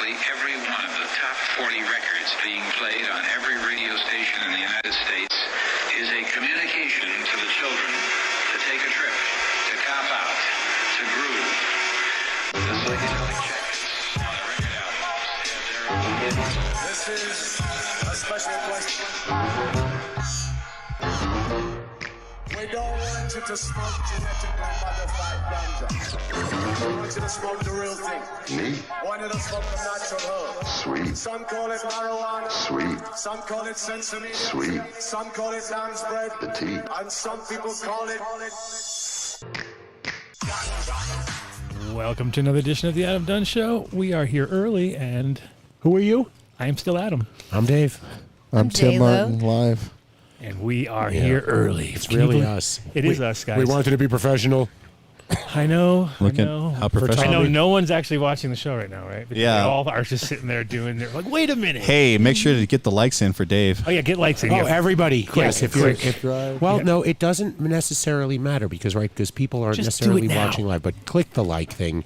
virtually every one of the top 40 records being played on every radio station in the United States is a communication to the children to take a trip, to cop out, to groove. The psychedelic jackets on the record albums have their own. This is a special question. We don't want you to smoke genetically modified ganja. We want you to smoke the real thing. Me? We want you to smoke the natural herb. Sweet. Some call it marijuana. Sweet. Some call it sensimilla. Sweet. Some call it lamb's bread. The tea. And some people call it... Welcome to another edition of the Adam Dunn Show. We are here early, and Who are you? I am still Adam, I'm Dave. I'm Tim J-Lo. Martin, live. and we are here early. It's Can you really believe- us. It is us, guys. We wanted to be professional. I know. Look I at know. how I professional. know no one's actually watching the show right now, right? Because Yeah. they all are just sitting there doing their like. Wait a minute. Hey, make sure to get the likes in for Dave. Oh yeah, get likes in. Oh, Yeah. everybody. Yes, if you're. quick. Well, no, it doesn't necessarily matter because people aren't Just do it necessarily now. watching live, but click the like thing.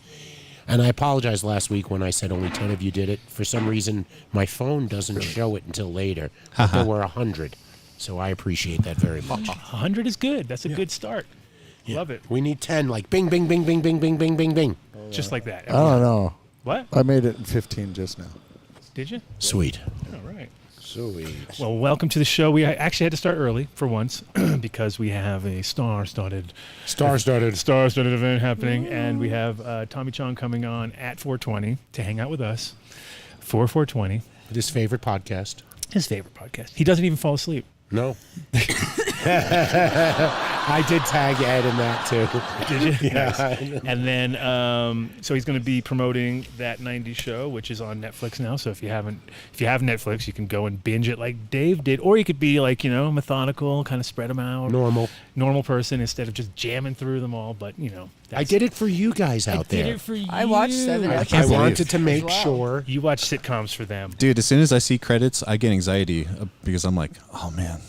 And I apologize last week when I said only 10 of you did it. For some reason, my phone doesn't show it until later. But there were 100. So I appreciate that very much. 100 is good. That's a good start. Love it. We need 10, like bing, bing, bing, bing, bing, bing, bing, bing, bing. Just like that. Oh, Oh, Uh, I don't know. What? I made it in 15 just now. Did you? Sweet. All right. Sweet. Well, welcome to the show. We actually had to start early for once because we have a star-studded event happening, and we have Tommy Chong coming on at 4:20 to hang out with us for 4:20. His favorite podcast. His favorite podcast. He doesn't even fall asleep. No. I did tag Ed in that too. Did you? Yeah. Nice. And then, so he's going to be promoting That 90s Show, which is on Netflix now. So if you have Netflix, you can go and binge it like Dave did, or you could be like, methodical, kind of spread them out. Normal person instead of just jamming through them all. But I did it for you guys out there. did it for you. I watched 7 I episodes. wanted to make as well. sure. You watch sitcoms for them. Dude, as soon as I see credits, I get anxiety because I'm like, oh, man.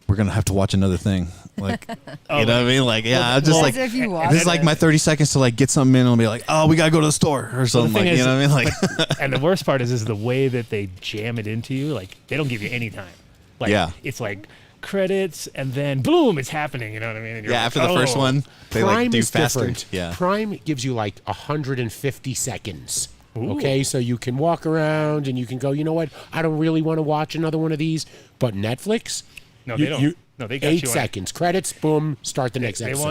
We're going to have to watch another thing. Like, you know what I mean? Like, yeah, I'm just As like, if you watched this is like it. my 30 seconds to like get something in and I'll be like, oh, we got to go to the store or something. thing Like, is, you know what I mean? Like, And the worst part is the way that they jam it into you. Like, they don't give you any time. Like, Yeah. It's like credits and then boom, it's happening. You know what I mean? And you're yeah, like, after the first oh. one, they Prime like do is faster. different. Yeah. Prime gives you like 150 seconds. Ooh. Okay, so you can walk around and you can go, you know what? I don't really want to watch another one of these. But Netflix, No, they don't. No, they got 8 you on- seconds. Credits, boom, start the next They episode.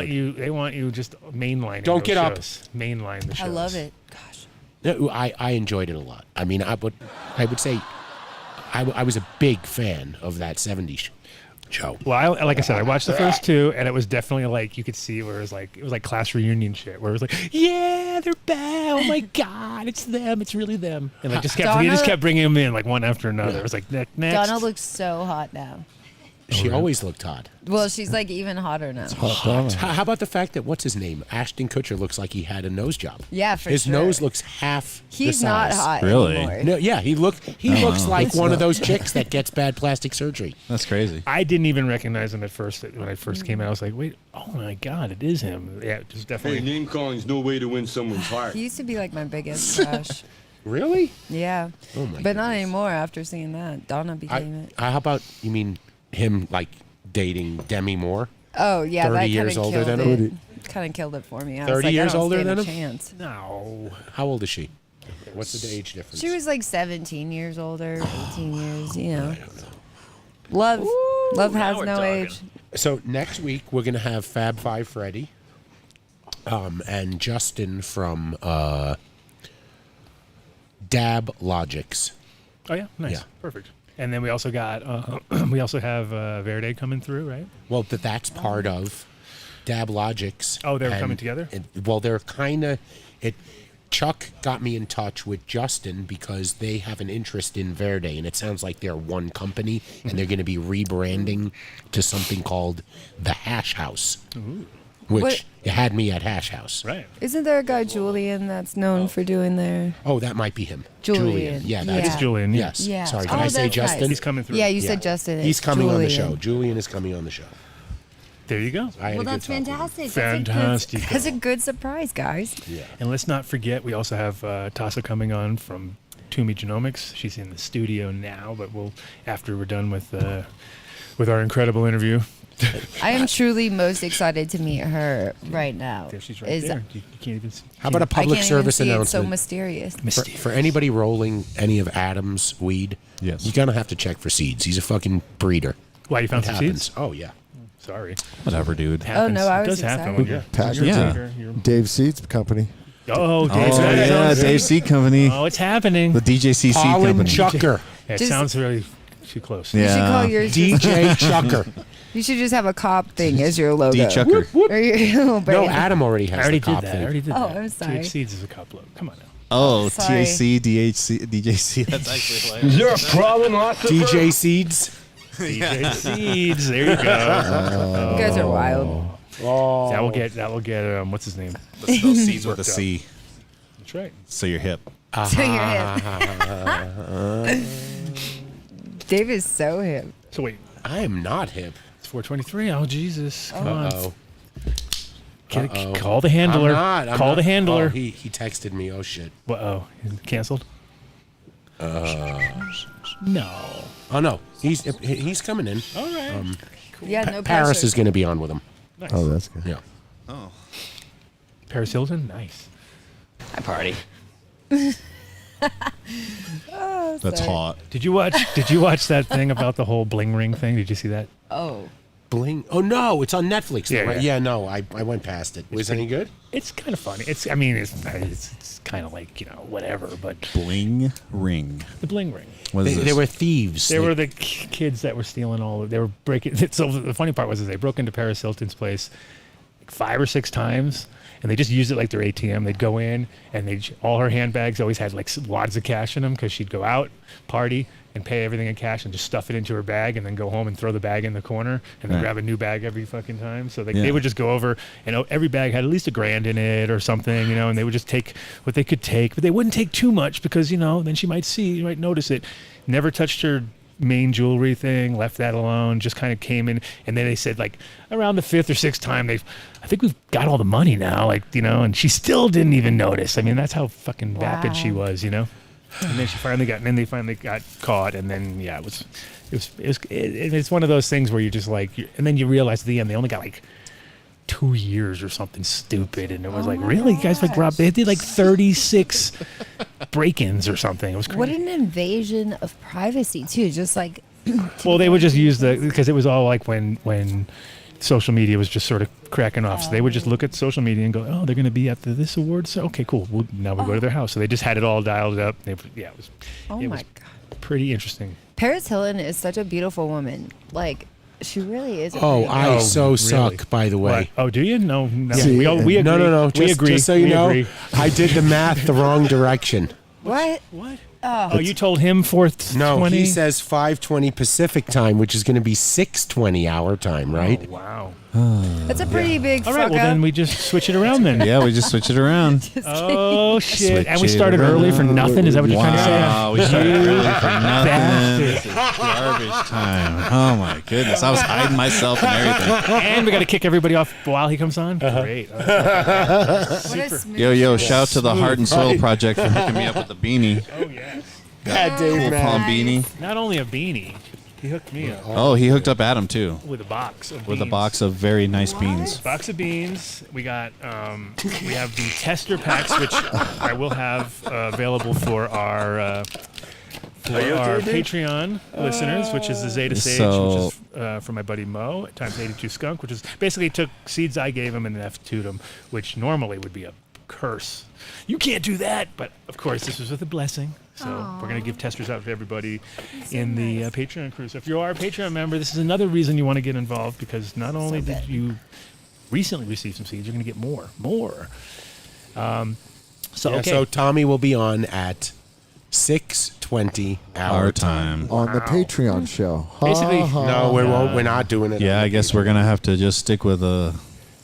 want you just mainlining. Don't those get up. shows. Mainline the shows. I love it. Gosh. No, I enjoyed it a lot. I mean, I would say I was a big fan of that 70s show. Well, like I said, I watched the first 2, and it was definitely like you could see where it was like class reunion shit, where it was like, yeah, they're back. Oh my god, it's them. It's really them. And like they just kept bringing them in like one after another. It was like next. Donna looks so hot now. She always looked hot. Well, she's like even hotter now. How about the fact that, what's his name? Ashton Kutcher looks like he had a nose job. Yeah, for His sure. nose looks half He's the not size. hot Really? anymore. No, yeah, he looks like one of those chicks that gets bad plastic surgery. That's crazy. I didn't even recognize him at first when I first came out. I was like, wait, oh my god, it is him. Yeah, just definitely. Hey, name calling's no way to win someone's heart. He used to be like my biggest crush. Really? Yeah. Oh my But not goodness. anymore after seeing that. Donna became it. How about, you mean him like dating Demi Moore? Oh, yeah. 30 that years kinda older killed than it. him? Kind of killed it for me. I 30 was like, years I don't older stand than a him? chance. No. How old is she? What's the age difference? She was like 17 years older, 18 years, you know. Love has we're no talking. age. So next week we're going to have Fab Five Freddy and Justin from Dab Logics. Oh yeah, nice, Yeah. perfect. And then we also got we also have Verde coming through, right? Well, that's part of Dab Logics. Oh, they're and- coming together? Well, they're kind of Chuck got me in touch with Justin because they have an interest in Verde, and it sounds like they're one company, and they're going to be rebranding to something called the Hash House, which What- you had me at Hash House. Right. Isn't there a guy, Julian, that's known for doing their... Oh, that might be him. Julian. Yeah, Yeah. that's It's Julian. Yeah. Yes. Yeah. Sorry, Oh, did I say that's Justin? nice. He's coming through. Yeah, you Yeah. said Justin. He's It's coming on the Julian. show. Julian is coming on the show. There you go. I had Well, a good that's talk with him. fantastic. Fantastic. That's a good surprise, guys. Yeah. And let's not forget, we also have Tasa coming on from Tumi Genomics. She's in the studio now, but after we're done with our incredible interview. I am truly most excited to meet her right now. There she's right there. You can't even. How about a public service It's so announcement? mysterious. For anybody rolling any of Adam's weed, Yes. you're going to have to check for seeds. He's a fucking breeder. Why, you found It some happens. seeds? Oh, yeah. Sorry. Whatever, dude. Oh, no, I It was does happen. excited. When Pack- Yeah. Dave Seeds Company. Oh, Dave. Oh, yeah, Dave Seed Company. Oh, it's happening. The DJC Seed Colin Company. Chucker. It Just- sounds really too close. You should Yeah. call yours. DJ Chucker. You should just have a cop thing as your logo. D Chucker. Or your little No, brand. Adam already has I already the did cop that. thing. I already did Oh, that. I'm sorry. THCs is a couple of. Come on now. Oh, Sorry. THC, DHC, DJC. That's actually hilarious. Is there a problem, Arthur? DJ Seeds. DJ Seeds. There you go. You guys are wild. Oh. That will get what's his name? Those seeds with a C. That's right. So you're hip. So you're hip. Dave is so hip. So wait, I am not hip. it's 4:23. Oh Jesus! Come on. Uh-oh. Call the handler. I'm Call not. the handler. Oh, he texted me. Oh, shit. Oh, canceled. No. Oh, no. He's coming in. All right. Yeah, no Paris pressure. is going to be on with him. Nice. Oh, that's good. Yeah. Paris Hilton. Nice. I party. That's hot. Did you watch that thing about the whole bling ring thing? Did you see that? Oh. Bling. Oh, no. It's on Netflix. Yeah, though, right? yeah. Yeah, no. I went past it. Was it any good? It's kind of funny. It's kind of like whatever, but Bling ring. the bling ring. What is They this? were thieves. They were the kids that were stealing they were breaking. So the funny part was they broke into Paris Hilton's place like 5 or 6 times, and they just used it like their ATM. They'd go in, and all her handbags always had like wads of cash in them because she'd go out, party, and pay everything in cash and just stuff it into her bag and then go home and throw the bag in the corner and then Right. grab a new bag every fucking time. So Yeah. they would just go over and every bag had at least $1,000 in it or something, and they would just take what they could take, but they wouldn't take too much because, then she might notice it. Never touched her main jewelry thing, left that alone, just kind of came in. And then they said like around the 5th or 6th time, I think we've got all the money now, and she still didn't even notice. I mean, that's how fucking vapid she was, And then they finally got caught, and then it's one of those things where you're just like, and then you realize at the end they only got like 2 years or something stupid, and it was like, really, you guys like robbed? They did like 36 break-ins or something. It was crazy. What an invasion of privacy, too. Just like. Well, they would just use because it was all like when social media was just sort of cracking off. So they would just look at social media and go, oh, they're going to be at this award. So, okay, cool. Now we go to their house. So they just had it all dialed up. It was Oh, it my was God. pretty interesting. Paris Hilton is such a beautiful woman. Like, she really is. Oh, I so really? suck, by the way. What? Oh, do you? No. See, we agree. No. We Just, agree. just so We you know, agree. I did the math the wrong direction. What? What? Oh, you told him 4:20? No, he says 5:20 Pacific time, which is going to be 6:20 our time, right? Oh, wow. That's a pretty big All right, fuck well, up. then we just switch it around then. Yeah, we just switch it around. Oh, shit. Switch And we it started around. early for nothing? Is that what you're trying to say? Wow, we started early for nothing. Bastard. This is garbage time. Oh my goodness, I was hiding myself and everything. And we got to kick everybody off while he comes on? Great. What a smooth Yo, shout out to the Heart and Soil right? Project for hooking me up with the beanie. Oh, yes. Yeah, Dave, Full man. palm beanie. Not only a beanie, he hooked me up Oh, he hooked up Adam too with a box of with a beans. box of very nice beans. Box of beans. We got we have the tester packs, which I will have available for our Patreon listeners, which is the Zeta Sage, So- which is from my buddy Mo times 82 Skunk, which is basically took seeds I gave him and then F2'd them, which normally would be a curse. You can't do that, but of course this was with a blessing. So we're going to give testers out to everybody in the Patreon crew. So if you are a Patreon member, this is another reason you want to get involved, because not only did you recently receive some seeds, you're going to get more. So Tommy will be on at 6:20 Our time. On the Patreon show. Basically, No, we're not doing it. Yeah, I guess we're gonna have to just stick with a.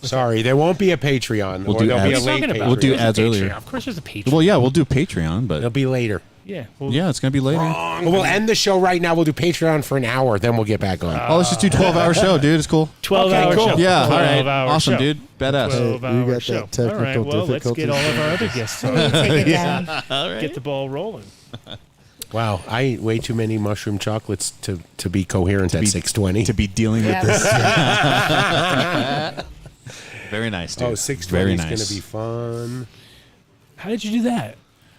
Sorry, there won't be a Patreon. We'll or do there'll be a ads. late talking about? We'll do Patreon. ads Patreon. earlier. Of course there's a Patreon. Well, yeah, we'll do Patreon, but It'll be later. Yeah. Yeah, it's gonna be later. Well, we'll end the show right now. We'll do Patreon for an hour, then we'll get back on. Oh, let's just do 12-hour show, dude. It's cool. 12-hour cool. show. Yeah, all right. 12-hour Awesome, show. dude. Badass. 12-hour got that show. technical All right, well, let's get all of our other guests on. Take it down. Get the ball rolling. Wow, I ate way too many mushroom chocolates to be coherent at 6:20. To be dealing with Yeah. this. Very nice, dude. Oh, 6:20 Very is nice. going to be fun. How did you do that?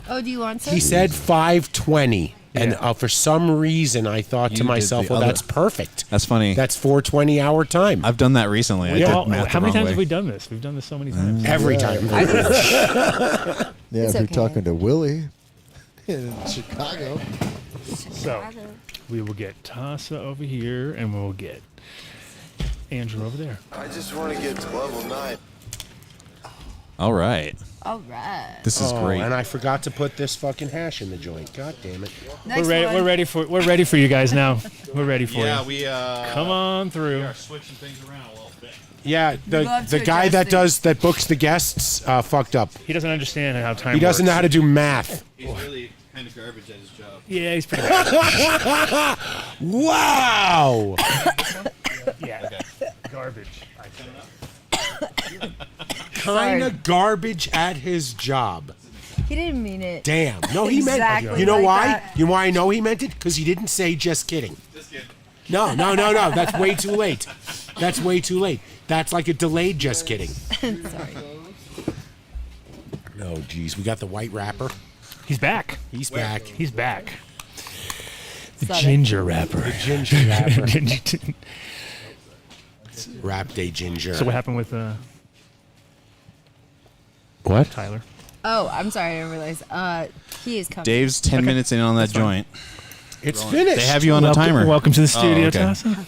Oh, do you want some? He said 5:20, and for some reason I thought You to did myself, the well, other- that's perfect. That's funny. That's 4:20-hour time. I've done that recently. I did Well, math how the many wrong times way. have we done this? We've done this so many times. Every time. Yeah, It's if you're okay. talking to Willie in Chicago. So we will get Tasa over here, and we'll get Andrew over there. I just want to get to level 9. All right. All right. This is great. And I forgot to put this fucking hash in the joint. God damn it. Next We're ready. one. We're ready for you guys now. We're ready for you. we Come on through. switching things around a little bit. Yeah, love the to guy that adjust that books the guests fucked up. He doesn't understand how time He doesn't know works. how to do math. He's really kind of garbage at his job. Yeah, he's pretty bad. Wow. Yeah. Garbage. Kind of garbage at his job. He didn't mean it. Damn. No, he Exactly meant. You know like why? that. You know why I know he meant it? Because he didn't say just kidding. Just kidding. No. That's way too late. That's way too late. That's like a delayed just kidding. Sorry. No, geez. We got the white wrapper. He's back. He's back. He's back. The Southern. ginger wrapper. The ginger wrapper. so Wrap day ginger. what happened with What? Tyler? Oh, I'm sorry. I didn't realize. He is coming. Dave's 10 minutes in on that joint. It's finished. They have you on a timer. Welcome to the studio, okay. Tasa.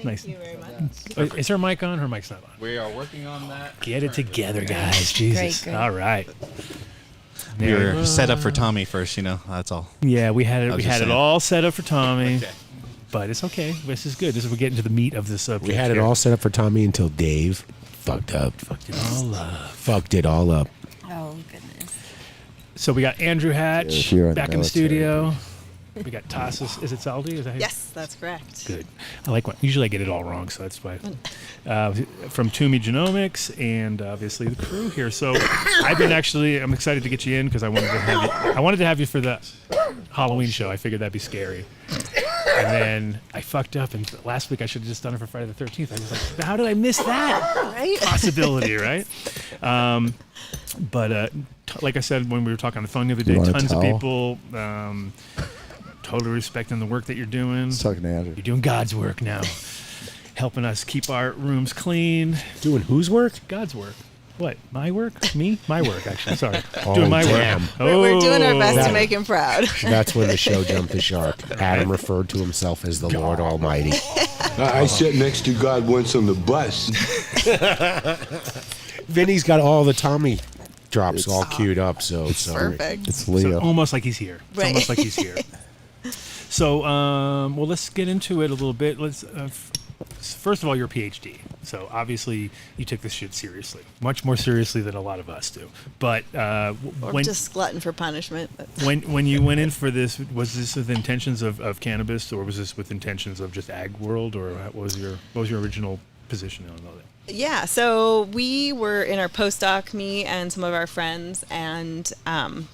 Nice. Thank you very much. Is her mic on? Her mic's not on. We are working on that. Get it together, guys. Jesus. Great. All right. We were set up for Tommy first, that's all. Yeah, we had it. was We just had it saying. all set up for Tommy. Okay. But it's okay. This is good. We're getting to the meat of the subject. We had it here. all set up for Tommy until Dave fucked up. Fucked it all up. Fucked it all up. Oh, goodness. So we got Andrew Hatch if you're in the back in the military. studio. We got Tasa. Is it Saldi? Is that how you- Yes, that's correct. Good. I like when usually I get it all wrong, so that's why. From Tumi Genomics and obviously the crew here. So I'm excited to get you in because I wanted to have you for the Halloween show. I figured that'd be scary. And then I fucked up, and last week I should have just done it for Friday the 13th. I was like, how did I miss that Right? possibility, right? But like I said when we were talking on the phone the other You day, want a tons of towel? people totally respecting the work that you're doing. I was talking to Andrew. You're doing God's work now, helping us keep our rooms clean. Doing whose work? God's work. What? My work? Me? My work, actually. Sorry. Oh, doing my damn. work. We're doing our best That- to make him proud. That's when the show jumped the shark. Adam referred to himself as the Lord Almighty. I sat next to God once on the bus. Vinny's got all the Tommy drops all queued up, so Perfect. It's Leo. Almost like he's here. It's Right. almost like he's here. So, well, let's get into it a little bit. Let's first of all, you're a PhD, so obviously you took this shit seriously, much more seriously than a lot of us do. But Or when just glutton for punishment. when you went in for this, was this with intentions of cannabis, or was this with intentions of just ag world, or what was your original position on all that? Yeah, so we were in our postdoc, me and some of our friends, and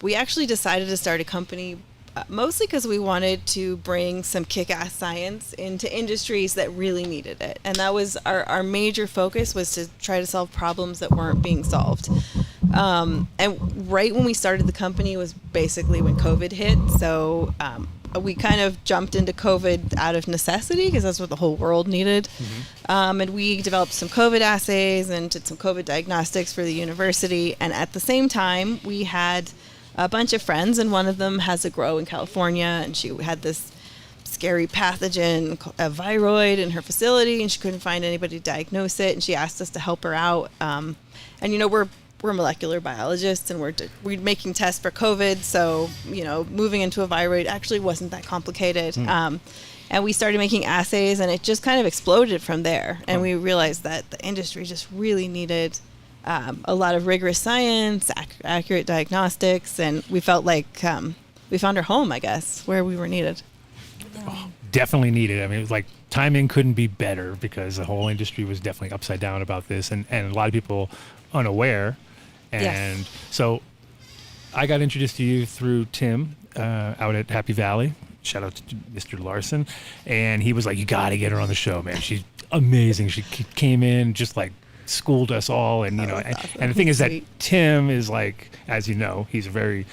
we actually decided to start a company mostly because we wanted to bring some kick-ass science into industries that really needed it. And that was our major focus, was to try to solve problems that weren't being solved. And right when we started the company was basically when COVID hit. So we kind of jumped into COVID out of necessity because that's what the whole world needed. And we developed some COVID assays and did some COVID diagnostics for the university. And at the same time, we had a bunch of friends, and one of them has a grow in California, and she had this scary pathogen, a viroid, in her facility, and she couldn't find anybody to diagnose it, and she asked us to help her out. And we're molecular biologists, and we're making tests for COVID, so moving into a viroid actually wasn't that complicated. And we started making assays, and it just kind of exploded from there. And we realized that the industry just really needed a lot of rigorous science, accurate diagnostics, and we felt like we found our home, I guess, where we were needed. Definitely needed. I mean, it was like timing couldn't be better because the whole industry was definitely upside down about this, and a lot of people unaware. And so I got introduced to you through Tim out at Happy Valley. Shout out to Mr. Larson. And he was like, you got to get her on the show, man. She's amazing. She came in, just like schooled us all. And, and the thing is that Tim is like, as you know, he's a very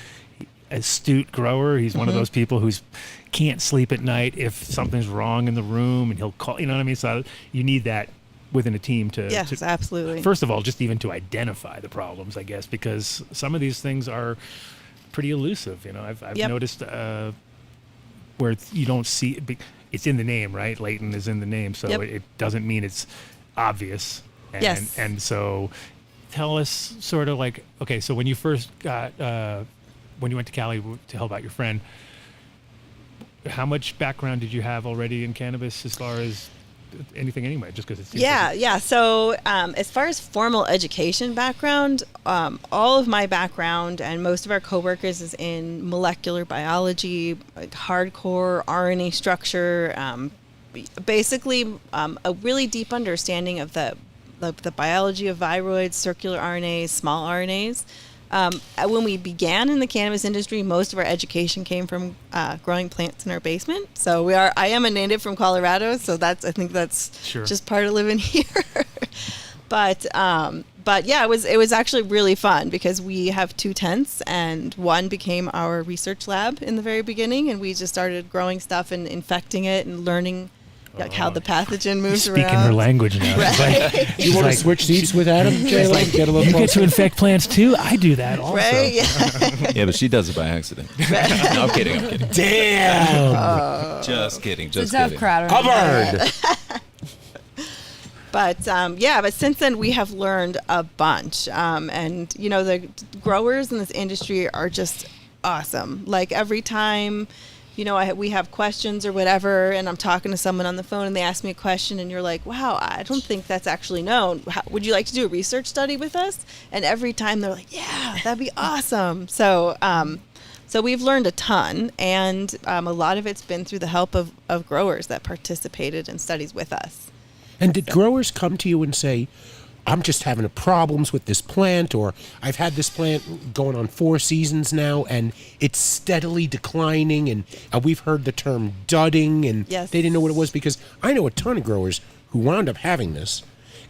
astute grower. He's one of those people who's can't sleep at night if something's wrong in the room, and he'll call, you know what I mean? So you need that within a team to absolutely. First of all, just even to identify the problems, I guess, because some of these things are pretty elusive. I've noticed where you don't see it's in the name, right? Latent is in the name, so it doesn't mean it's obvious. And so tell us sort of like, okay, so when you first got when you went to Cali to help out your friend, how much background did you have already in cannabis as far as anything anyway, just because it's so as far as formal education background, all of my background and most of our coworkers is in molecular biology, like hardcore RNA structure, basically a really deep understanding of the biology of viroids, circular RNAs, small RNAs. When we began in the cannabis industry, most of our education came from growing plants in our basement. So I am a native from Colorado, so I think that's just part of living here. But yeah, it was actually really fun because we have 2 tents, and one became our research lab in the very beginning, and we just started growing stuff and infecting it and learning how the pathogen moves around. Speaking her language now. Right. You want to switch seats with Adam? Jayla? Get a little you closer. get to infect plants too? I do that also. Right? Yeah. Yeah, but she does it by accident. No, I'm kidding. Damn. Just kidding. It's a tough crowd. Hubbard. But since then we have learned a bunch. And the growers in this industry are just awesome. Like every time we have questions or whatever, and I'm talking to someone on the phone and they ask me a question, and you're like, wow, I don't think that's actually known. Would you like to do a research study with us? And every time they're like, yeah, that'd be awesome. So we've learned a ton, and a lot of it's been through the help of growers that participated in studies with us. And did growers come to you and say, I'm just having problems with this plant, or I've had this plant going on 4 seasons now and it's steadily declining, and we've heard the term dudding, and they didn't know what it was? Because I know a ton of growers who wound up having this,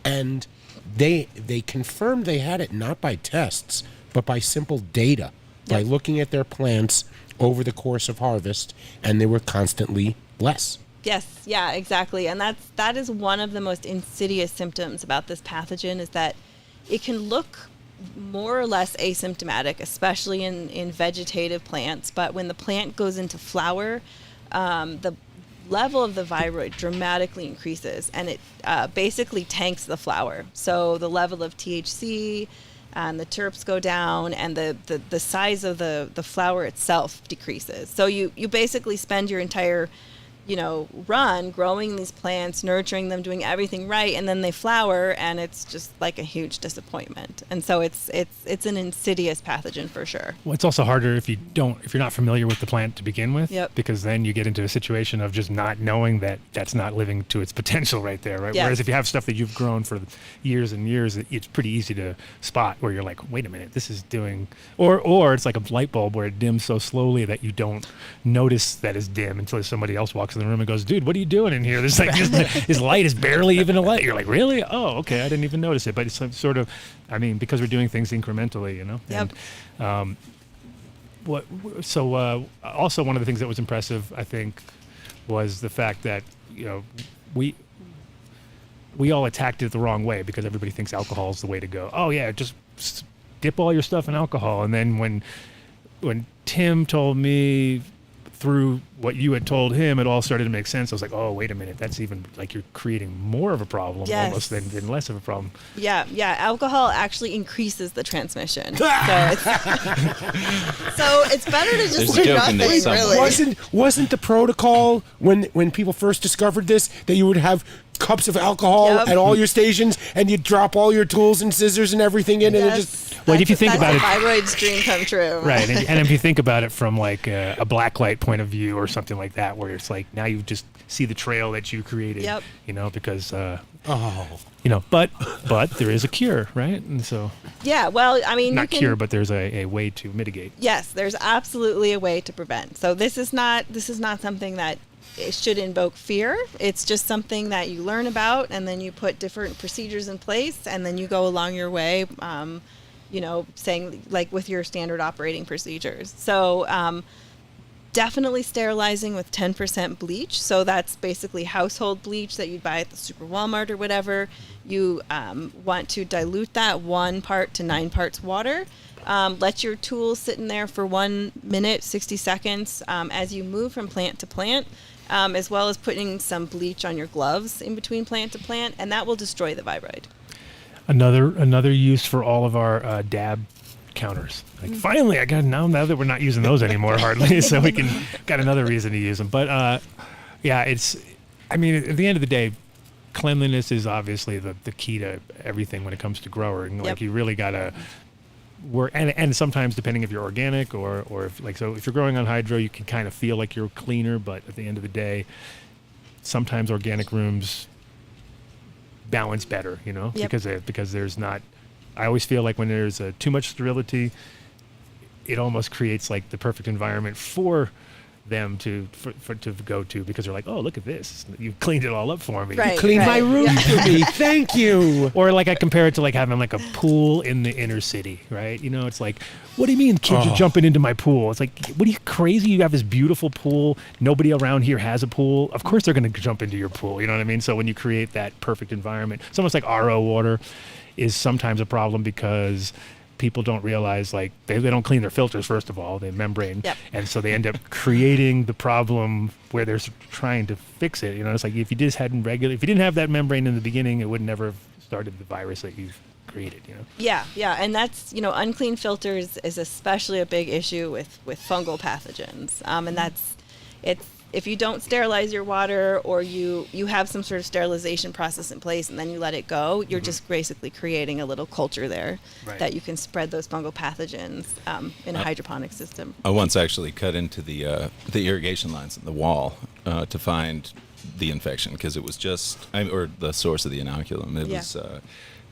and they confirmed they had it not by tests but by simple data, by looking at their plants over the course of harvest, and they were constantly less. Yes, yeah, exactly. And that is one of the most insidious symptoms about this pathogen, is that it can look more or less asymptomatic, especially in vegetative plants. But when the plant goes into flower, the level of the viroid dramatically increases, and it basically tanks the flower. So the level of THC and the terps go down, and the size of the flower itself decreases. So you basically spend your entire run growing these plants, nurturing them, doing everything right, and then they flower, and it's just like a huge disappointment. And so it's an insidious pathogen for sure. Well, it's also harder if you're not familiar with the plant to begin with, because then you get into a situation of just not knowing that that's not living to its potential right there, right? Yes. Whereas if you have stuff that you've grown for years and years, it's pretty easy to spot where you're like, wait a minute, this is doing, or it's like a light bulb where it dims so slowly that you don't notice that it's dim until somebody else walks in the room and goes, dude, what are you doing in here? There's like his light is barely even a light. You're like, really? Oh, okay, I didn't even notice it. But it's sort of, because we're doing things incrementally, Yep. And also one of the things that was impressive, I think, was the fact that we all attacked it the wrong way because everybody thinks alcohol is the way to go. Oh yeah, just dip all your stuff in alcohol. And then when Tim told me through what you had told him, it all started to make sense. I was like, oh, wait a minute. That's even like you're creating more of a problem almost than less of a problem. Yeah. Alcohol actually increases the transmission. So it's better to just do nothing, really. Wasn't the protocol when people first discovered this that you would have cups of alcohol Yep. at all your stations, and you drop all your tools and scissors and everything in, and it just. Well, if you think about it, Viroid's dream come true. right, and if you think about it from like a blacklight point of view or something like that, where it's like now you just see the trail that you created, Yep. you know, because you know, but there is a cure, right? And so Yeah, well, I mean, not cure, but there's a way to mitigate. Yes, there's absolutely a way to prevent. So this is not something that it should invoke fear. It's just something that you learn about, and then you put different procedures in place, and then you go along your way. You know, saying like with your standard operating procedures. So definitely sterilizing with 10% bleach. So that's basically household bleach that you'd buy at the Super Walmart or whatever. You want to dilute that 1 part to 9 parts water. Let your tools sit in there for 1 minute, 60 seconds as you move from plant to plant, as well as putting some bleach on your gloves in between plant to plant, and that will destroy the viroid. Another use for all of our dab counters. Like finally, I got now that we're not using those anymore hardly, so we can got another reason to use them. But yeah, it's. I mean, at the end of the day, cleanliness is obviously the key to everything when it comes to growing. Like you really gotta work, and sometimes depending if you're organic or if like so if you're growing on hydro, you can kind of feel like you're cleaner, but at the end of the day, sometimes organic rooms balance better, you know, because there's not. I always feel like when there's too much sterility, it almost creates like the perfect environment for them to go to, because they're like, oh, look at this, you cleaned it all up for me. Right, You cleaned my room for me. Thank you. Or like I compare it to like having like a pool in the inner city, right? You know, it's like, what do you mean kids are jumping into my pool? It's like, what are you crazy? You have this beautiful pool. Nobody around here has a pool. Of course they're going to jump into your pool. You know what I mean? So when you create that perfect environment, it's almost like RO water is sometimes a problem because people don't realize, like, they don't clean their filters, first of all, the membrane. Yep. And so they end up creating the problem where they're trying to fix it. You know, it's like if you didn't have that membrane in the beginning, it would never have started the virus that you've created, you know? Yeah. And that's, you know, unclean filters is especially a big issue with fungal pathogens. And if you don't sterilize your water, or you have some sort of sterilization process in place and then you let it go, you're just basically creating a little culture there that you can spread those fungal pathogens in a hydroponic system. I once actually cut into the irrigation lines in the wall to find the infection, because it was or the source of the inoculum. It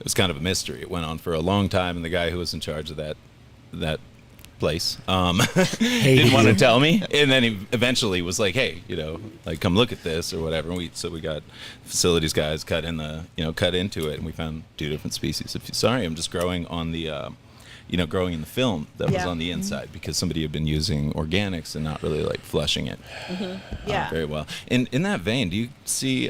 was kind of a mystery. It went on for a long time, and the guy who was in charge of that place didn't want to tell me, and then he eventually was like, hey, you know, like, come look at this or whatever. And we got facilities guys cut into it, and we found 2 different species of Fusarium just growing on the growing in the film that was on the inside, because somebody had been using organics and not really like flushing it very well. In that vein, do you see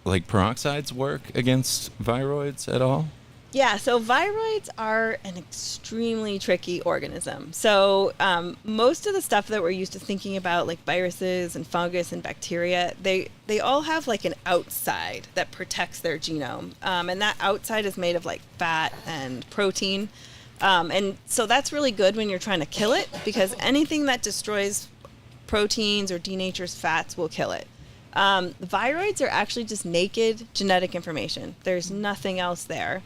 like peroxides work against viroids at all? Yeah, so viroids are an extremely tricky organism. So most of the stuff that we're used to thinking about, like viruses and fungus and bacteria, they all have like an outside that protects their genome. And that outside is made of like fat and protein. And so that's really good when you're trying to kill it, because anything that destroys proteins or denatures fats will kill it. Viroids are actually just naked genetic information. There's nothing else there.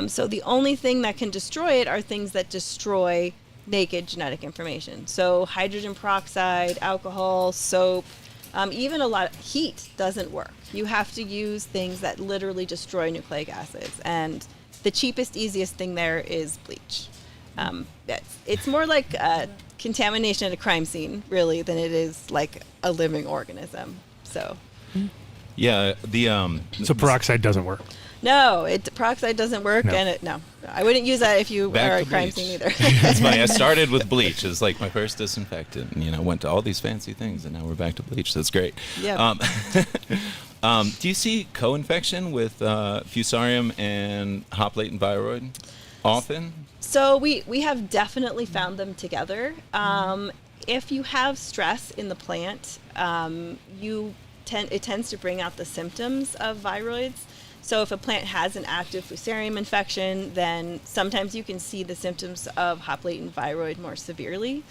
So the only thing that can destroy it are things that destroy naked genetic information. So hydrogen peroxide, alcohol, soap, even a lot of heat doesn't work. You have to use things that literally destroy nucleic acids. And the cheapest, easiest thing there is bleach. It's more like contamination at a crime scene, really, than it is like a living organism. So. Yeah, So peroxide doesn't work. No, peroxide doesn't work, No. and I wouldn't use that if you Back are to a crime bleach. scene either. That's funny. I started with bleach. It was like my first disinfectant, and went to all these fancy things, and now we're back to bleach. That's great. Yeah. Do you see co-infection with Fusarium and hop latent viroid often? So we have definitely found them together. If you have stress in the plant, it tends to bring out the symptoms of viroids. So if a plant has an active Fusarium infection, then sometimes you can see the symptoms of hop latent viroid more severely.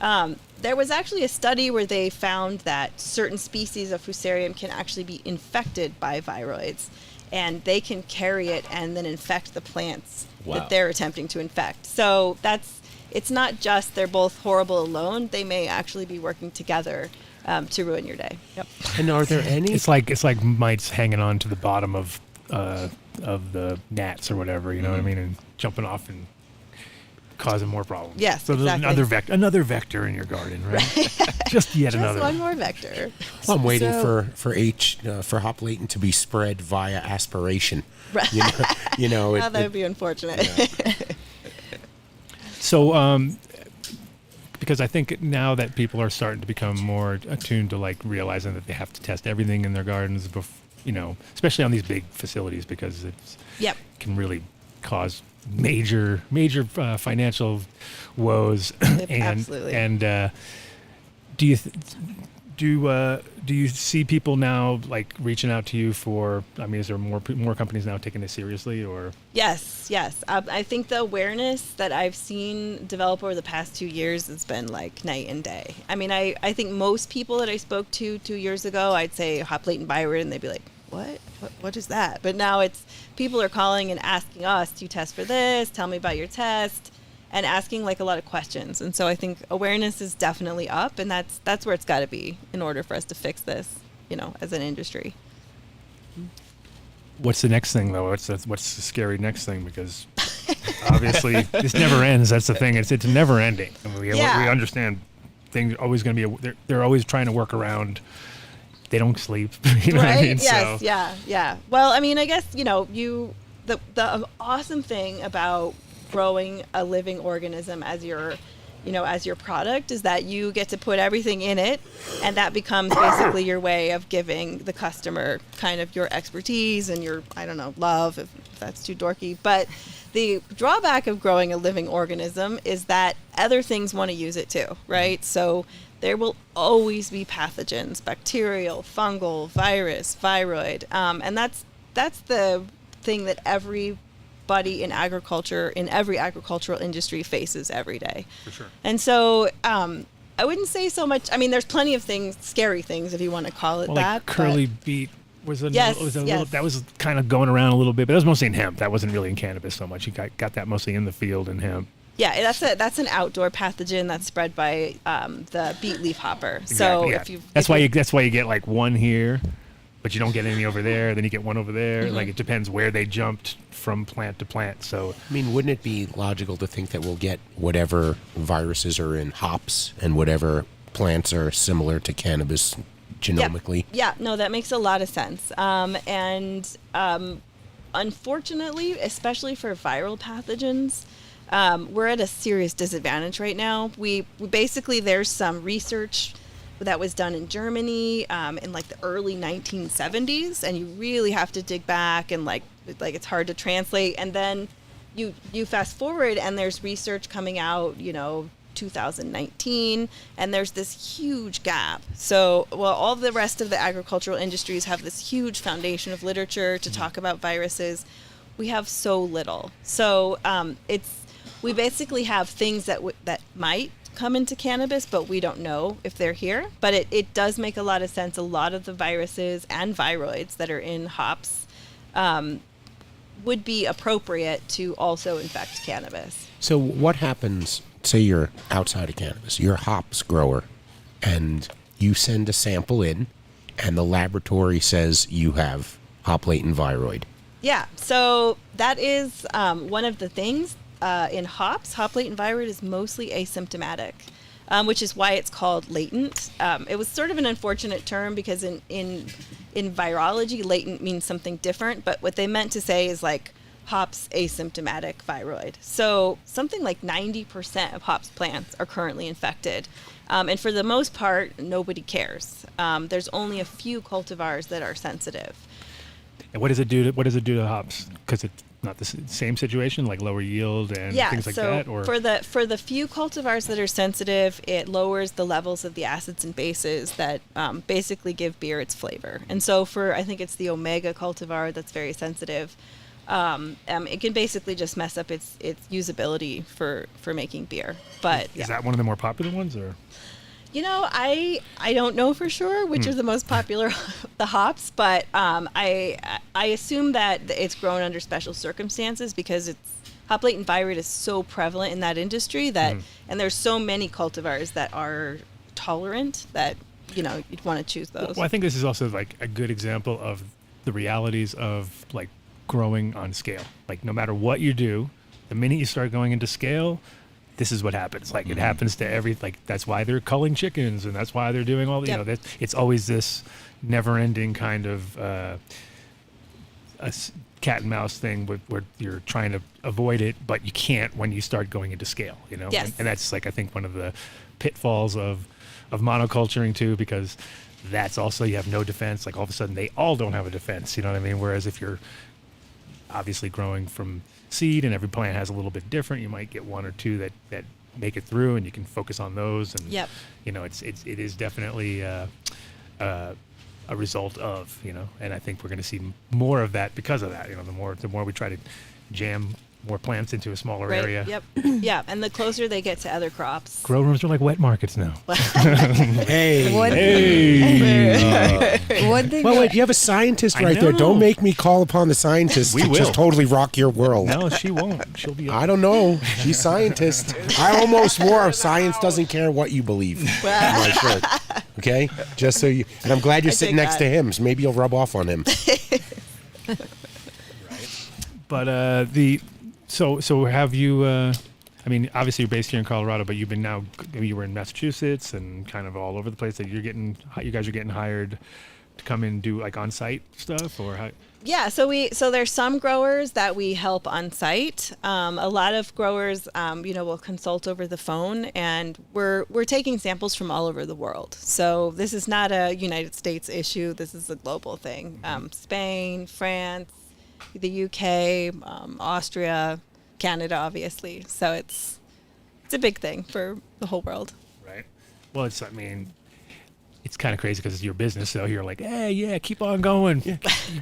There was actually a study where they found that certain species of Fusarium can actually be infected by viroids, and they can carry it and then infect the plants that they're attempting to infect. So it's not just they're both horrible alone. They may actually be working together to ruin your day. Yep. And are there any? It's like mites hanging on to the bottom of the gnats or whatever, you know what I mean, and jumping off and causing more problems. Yes, so there's exactly. another vector in your garden, right? Just yet another. Just one more vector. Well, I'm waiting for hop latent to be spread via aspiration. Right. You know, that would be unfortunate. Yeah. So, because I think now that people are starting to become more attuned to like realizing that they have to test everything in their gardens, especially on these big facilities, because it can really cause major financial woes. Absolutely. And do you see people now like reaching out to you for? I mean, is there more companies now taking this seriously, or? Yes. I think the awareness that I've seen develop over the past 2 years has been like night and day. I mean, I think most people that I spoke to 2 years ago, I'd say hop latent viroid, and they'd be like, what is that? But now it's people are calling and asking us, do you test for this? Tell me about your test, and asking like a lot of questions. And so I think awareness is definitely up, and that's where it's got to be in order for us to fix this, as an industry. What's the next thing though? What's the scary next thing? Because obviously this never ends. That's the thing. It's never ending. I mean, we understand things are always going to be. They're always trying to work around. They don't sleep. You know right? what I mean? Yes. So. Yeah. Well, I mean, I guess the awesome thing about growing a living organism as your product is that you get to put everything in it, and that becomes basically your way of giving the customer kind of your expertise and your, love, if that's too dorky. But the drawback of growing a living organism is that other things want to use it too, right? So there will always be pathogens, bacterial, fungal, virus, viroid, and that's the thing that everybody in agriculture, in every agricultural industry, faces every day. For sure. And so I wouldn't say so much. I mean, there's plenty of things, scary things, if you want to call it that. Like curly beet was a Yes, little, that was kind of going around a little bit, but that was mostly in hemp. That wasn't really in cannabis so much. You got that mostly in the field in hemp. Yeah, that's an outdoor pathogen that's spread by the beet leaf hopper. So exactly, that's why you get like one here, but you don't get any over there. Then you get one over there. Mm-hmm. Like it depends where they jumped from plant to plant. So I mean, wouldn't it be logical to think that we'll get whatever viruses are in hops and whatever plants are similar to cannabis genomically? Yeah, no, that makes a lot of sense. Unfortunately, especially for viral pathogens, we're at a serious disadvantage right now. We basically, there's some research that was done in Germany in like the early 1970s, and you really have to dig back, and like it's hard to translate. And then you fast forward, and there's research coming out, 2019, and there's this huge gap. So, all the rest of the agricultural industries have this huge foundation of literature to talk about viruses. We have so little. So we basically have things that might come into cannabis, but we don't know if they're here. But it does make a lot of sense. A lot of the viruses and viroids that are in hops would be appropriate to also infect cannabis. So what happens, say you're outside of cannabis, you're a hops grower, and you send a sample in, and the laboratory says you have hop latent viroid? Yeah, so that is one of the things. In hops, hop latent viroid is mostly asymptomatic, which is why it's called latent. It was sort of an unfortunate term because in virology, latent means something different, but what they meant to say is like hops asymptomatic viroid. So something like 90% of hops plants are currently infected. And for the most part, nobody cares. There's only a few cultivars that are sensitive. And what does it do to hops? Because it's not the same situation, like lower yield and things like that? Or for the few cultivars that are sensitive, it lowers the levels of the acids and bases that basically give beer its flavor. And so I think it's the Omega cultivar that's very sensitive. It can basically just mess up its usability for making beer. But Is that one of the more popular ones, or? I don't know for sure which are the most popular the hops, but I assume that it's grown under special circumstances because hop latent viroid is so prevalent in that industry that, and there's so many cultivars that are tolerant that you'd want to choose those. Well, I think this is also like a good example of the realities of like growing on scale. Like no matter what you do, the minute you start going into scale, this is what happens. Like it happens to that's why they're culling chickens, and that's why they're doing all the, it's always this never ending kind of a cat and mouse thing where you're trying to avoid it, but you can't when you start going into scale, Yes. And that's like, I think one of the pitfalls of monoculturing too, because that's also, you have no defense. Like all of a sudden they all don't have a defense, you know what I mean? Whereas if you're obviously growing from seed and every plant has a little bit different, you might get one or two that make it through, and you can focus on those. And it is definitely a result of, and I think we're going to see more of that because of that. The more we try to jam more plants into a smaller area. Yep. Yeah, and the closer they get to other crops. Grow rooms are like wet markets now. Hey. One thing Well, wait, you have a scientist right there. Don't make me call upon the scientist We to will. just totally rock your world. No, she won't. She'll be. I don't know. She's scientist. I almost wore science doesn't care what you believe on my shirt. Okay? Just so you... And I'm glad you're sitting next to him, so maybe you'll rub off on him. But So have you? I mean, obviously you're based here in Colorado, but you were in Massachusetts and kind of all over the place. That you guys are getting hired to come in and do like on-site stuff, or how? Yeah, so there's some growers that we help on site. A lot of growers, will consult over the phone, and we're taking samples from all over the world. So this is not a United States issue. This is a global thing. Spain, France, the UK, Austria, Canada, obviously. So it's a big thing for the whole world. Right. Well, it's kind of crazy because it's your business, so you're like, hey, yeah, keep on going. Yeah.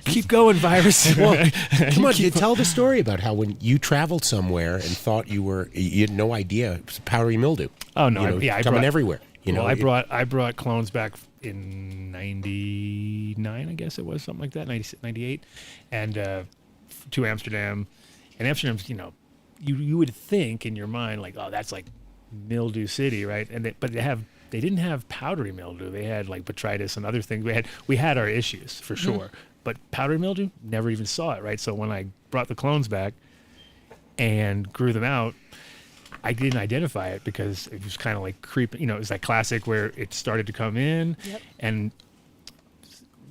Keep going, virus. Well, come on, you tell the story about how when you traveled somewhere and thought you had no idea it was powdery mildew. Oh no, I brought everywhere. I brought clones back in '99, I guess it was, something like that, 98, and to Amsterdam. And Amsterdam's, you would think in your mind like, oh, that's like mildew city, right? But they didn't have powdery mildew. They had like botrytis and other things. We had our issues for sure, but powdery mildew, never even saw it, right? So when I brought the clones back and grew them out, I didn't identify it because it was kind of like creeping. It was that classic where it started to come in. Yep. And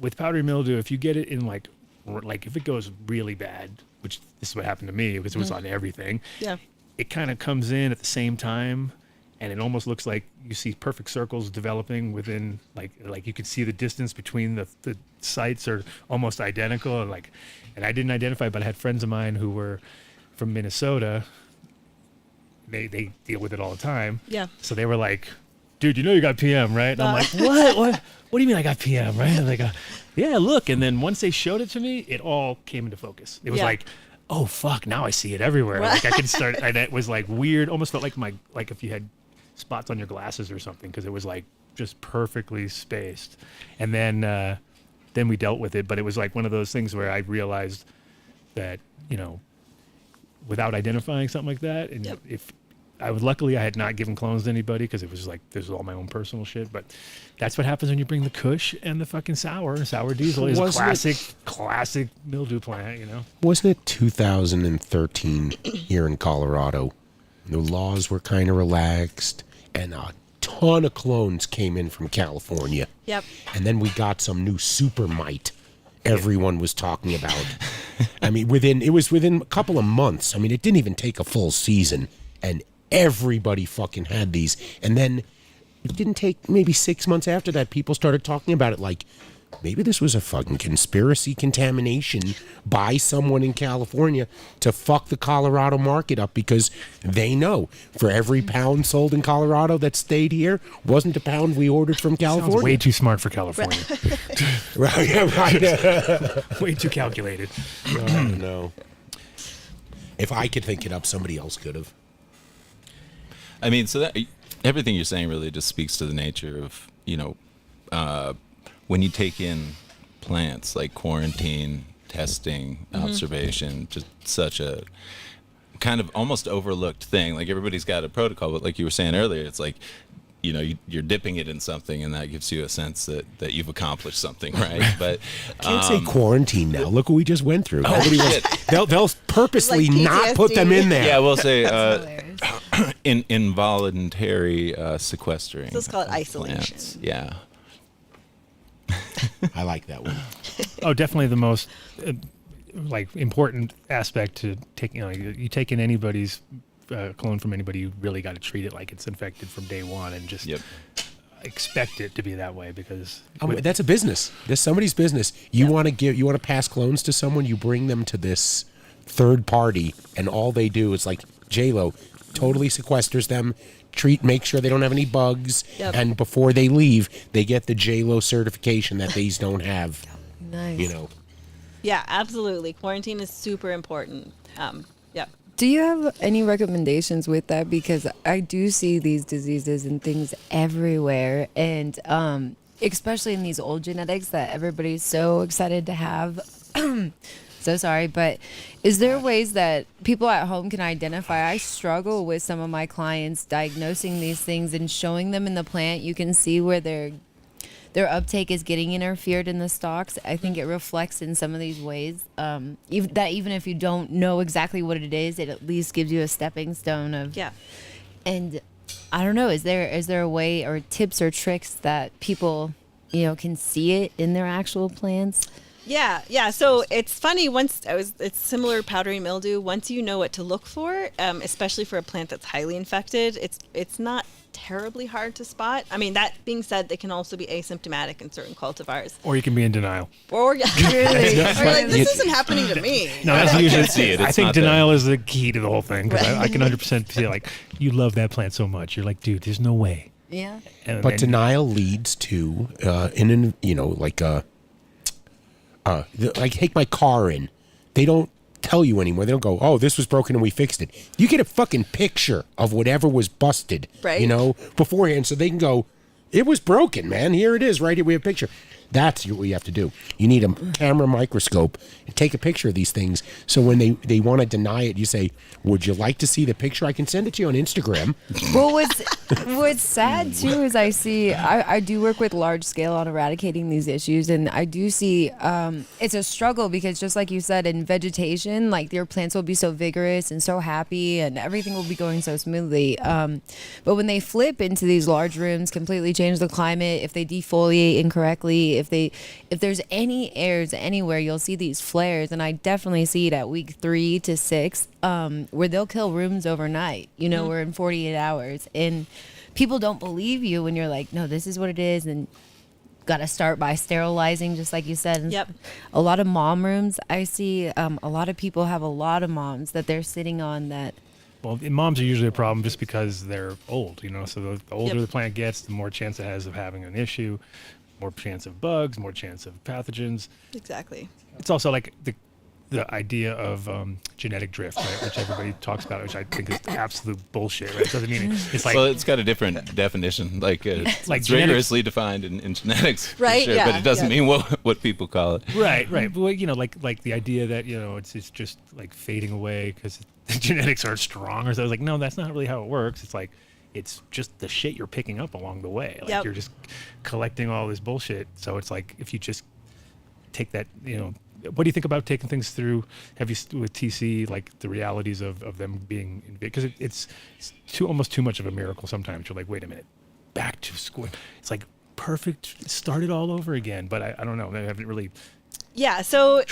with powdery mildew, if you get it in like if it goes really bad, which this is what happened to me because it was on everything. Yeah. It kind of comes in at the same time, and it almost looks like you see perfect circles developing within like you could see the distance between the sites are almost identical. And I didn't identify, but I had friends of mine who were from Minnesota. They deal with it all the time. Yeah. So they were like, dude, you got PM, right? And I'm like, what do you mean I got PM, right? And they go, yeah, look. And then once they showed it to me, it all came into focus. It was like, oh fuck, now I see it everywhere. Like I could start, and it was like weird, almost felt like if you had spots on your glasses or something, because it was like just perfectly spaced. And then we dealt with it, but it was like one of those things where I realized that, without identifying something like that, and if luckily I had not given clones to anybody because it was like, this is all my own personal shit. But that's what happens when you bring the Kush and the fucking sour diesel is a classic mildew plant, Wasn't it 2013 here in Colorado? The laws were kind of relaxed, and a ton of clones came in from California. Yep. And then we got some new super mite everyone was talking about. I mean, it was within a couple of months. I mean, it didn't even take a full season, and everybody fucking had these. And then it didn't take maybe 6 months after that, people started talking about it like, maybe this was a fucking conspiracy contamination by someone in California to fuck the Colorado market up, because they know for every pound sold in Colorado that stayed here wasn't a pound we ordered from California. Sounds way too smart for California. Right, yeah, right. Way too calculated. No. If I could think it up, somebody else could have. I mean, so that everything you're saying really just speaks to the nature of, when you take in plants like quarantine, testing, observation, just such a kind of almost overlooked thing. Like everybody's got a protocol, but like you were saying earlier, it's like, you're dipping it in something, and that gives you a sense that you've accomplished something, right? But can't say quarantine now. Look what we just went through. Oh, shit. They'll purposely Like not put them in there. Yeah, we'll say involuntary sequestering. Let's call it of isolation. plants. Yeah. I like that one. Oh, definitely the most important aspect to take. You take in anybody's clone from anybody, you really got to treat it like it's infected from day one, and just expect it to be that way, because that's a business. That's somebody's business. You want to pass clones to someone. You bring them to this third party, and all they do is like J-Lo totally sequesters them. Make sure they don't have any bugs, and before they leave, they get the J-Lo certification that these don't have. Nice. Yeah, absolutely. Quarantine is super important. Do you have any recommendations with that? Because I do see these diseases and things everywhere, and especially in these old genetics that everybody's so excited to have. So sorry, but is there ways that people at home can identify? I struggle with some of my clients diagnosing these things and showing them in the plant. You can see where their uptake is getting interfered in the stalks. I think it reflects in some of these ways. Even if you don't know exactly what it is, it at least gives you a stepping stone of. Yeah. And I don't know, is there a way or tips or tricks that people, can see it in their actual plants? Yeah. So it's funny. It's similar powdery mildew. Once you know what to look for, especially for a plant that's highly infected, it's not terribly hard to spot. I mean, that being said, they can also be asymptomatic in certain cultivars. Or you can be in denial. Or you're like, this isn't happening to me. No, that's usually see it. I think denial is the key to the whole thing. Because I can 100% see, like, you love that plant so much. You're like, dude, there's no way. Yeah. But denial leads to like take my car in. They don't tell you anymore. They don't go, oh, this was broken and we fixed it. You get a fucking picture of whatever was busted, right? Beforehand, so they can go, it was broken, man. Here it is, right here. We have a picture. That's what you have to do. You need a camera microscope and take a picture of these things. So when they want to deny it, you say, would you like to see the picture? I can send it to you on Instagram. Well, what's sad too is I do work with large scale on eradicating these issues, and I do see it's a struggle because just like you said, in vegetation, like your plants will be so vigorous and so happy and everything will be going so smoothly. But when they flip into these large rooms, completely change the climate, if they defoliate incorrectly, if there's any airs anywhere, you'll see these flares, and I definitely see it at week 3 to 6, where they'll kill rooms overnight. We're in 48 hours, and people don't believe you when you're like, no, this is what it is, and got to start by sterilizing, just like you said. Yep. A lot of mom rooms, I see a lot of people have a lot of moms that they're sitting on that. Well, moms are usually a problem just because they're old, so the older the plant gets, the more chance it has of having an issue. More chance of bugs, more chance of pathogens. Exactly. It's also like the idea of genetic drift, right, which everybody talks about, which I think is absolute bullshit. Right? It doesn't mean it's like. Well, it's got a different definition. It's rigorously defined in genetics, right? For sure, yeah, but it doesn't mean what people call it. Right. Well, like the idea that it's just like fading away because the genetics are strong, or so. I was like, no, that's not really how it works. It's like. It's just the shit you're picking up along the way. Like you're just collecting all this bullshit. So it's like if you just take that, what do you think about taking things through? Have you with TC like the realities of them being because it's almost too much of a miracle sometimes. You're like, wait a minute, back to square. It's like perfect, start it all over again. But I don't know. I haven't really. Yeah. So it.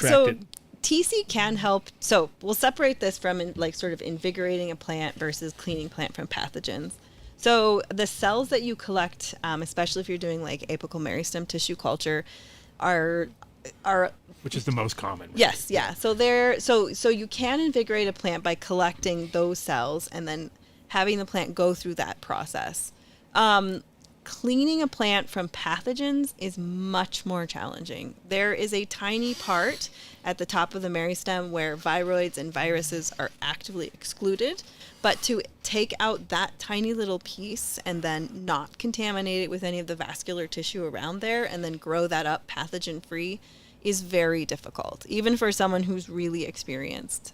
TC can help. So we'll separate this from sort of invigorating a plant versus cleaning plant from pathogens. So the cells that you collect, especially if you're doing like apical meristem tissue culture, are which is the most common. Right? Yes, yeah. So so you can invigorate a plant by collecting those cells and then having the plant go through that process. cleaning a plant from pathogens is much more challenging. There is a tiny part at the top of the meristem where viroids and viruses are actively excluded, but to take out that tiny little piece and then not contaminate it with any of the vascular tissue around there and then grow that up pathogen-free is very difficult, even for someone who's really experienced.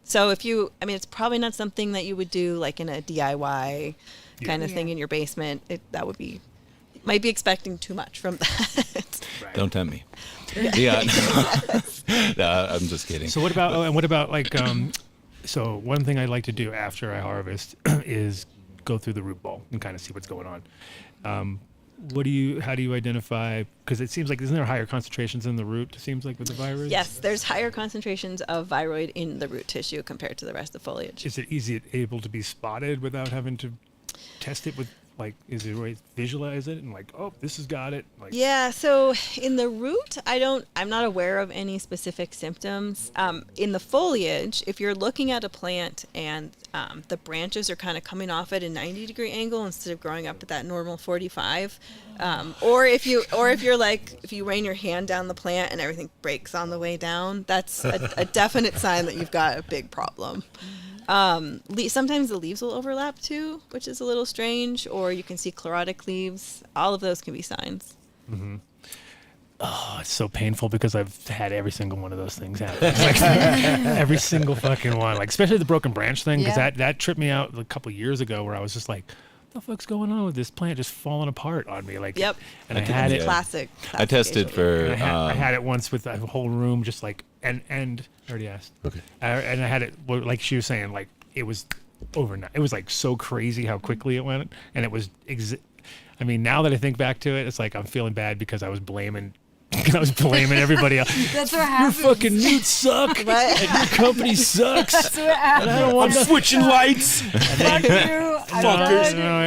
So it's probably not something that you would do like in a DIY kind of thing in your basement. Might be expecting too much from that. Right. Don't tempt me. Yeah. No, I'm just kidding. So what about like, so one thing I like to do after I harvest is go through the root ball and kind of see what's going on. How do you identify, because it seems like, isn't there higher concentrations in the root, it seems like, with the virus? Yes, there's higher concentrations of viroid in the root tissue compared to the rest of the foliage. Is it able to be spotted without having to test it with, like, is there a way to visualize it and like, oh, this has got it? Like, yeah, so in the root, I'm not aware of any specific symptoms. In the foliage, if you're looking at a plant and the branches are kind of coming off at a 90-degree angle instead of growing up at that normal 45, or if you rain your hand down the plant and everything breaks on the way down, that's a definite sign that you've got a big problem. Sometimes the leaves will overlap too, which is a little strange, or you can see chlorotic leaves. All of those can be signs. Mm-hmm. Oh, it's so painful because I've had every single one of those things happen. Like, every single fucking one, like especially the broken branch thing, because that tripped me out a couple of years ago, where I was just like, what the fuck's going on with this plant just falling apart on me? Like, yep. And I had it. Classic I tested for. I had it once with a whole room, just like and I already asked. Okay. And I had it like she was saying, like it was overnight. It was like so crazy how quickly it went, and it was. I mean, now that I think back to it, it's like I'm feeling bad because I was blaming everybody else. That's what happens. Your fucking newts suck. Right? And your company sucks. That's what happens. I don't want I'm switching lights. Fuck you.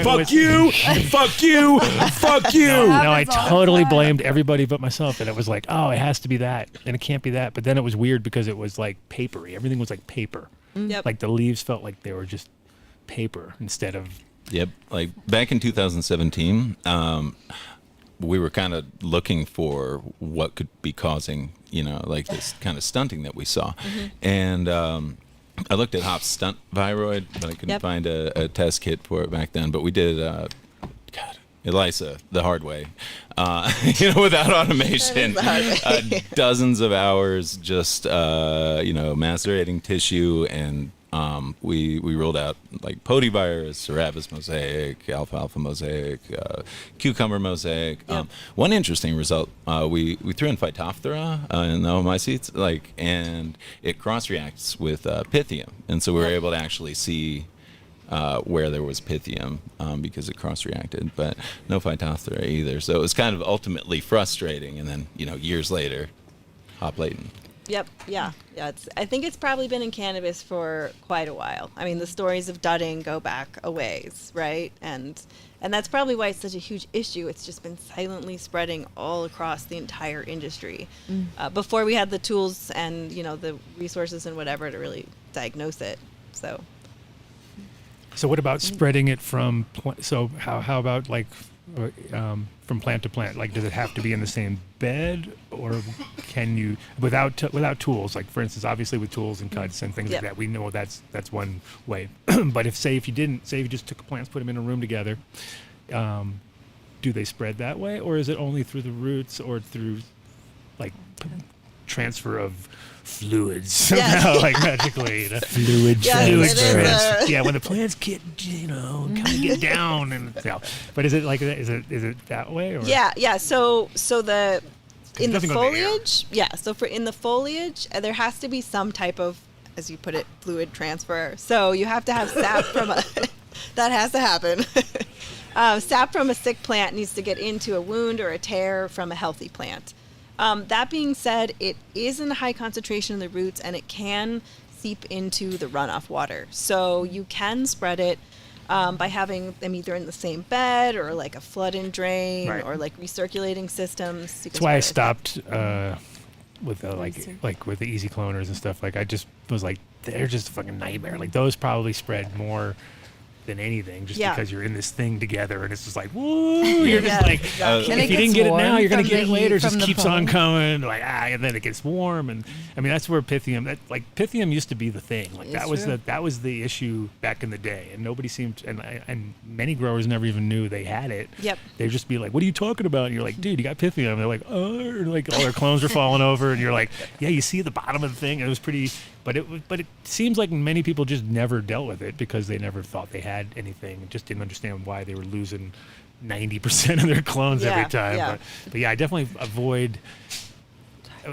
Fuck you. Fuck you. Fuck you. No, I totally blamed everybody but myself, and it was like, oh, it has to be that, and it can't be that. But then it was weird because it was like papery. Everything was like paper. Yep. Like the leaves felt like they were just paper instead of. Yep. Like back in 2017, we were kind of looking for what could be causing, like this kind of stunting that we saw. Mm-hmm. And I looked at hop stunt viroid, but I couldn't find a test kit for it back then. But we did, ELISA the hard way, without automation. Dozens of hours just, macerating tissue, and we ruled out like potyvirus, Ceravis mosaic, alfalfa mosaic, cucumber mosaic. Yep. One interesting result, we threw in Phytophthora in the oomycetes, and it cross-reacts with Pythium, and so we were able to actually see where there was Pythium because it cross-reacted, but no Phytophthora either. So it was kind of ultimately frustrating, and then years later, hop latent. Yep. Yeah. I think it's probably been in cannabis for quite a while. I mean, the stories of Dudding go back a ways, right? And that's probably why it's such a huge issue. It's just been silently spreading all across the entire industry. Before we had the tools and the resources and whatever to really diagnose it. So what about spreading it from? So how about like from plant to plant? Like, does it have to be in the same bed, or can you without tools? Like, for instance, obviously with tools and cuts and things like that, we know that's one way. But if you just took plants, put them in a room together, do they spread that way, or is it only through the roots or through like transfer of fluids somehow, like magically? Fluid transfer. Yeah, when the plants get, kind of get down, and but is it like is it that way? Or? Yeah. So in the foliage, in the foliage, there has to be some type of, as you put it, fluid transfer. So you have to have sap from that has to happen. Sap from a sick plant needs to get into a wound or a tear from a healthy plant. That being said, it is in a high concentration in the roots, and it can seep into the runoff water. So you can spread it by having them either in the same bed or like a flood and drain or like recirculating systems. That's why I stopped with with the easy cloners and stuff. Like I just was like, they're just a fucking nightmare. Like those probably spread more than anything, just Yeah. because you're in this thing together, and it's just like, woo! You're just Yeah, like, exactly. And if it you didn't gets get it now, warm you're gonna from get the it later. heat It just from the keeps on pollen. coming, like and then it gets warm, and I mean that's where Pythium, Pythium used to be the thing. Like It's true. that was the issue back in the day, and nobody seemed, and many growers never even knew they had it. Yep. They'd just be like, "What are you talking about?" And you're like, "Dude, you got Pythium." And they're like, "Oh," like all their clones are falling over, and you're like, "Yeah, you see the bottom of the thing." And it was pretty, but it seems like many people just never dealt with it because they never thought they had anything, just didn't understand why they were losing 90% of their clones Yeah, every time. yeah. But yeah, I definitely avoid.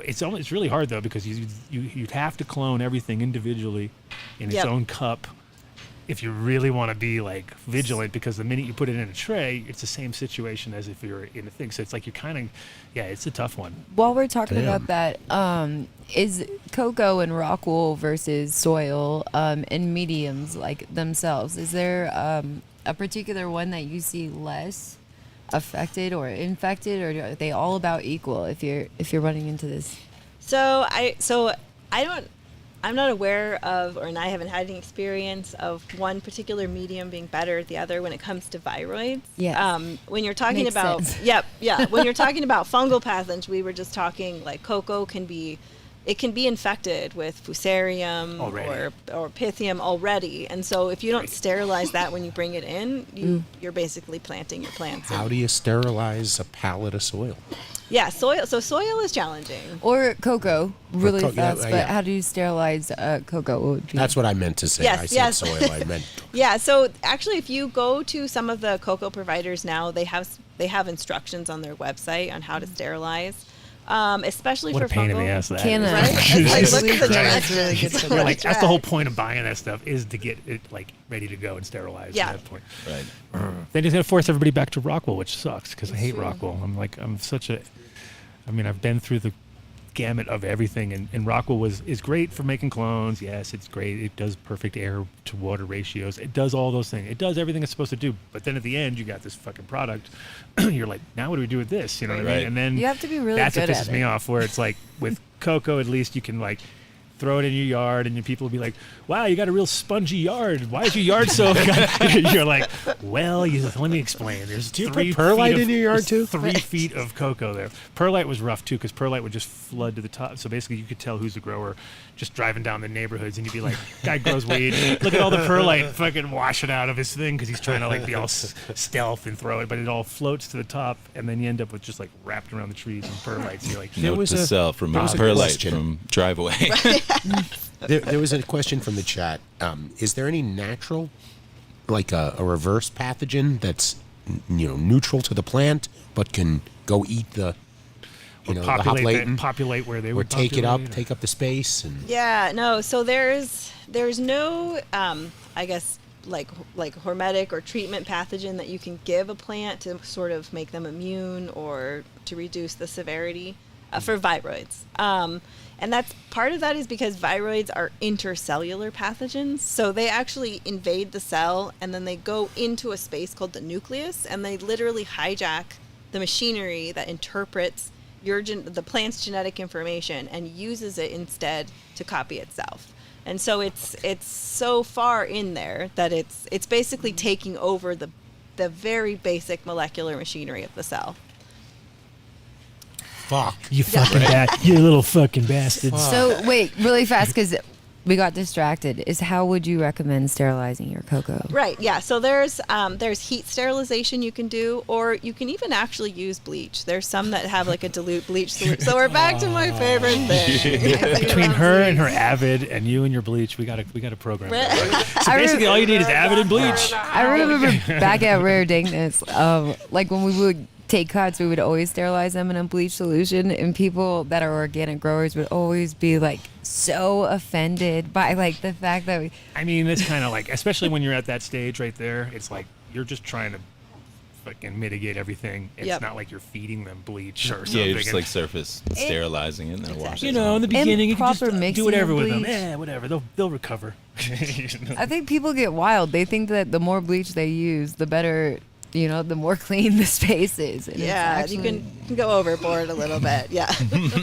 It's really hard though because you'd have to clone everything individually in its Yep. own cup if you really want to be like vigilant, because the minute you put it in a tray, it's the same situation as if you're in a thing. So it's like you're kind of, it's a tough one. While we're talking about that, is cocoa and rock wool versus soil and mediums like themselves, is there a particular one that you see less affected or infected, or are they all about equal if you're running into this? I'm not aware of, and I haven't had any experience of one particular medium being better than the other when it comes to viroids. Yes. When you're talking Makes about, sense. when you're talking about fungal pathogens, we were just talking like cocoa can be infected with fusarium or pythium already, and so if you don't sterilize that when you bring it in, you're basically planting your plants. How do you sterilize a pallet of soil? Yeah, soil. So soil is challenging. Or cocoa, really fast. yeah, but yeah. how do you sterilize cocoa? What would be- That's what I meant to say. Yes, I said yes. soil. I meant. Yeah, so actually, if you go to some of the cocoa providers now, they have instructions on their website on how to sterilize, especially What for a pain in the fungal. ass that Can is. I? Right? It's like, look at the That's trash. really good It's to like Yeah, like that's the trash. whole point of buying that stuff, is to get it like ready to go and sterilized Yeah. at that point. Right. Then it's gonna force everybody back to Rockwell, which sucks because I hate Rockwell. I've been through the gamut of everything, and Rockwell is great for making clones. Yes, it's great. It does perfect air to water ratios. It does all those things. It does everything it's supposed to do. But then at the end, you got this fucking product. You're like, now what do we do with this? You know what I Right. mean? And then You have to be really that's good what at pisses me it. off. Where it's like with cocoa, at least you can like throw it in your yard, and your people will be like, "Wow, you got a real spongy yard. Why is your yard so?" You're like, "Well, let me explain. There's Do you 3 put perlite feet in your yard, there's too? 3 feet of cocoa there. Perlite was rough too, because perlite would just flood to the top. So basically, you could tell who's the grower just driving down the neighborhoods, and you'd be like, "Guy grows weed. Look at all the perlite fucking washing out of his thing because he's trying to like be all stealth and throw it, but it all floats to the top, and then you end up with just like wrapped around the trees and perlite. So you're like, There Note was to a- self: there remove was a perlite question. from driveway. There was a question from the chat. Is there any natural, like a reverse pathogen that's neutral to the plant but can go eat the the populate where they or would take populate, up the space and Yeah, no. So there's no, I guess, like hormetic or treatment pathogen that you can give a plant to sort of make them immune or to reduce the severity for viroids. And that's part of that is because viroids are intercellular pathogens. So they actually invade the cell and then they go into a space called the nucleus, and they literally hijack the machinery that interprets the plant's genetic information and uses it instead to copy itself. And so it's so far in there that it's basically taking over the very basic molecular machinery of the cell. fuck. You fucking you little fucking bastards. So wait, really fast because we got distracted. Is how would you recommend sterilizing your cocoa? Right. Yeah. So there's heat sterilization you can do, or you can even actually use bleach. There's some that have like a dilute bleach solution. So we're back to my favorite thing. Between her and her Avid and you and your bleach, we got a program. Right. So basically, all you need is Avid and bleach. I remember back at Rare Dankness, like when we would take cuts, we would always sterilize them in a bleach solution, and people that are organic growers would always be like so offended by like the fact that we. I mean, it's kind of like, especially when you're at that stage right there, it's like you're just trying to fucking mitigate everything. It's Yep. not like you're feeding them bleach or something. Yeah, you're just And, like surface sterilizing it and then washing you it. know, in the beginning, you can proper just do mixing whatever of with them. bleach. Yeah, whatever. They'll recover. I think people get wild. They think that the more bleach they use, the better. The more clean the space is. And Yeah, it's you actually- can go overboard a little bit. Yeah,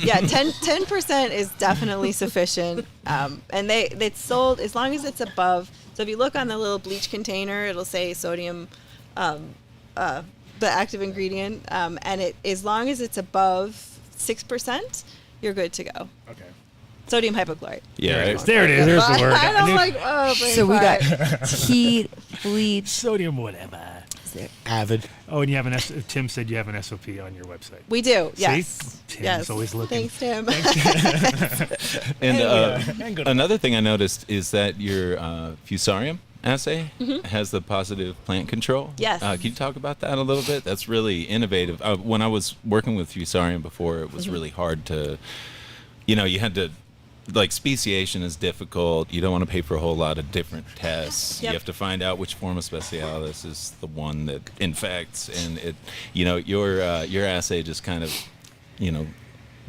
yeah. 10% is definitely sufficient. And it's sold as long as it's above So if you look on the little bleach container, it'll say sodium, the active ingredient, and as long as it's above 6%, you're good to go. Okay. Sodium hypochlorite. Yeah, There it is. There's the word. And I'm like, oh, So we got heat, bleach. sodium, whatever. Avid. Oh, and you have Tim said you have an SOP on your website. We do, See? yes. Tim's Yes. always looking. Thanks, Tim. And another thing I noticed is that your fusarium assay has the positive plant control. Yes. Can you talk about that a little bit? That's really innovative. When I was working with fusarium before, it was really hard to, you had to, like, speciation is difficult. You don't want to pay for a whole lot of different tests. Yep. You have to find out which form of specialis is the one that infects, and it, your assay just kind of,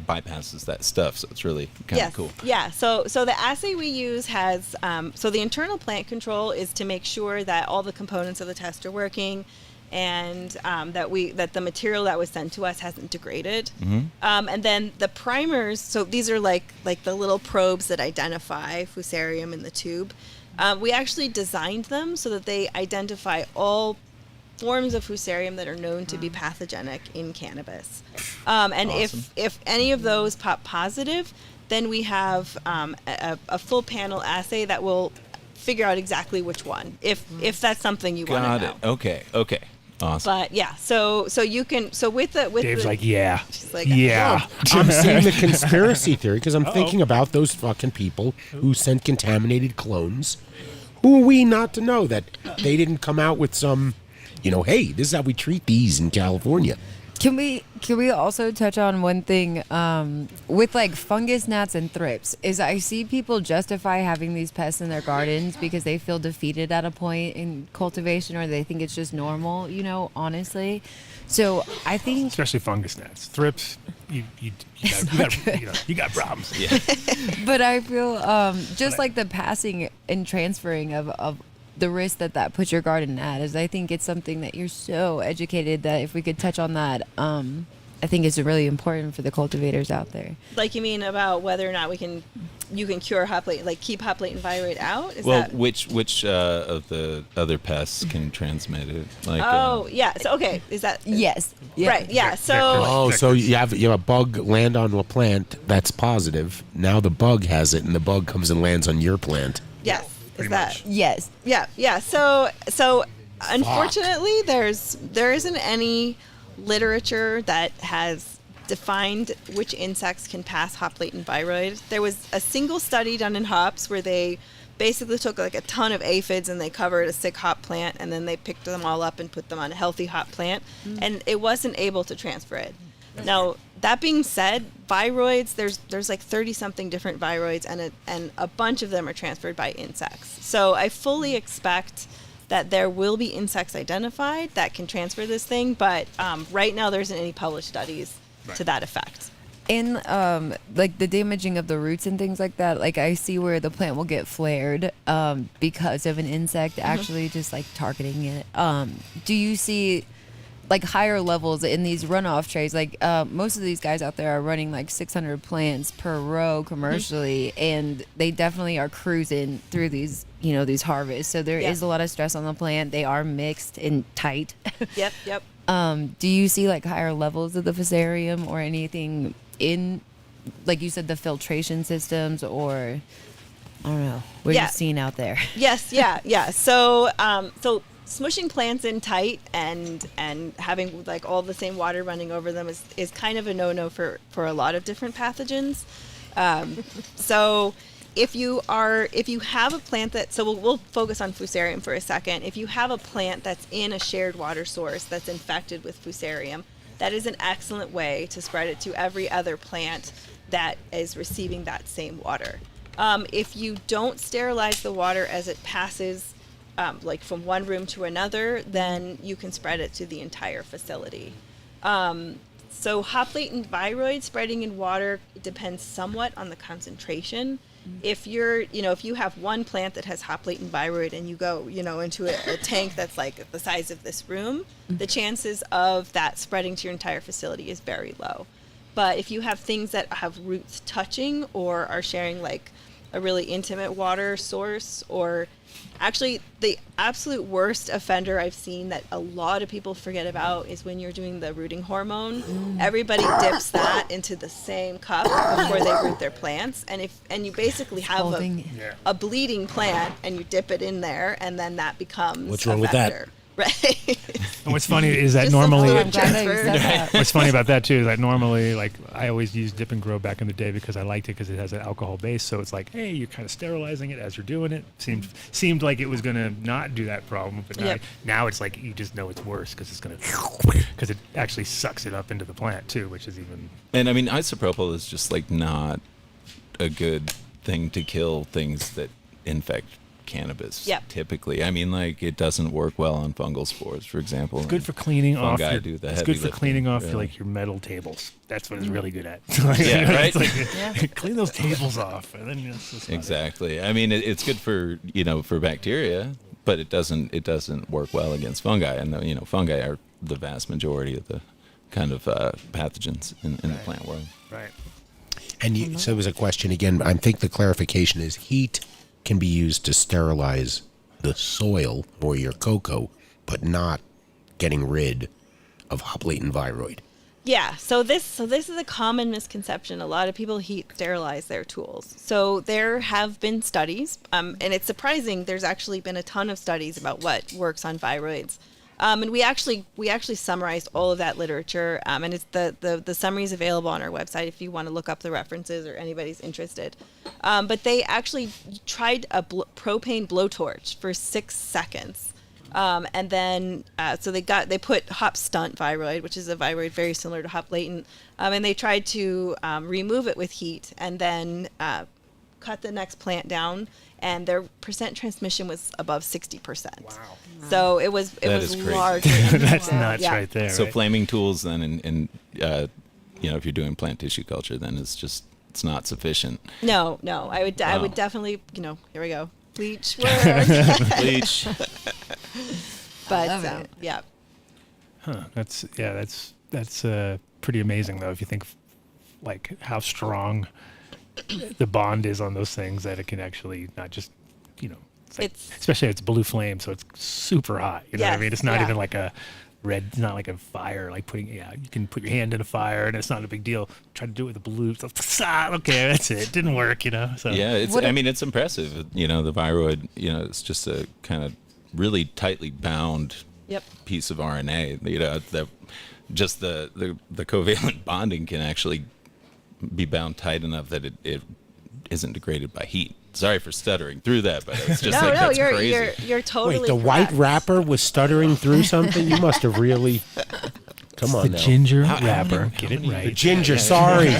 bypasses that stuff. So it's really kind of cool. Yeah. So the assay we use has so the internal plant control is to make sure that all the components of the test are working, and that the material that was sent to us hasn't degraded. And then the primers. So these are like the little probes that identify fusarium in the tube. We actually designed them so that they identify all forms of fusarium that are known to be pathogenic in cannabis. And Awesome. if any of those pop positive, then we have a full panel assay that will figure out exactly which one, if that's something you want to know. Got it. Okay. Awesome. But yeah, so you can with Dave's the, like, yeah. she's like, Yeah. I'm seeing the conspiracy theory because I'm thinking about those fucking people who sent contaminated clones. Who are we not to know that they didn't come out with some, hey, this is how we treat these in California. Can we also touch on one thing with like fungus gnats and thrips? Is I see people justify having these pests in their gardens because they feel defeated at a point in cultivation, or they think it's just normal. Honestly. So I think, Especially fungus gnats, thrips. You got problems. Yeah. but I feel just like the passing and transferring of the risk that puts your garden at is, I think it's something that you're so educated that if we could touch on that, I think it's really important for the cultivators out there. like, you mean about whether or not you can cure hop latent, like keep hop latent viroid out? Is Well, that? which of the other pests can transmit it? Like, Oh, yeah. So okay, is that? Yes. Yeah. Right. Yeah. So Oh, so you have a bug land on a plant that's positive. Now the bug has it, and the bug comes and lands on your plant. yes, is Pretty that? much. Yes. Yeah. So unfortunately, there isn't any literature that has defined which insects can pass hop latent viroid. There was a single study done in hops where they basically took like a ton of aphids and they covered a sick hop plant, and then they picked them all up and put them on a healthy hop plant, and it wasn't able to transfer it. Now, that being said, viroids, there's like 30 something different viroids, and a bunch of them are transferred by insects. So I fully expect that there will be insects identified that can transfer this thing, but right now there isn't any published studies to that effect. In like the damaging of the roots and things like that, like I see where the plant will get flared because of an insect actually just like targeting it. Do you see like higher levels in these runoff trays? Like most of these guys out there are running like 600 plants per row commercially, and they definitely are cruising through these these harvests. So there is a lot of stress on the plant. They are mixed and tight. Yep. Do you see like higher levels of the fusarium or anything in, like you said, the filtration systems, or I don't know, what are you seeing out there? Yes, yeah. So smushing plants in tight and having like all the same water running over them is kind of a no-no for a lot of different pathogens. So if you have a plant we'll focus on fusarium for a second. If you have a plant that's in a shared water source that's infected with fusarium, that is an excellent way to spread it to every other plant that is receiving that same water. If you don't sterilize the water as it passes like from one room to another, then you can spread it to the entire facility. So hop latent viroid spreading in water depends somewhat on the concentration. If you have one plant that has hop latent viroid and you go, into a tank that's like the size of this room, the chances of that spreading to your entire facility is very low. But if you have things that have roots touching or are sharing like a really intimate water source, or actually the absolute worst offender I've seen that a lot of people forget about is when you're doing the rooting hormone. Everybody dips that into the same cup before they root their plants, and you basically have a bleeding plant, and you dip it in there, and then that becomes what's wrong with vector. that? Right. And what's funny is that Just normally, some fluid transfer. what's funny about that too is that normally, like, I always used Dip and Grow back in the day because I liked it because it has an alcohol base. So it's like, hey, you're kind of sterilizing it as you're doing it. Seemed like it was gonna not do that problem, but now it's like you just know it's worse because it's gonna because it actually sucks it up into the plant too, which is even. And I mean, isopropyl is just like not a good thing to kill things that infect cannabis. Typically, I mean, like, it doesn't work well on fungal spores, for example. It's good for cleaning off. It's good for cleaning off like your metal tables. That's what it's really good at. Yeah, right. Like, clean those tables off, and then exactly. I mean, it's good for for bacteria, but it doesn't work well against fungi, and fungi are the vast majority of the kind of pathogens in the plant world. Right. And so it was a question again. I think the clarification is heat can be used to sterilize the soil or your cocoa, but not getting rid of hop latent viroid. Yeah, so this is a common misconception. A lot of people heat sterilize their tools. So there have been studies, and it's surprising. There's actually been a ton of studies about what works on viroids. And we actually summarized all of that literature, and it's the summary is available on our website if you want to look up the references or anybody's interested. But they actually tried a propane blowtorch for 6 seconds, and then so they put hop stunt viroid, which is a viroid very similar to hop latent, and they tried to remove it with heat, and then cut the next plant down, and their percent transmission was above 60%. Wow. So it was large. That's nuts right there. So right? flaming tools then, and if you're doing plant tissue culture, then it's not sufficient. No. I would definitely, here we go. Bleach. Bleach. But yeah. Huh. That's pretty amazing though, if you think like how strong the bond is on those things, that it can actually not just, especially it's blue flame, so it's super hot. You know what I mean? It's not even like a red, it's not like a fire, like you can put your hand in a fire and it's not a big deal. Try to do it with a blue, so, okay, that's it. Didn't work, So yeah, it's impressive. The viroid, it's just a kind of really tightly bound piece of RNA. The covalent bonding can actually be bound tight enough that it isn't degraded by heat. Sorry for stuttering through that, but it's just that's crazy. You're totally Wait, the correct. white wrapper was stuttering through something? You must have really... Come on now. The ginger wrapper. Get it right. The ginger, sorry.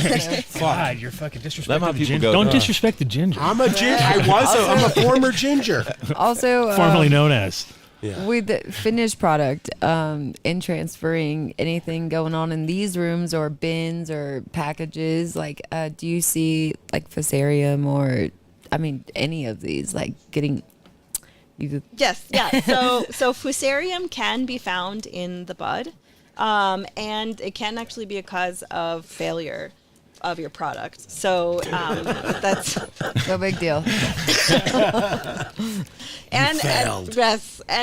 God, you're fucking disrespecting how the people ginger. go, Don't disrespect the ginger. I'm a ginger. I'm a former ginger. Also, formerly known as. with the finished product, in transferring anything going on in these rooms or bins or packages, like, do you see like Fusarium or, any of these, like getting... Yes, yeah. So Fusarium can be found in the bud, and it can actually be a cause of failure of your product. So that's no big deal. and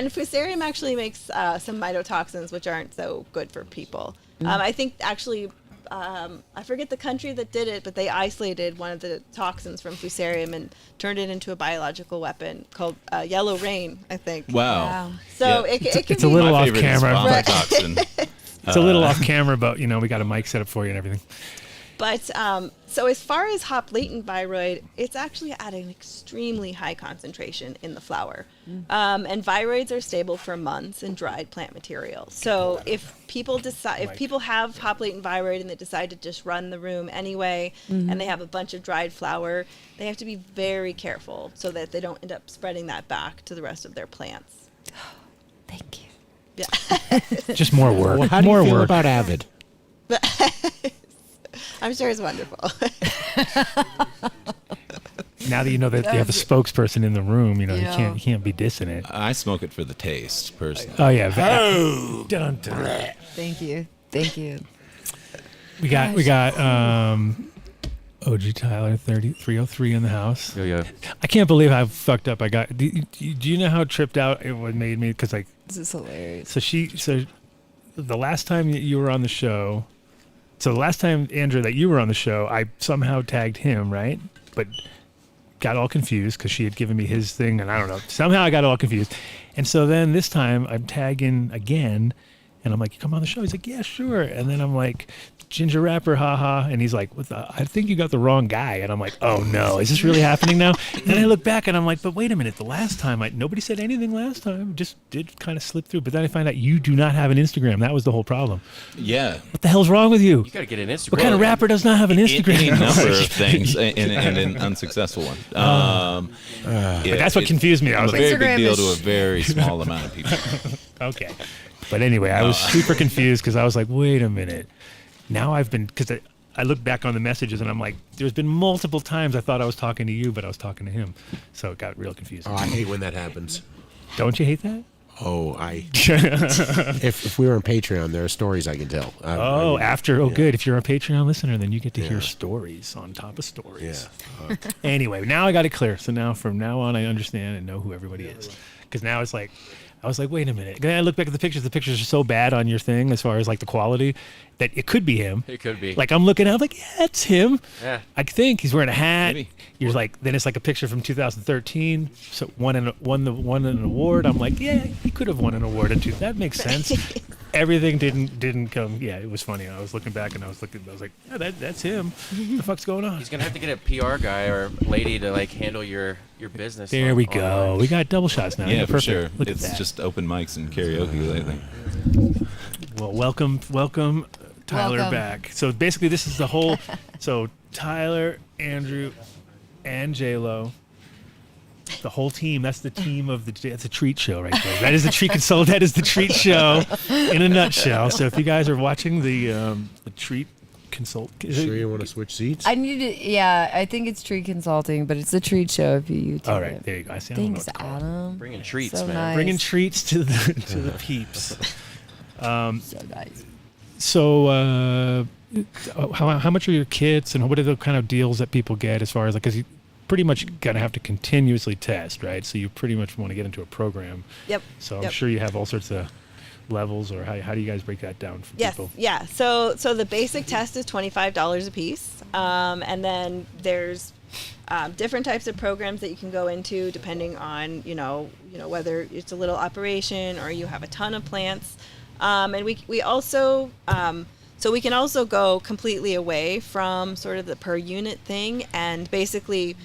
Fusarium actually makes some mycotoxins which aren't so good for people. I think actually. I forget the country that did it, but they isolated one of the toxins from Fusarium and turned it into a biological weapon called yellow rain, I think. Wow. So it can it's a little my off favorite camera. is toxin. It's a little off camera, but we got a mic set up for you and everything. But so as far as hop latent viroid, it's actually at an extremely high concentration in the flower. And viroids are stable for months in dried plant material. So if people have hop latent viroid and they decide to just run the room anyway, and they have a bunch of dried flower, they have to be very careful so that they don't end up spreading that back to the rest of their plants. Thank you. Yeah. Just more work. Well, how do more you feel work. about Avid? I'm sure it's wonderful. Now that you know that you have a spokesperson in the room, you can't be dissing it. I smoke it for the taste, personally. Oh yeah. Dun, dun. Thank you. We got OG Tyler 303 in the house. Yo. I can't believe how fucked up I got. Do you know how tripped out it made me? Because like, This is hilarious. so the last time that you were on the show, so the last time, Andrew, that you were on the show, I somehow tagged him, right? But got all confused because she had given me his thing, and I don't know. Somehow I got all confused. And so then this time I'm tagging again, and I'm like, you come on the show? He's like, yeah, sure. And then I'm like, Ginger Rapper, haha. And he's like, I think you got the wrong guy. And I'm like, oh no, is this really happening now? And I look back and I'm like, but wait a minute, the last time, nobody said anything last time. Just did kind of slip through. But then I find out you do not have an Instagram. That was the whole problem. Yeah. What the hell's wrong with you? You gotta get an Instagram. What kind of rapper does not have an Instagram? Any number of things, and an unsuccessful one. But that's what confused me. I I'm was a like, very Instagram big deal is- to a very small amount of people. okay. But anyway, I was super confused because I was like, wait a minute. Now I've been, because I look back on the messages and I'm like, there's been multiple times I thought I was talking to you, but I was talking to him. So it got real confusing. Oh, I hate when that happens. Don't you hate that? Oh, if we were on Patreon, there are stories I can tell. Good. If you're a Patreon listener, then you get to hear stories on top of stories. Yeah. Anyway, now I got it clear. So now from now on, I understand and know who everybody is. Because now it's like, I was like, wait a minute. Then I look back at the pictures. The pictures are so bad on your thing as far as like the quality that it could be him. It could be. Like I'm looking at, I'm like, yeah, it's him. Yeah. I think he's wearing a hat. Maybe. You're like, then it's like a picture from 2013. So won an award. I'm like, yeah, he could have won an award or two. That makes sense. Everything didn't come. Yeah, it was funny. I was looking back and I was like, yeah, that's him. What the fuck's going on? He's gonna have to get a PR guy or lady to like handle your business. There we go. online. We got double shots now. Yeah, for perfect. sure. Look at It's that. just open mics and karaoke lately. Well, welcome, Tyler Welcome. back. So basically, this is the whole. So Tyler, Andrew, and J-Lo, the whole team. That's the team of the. That's a treat show right there. That is the treat consult. That is the treat show in a nutshell. So if you guys are watching the treat consult, Sure you want to switch seats? I need to. Yeah, I think it's Treat Consulting, but it's a treat show if you YouTube all right, it. there you go. I see. I don't know Thanks, what to call it. Adam. Bringing treats, So man. nice. Bringing treats to the peeps. So nice. So, how much are your kits, and what are the kind of deals that people get as far as like, because you pretty much gonna have to continuously test, right? So you pretty much want to get into a program. Yep. So I'm Yep. sure you have all sorts of levels, or how do you guys break that down for Yes, people? yeah. So the basic test is $25 a piece, and then there's different types of programs that you can go into depending on whether it's a little operation or you have a ton of plants, and we also so we can also go completely away from sort of the per unit thing, and basically,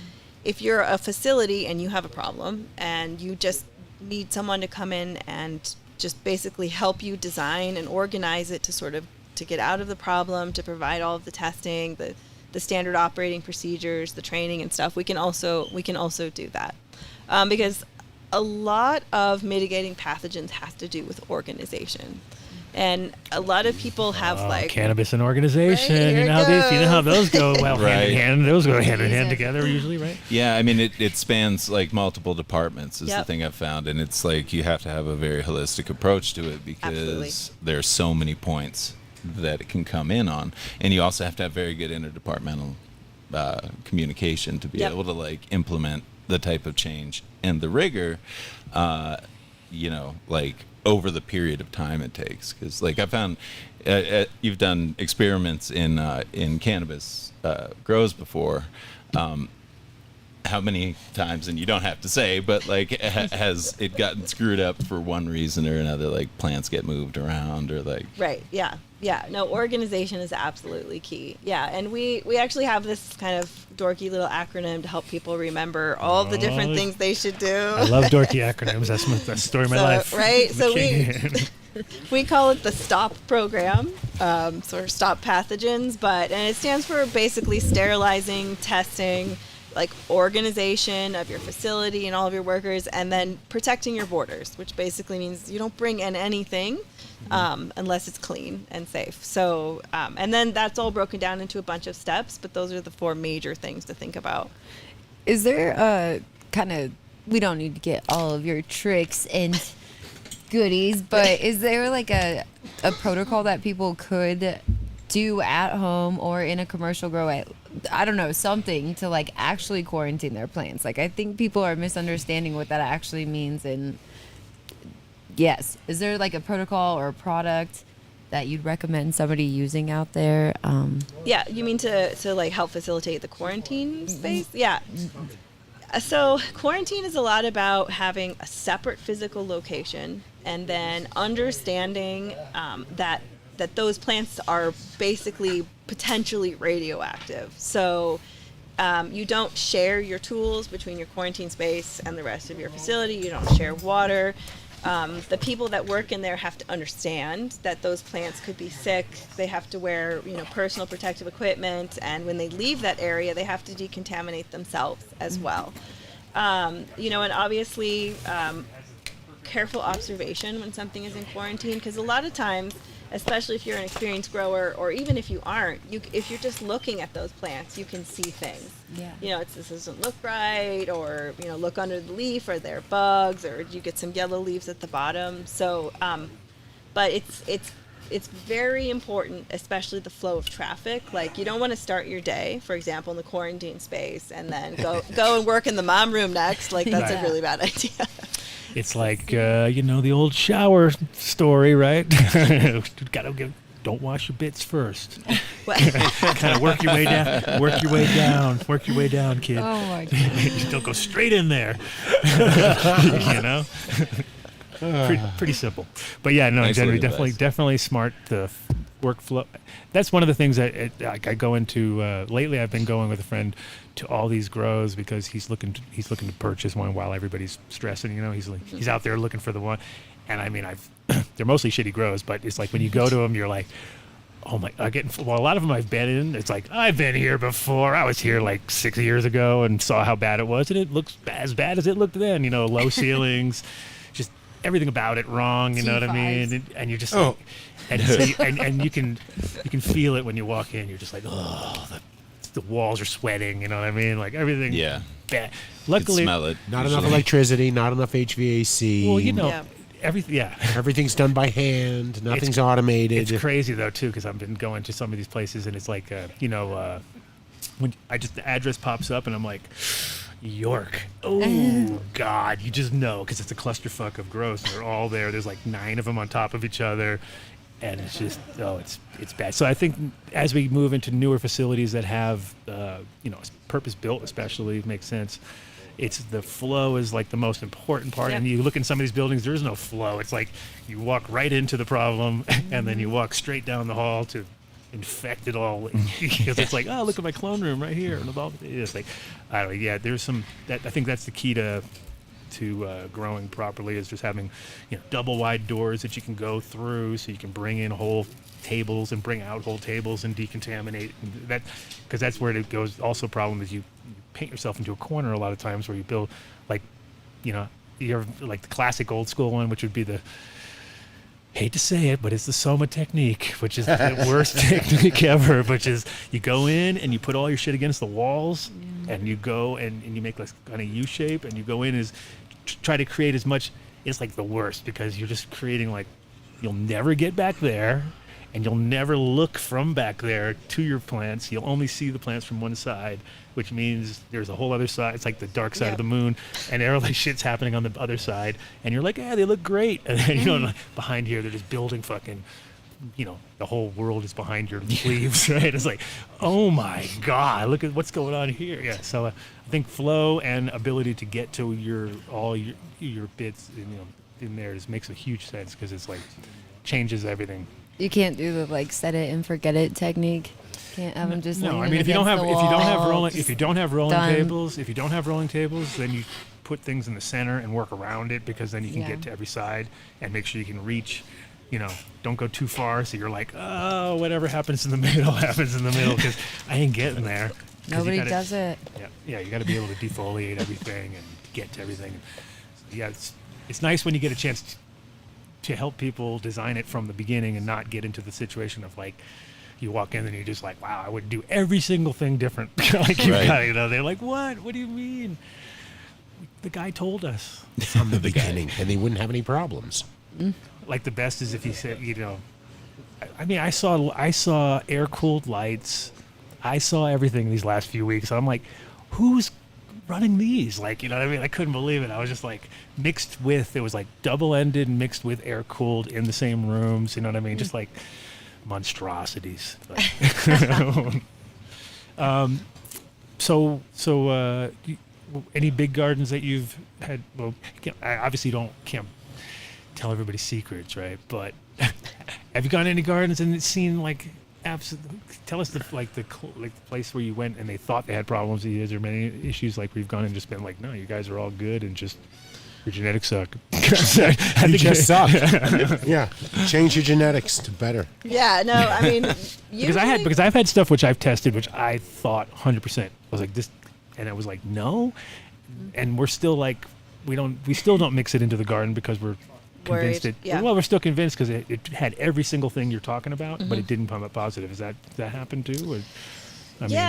if you're a facility and you have a problem and you just need someone to come in and just basically help you design and organize it to get out of the problem, to provide all of the testing, the standard operating procedures, the training and stuff. We can also do that, because a lot of mitigating pathogens has to do with organization, and a lot of people have Cannabis and organization. Right, here you know it how goes. those go well hand Right. in hand. Those go hand in hand Exactly. together usually, right? Yeah, I mean, it spans like multiple departments is the Yep. thing I've found. And it's like you have to have a very holistic approach to it because Absolutely. there's so many points that it can come in on. And you also have to have very good interdepartmental communication to be Yep. able to like implement the type of change and the rigor, like over the period of time it takes. Because like I found you've done experiments in cannabis grows before. How many times, and you don't have to say, but like has it gotten screwed up for one reason or another, like plants get moved around or like Right. Yeah. No, organization is absolutely key. Yeah, and we actually have this kind of dorky little acronym to help people remember all the different things they should do. I love dorky acronyms. That's the story of my life. Right. The So king. we call it the STOP program, sort of Stop Pathogens, and it stands for basically sterilizing, testing, like organization of your facility and all of your workers, and then protecting your borders, which basically means you don't bring in anything unless it's clean and safe. So, and then that's all broken down into a bunch of steps, but those are the 4 major things to think about. Is there a kind of, we don't need to get all of your tricks and goodies, but is there like a protocol that people could do at home or in a commercial grow I don't know, something to like actually quarantine their plants. Like I think people are misunderstanding what that actually means. And yes, is there like a protocol or a product that you'd recommend somebody using out there? Yeah, you mean to like help facilitate the quarantine space? Yeah. So quarantine is a lot about having a separate physical location and then understanding that those plants are basically potentially radioactive. So you don't share your tools between your quarantine space and the rest of your facility. You don't share water. The people that work in there have to understand that those plants could be sick. They have to wear, personal protective equipment, and when they leave that area, they have to decontaminate themselves as well. And obviously, careful observation when something is in quarantine, because a lot of times, especially if you're an experienced grower, or even if you aren't, if you're just looking at those plants, you can see things. Yeah. This doesn't look right, or look under the leaf, or there are bugs, or you get some yellow leaves at the bottom. So, but it's very important, especially the flow of traffic. Like you don't want to start your day, for example, in the quarantine space, and then go and work in the mom room next. Like that's a really bad idea. It's like, the old shower story, right? Don't wash your bits first. Kind of work your way down, kid. Oh my God. You don't go straight in there. Pretty simple. But yeah, no, definitely smart workflow. That's one of the things that I go into lately. I've been going with a friend to all these grows because he's looking to purchase one while everybody's stressing. He's out there looking for the one. And I mean, they're mostly shitty grows, but it's like when you go to them, you're like, oh my! A lot of them I've been in. It's like I've been here before. I was here like 6 years ago and saw how bad it was, and it looks as bad as it looked then. Low ceilings, just everything about it wrong. You know what I mean? And you're just like, and so and you can feel it when you walk in. You're just like, oh, the walls are sweating. You know what I mean? Like everything. Yeah. Bad. Luckily, smell it. Not enough electricity. Not enough HVAC. Well, everything. Yeah. Everything's done by hand. Nothing's automated. It's crazy though too, because I've been going to some of these places, and it's like, when the address pops up, and I'm like, York. Oh God, you just know because it's a clusterfuck of grows. They're all there. There's like 9 of them on top of each other, and it's just it's bad. So I think as we move into newer facilities that have purpose built, especially, makes sense. It's the flow is like the most important part. And you look in some of these buildings, there is no flow. It's like you walk right into the problem and then you walk straight down the hall to infect it all. Because it's like, oh, look at my clone room right here. And it's like, I don't know. Yeah, there's some, I think that's the key to growing properly is just having, double wide doors that you can go through so you can bring in whole tables and bring out whole tables and decontaminate. That, because that's where it goes. Also, problem is you paint yourself into a corner a lot of times where you build you're like the classic old school one, which would be hate to say it, but it's the Soma technique, which is the worst technique ever, which is you go in and you put all your shit against the walls and you go and you make like kind of U shape and you go in try to create as much. It's like the worst because you're just creating like you'll never get back there. And you'll never look from back there to your plants. You'll only see the plants from one side, which means there's a whole other side. It's like the dark side of the moon, and all that shit's happening on the other side. And you're like, they look great. And then, behind here, they're just building fucking, the whole world is behind your leaves, right? It's like, oh my God, look at what's going on here. Yeah, so I think flow and ability to get to all your bits, in there just makes a huge sense because it's like changes everything. You can't do the set it and forget it technique. Can't have them just no. I mean, if you don't have rolling tables, then you put things in the center and work around it because then you can get to every side and make sure you can reach. Don't go too far. So you're like, oh, whatever happens in the middle happens in the middle because I ain't getting there. Nobody does it. Yeah. You got to be able to defoliate everything and get to everything. Yeah, it's nice when you get a chance to help people design it from the beginning and not get into the situation of like you walk in and you're just like, wow, I would do every single thing different. They're like, what do you mean? The guy told us from the beginning and they wouldn't have any problems. Like the best is if he said, I mean, I saw air-cooled lights I saw everything these last few weeks. I'm like, who's running these? Like, you know what I mean? I couldn't believe it. I was just like it was like double-ended and mixed with air-cooled in the same rooms. You know what I mean? Just like monstrosities. Any big gardens that you've had? Well, I obviously can't tell everybody secrets, right? But have you gone to any gardens and seen like tell us the place where you went and they thought they had problems? Is there many issues like we've gone and just been like, no, you guys are all good and just your genetics suck? You just suck. Yeah, change your genetics to better. Yeah, no, I mean, because I've had stuff which I've tested which I thought 100% I was like this, and I was like no, and we're still like we still don't mix it into the garden because we're convinced we're still convinced because it had every single thing you're talking about, but it didn't come up positive. Does that happen too? Or,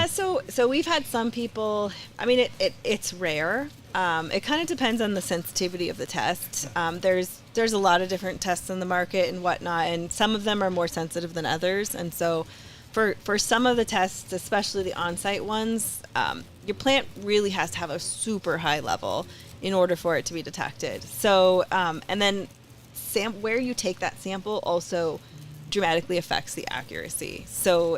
so we've had some people. I mean, it's rare. It kind of depends on the sensitivity of the test. There's a lot of different tests in the market and whatnot, and some of them are more sensitive than others. And so, for some of the tests, especially the on-site ones, your plant really has to have a super high level in order for it to be detected. So, and then where you take that sample also dramatically affects the accuracy. So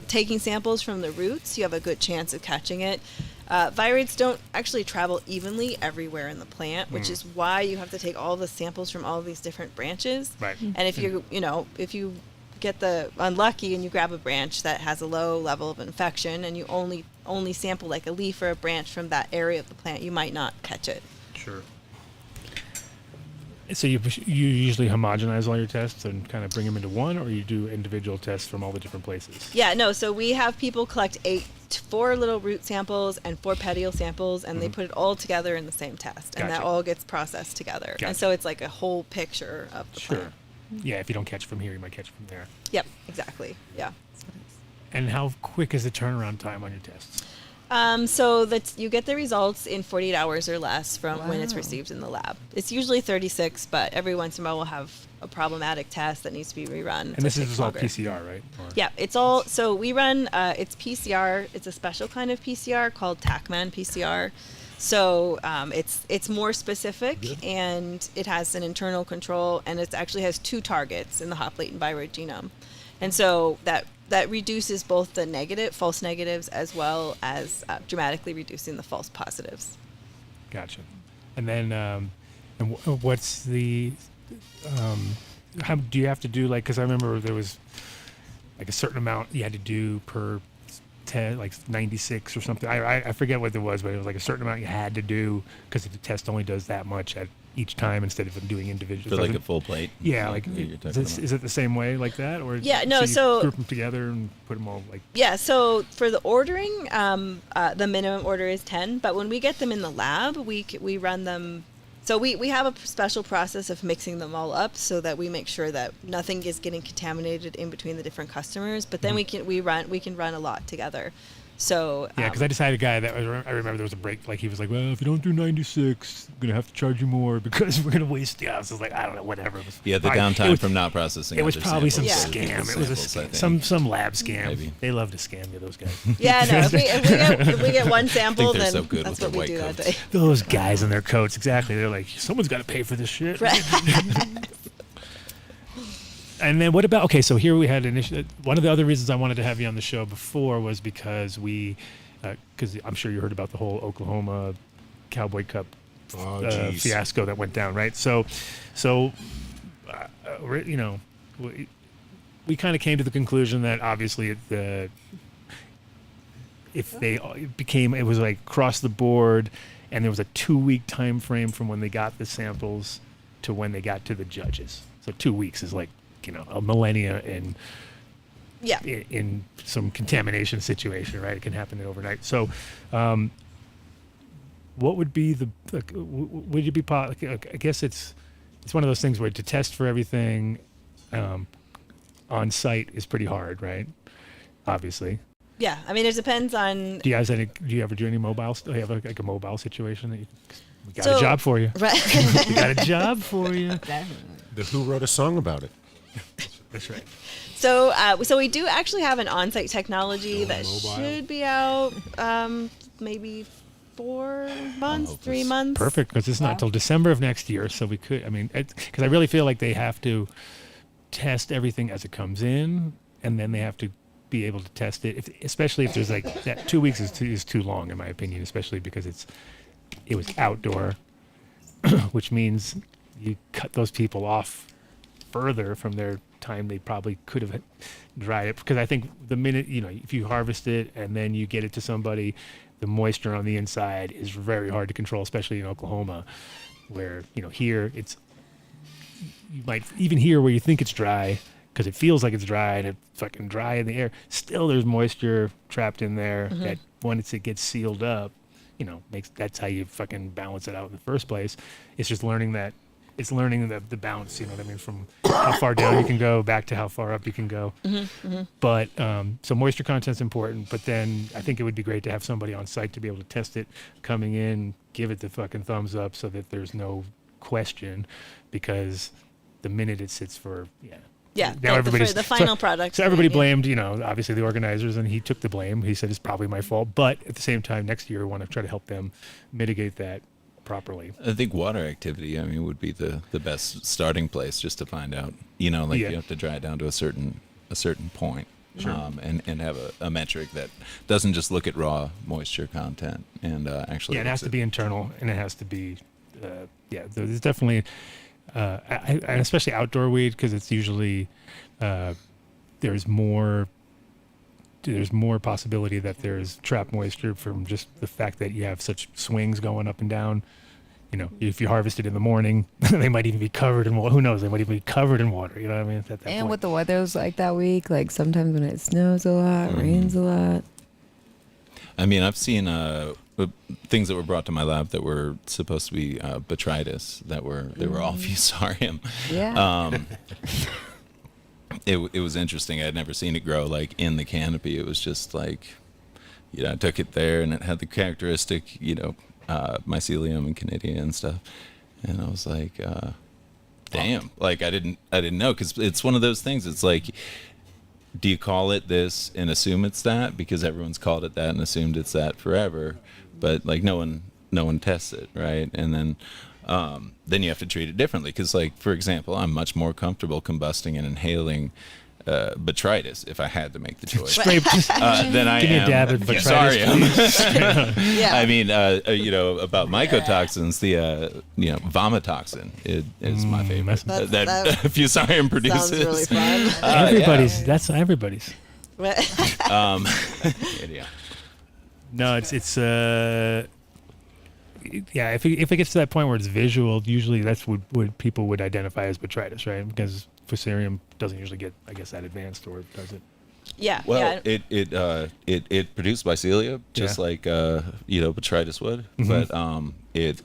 taking samples from the roots, you have a good chance of catching it. Viroids don't actually travel evenly everywhere in the plant, which is why you have to take all the samples from all of these different branches. Right. And if if you get the unlucky and you grab a branch that has a low level of infection and you only sample like a leaf or a branch from that area of the plant, you might not catch it. Sure. So you usually homogenize all your tests and kind of bring them into one, or you do individual tests from all the different places? Yeah, no. So we have people collect 4 little root samples and 4 petiole samples, and they put it all together in the same test, and that all gets processed together. And so it's like a whole picture of the plant. Yeah, if you don't catch it from here, you might catch it from there. Yep, exactly. Yeah. And how quick is the turnaround time on your tests? So that you get the results in 48 hours or less from when it's received in the lab. It's usually 36, but every once in a while we'll have a problematic test that needs to be rerun. And this is all PCR, right? Yeah, it's all. So we run. It's PCR. It's a special kind of PCR called TACMAN PCR. So it's more specific, and it has an internal control, and it actually has 2 targets in the hop latent viroid genome, and so that reduces both the false negatives, as well as dramatically reducing the false positives. Gotcha. And then, what's the? How do you have to do because I remember there was like a certain amount you had to do per 10, like 96 or something. I forget what it was, but it was like a certain amount you had to do because the test only does that much at each time instead of doing individual. For like a full plate. Yeah, like is it the same way like that, or so group them together and put them all like. Yeah, so for the ordering, the minimum order is 10, but when we get them in the lab, we run them. So we have a special process of mixing them all up so that we make sure that nothing is getting contaminated in between the different customers. But then we can run a lot together. So yeah, because I just had a guy that I remember there was a break. Like he was like, well, if you don't do 96, I'm gonna have to charge you more because we're gonna waste. Yeah, so I was like, I don't know, whatever. It was the downtime from not processing. It was probably some samples. scam. It was a scam, some lab scam. Maybe. They love to scam you, those guys. Yeah, no. If we get one sample, then so that's what we do that day. Those guys in their coats, exactly. They're like, someone's got to pay for this shit. Right. And then what about, so here we had one of the other reasons I wanted to have you on the show before was because because I'm sure you heard about the whole Oklahoma Cowboy Cup fiasco that went down, right? So we kind of came to the conclusion that obviously it was like across the board, and there was a 2-week time frame from when they got the samples to when they got to the judges. So 2 weeks is like, a millennia in some contamination situation, right? It can happen overnight. So, what would be would you be? I guess it's one of those things where to test for everything on site is pretty hard, right? Obviously. Yeah, I mean, it depends on. Do you ever do any mobile? Do you have like a mobile situation we got a job for you? Right. We got a job for you. The Who wrote a song about it? That's right. So, so we do actually have an on-site technology that should be out maybe 4 months, 3 months. Perfect, because it's not until December of next year, so we could. I mean, because I really feel like they have to test everything as it comes in, and then they have to be able to test it. Especially if there's like that 2 weeks is too long, in my opinion. Especially because it was outdoor, which means you cut those people off further from their time they probably could have dried it. Because I think the minute if you harvest it and then you get it to somebody, the moisture on the inside is very hard to control, especially in Oklahoma, where here you might even here where you think it's dry because it feels like it's dry and it's fucking dry in the air. Still, there's moisture trapped in there that once it gets sealed up, that's how you fucking balance it out in the first place. It's just learning that. It's learning the bounce, you know what I mean, from how far down you can go back to how far up you can go. But so moisture content's important, but then I think it would be great to have somebody on site to be able to test it coming in, give it the fucking thumbs up so that there's no question, because the minute it sits for, now everybody's the final product. So everybody blamed, obviously the organizers, and he took the blame. He said it's probably my fault, but at the same time, next year we want to try to help them mitigate that properly. I think water activity, would be the best starting place just to find out. You have to dry it down to a certain point, and have a metric that doesn't just look at raw moisture content and actually. Yeah, it has to be internal, and it has to be. There's definitely, and especially outdoor weed, because it's usually there's more possibility that there's trapped moisture from just the fact that you have such swings going up and down. If you harvest it in the morning, they might even be covered in water. Who knows? They might even be covered in water. You know what I mean? At that point. What the weather's like that week, like sometimes when it snows a lot, rains a lot. I've seen things that were brought to my lab that were supposed to be botrytis, they were all fusarium. Yeah. It was interesting. I had never seen it grow like in the canopy. It was just like, I took it there and it had the characteristic, mycelium and conidia and stuff. And I was like, damn, like I didn't know, because it's one of those things. It's like, do you call it this and assume it's that because everyone's called it that and assumed it's that forever, but like no one tests it, right? And then you have to treat it differently, because like, for example, I'm much more comfortable combusting and inhaling botrytis if I had to make the choice than I am. Give me a dab at botrytis, please. Yeah. About mycotoxins, the vomitoxin is my favorite that fusarium produces. Sounds really fun. That's everybody's. Yeah. No, it's if it gets to that point where it's visual, usually that's what people would identify as botrytis, right? Because fusarium doesn't usually get, I guess, that advanced, or does it? Yeah. Well, it produced mycelia just like botrytis would, but it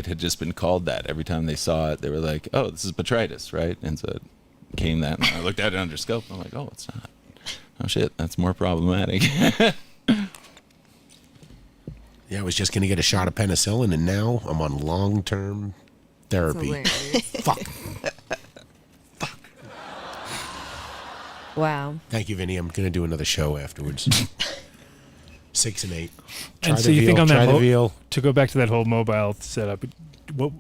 had just been called that. Every time they saw it, they were like, "Oh, this is botrytis," right? And so it came that. And I looked at it under scope. And I'm like, "Oh, it's not. Oh shit, that's more problematic." Yeah, I was just going to get a shot of penicillin, and now I'm on long-term therapy. Fuck. Wow. Thank you, Vinny. I'm going to do another show afterwards. 6 and 8. And so you think on that to go back to that whole mobile setup, what?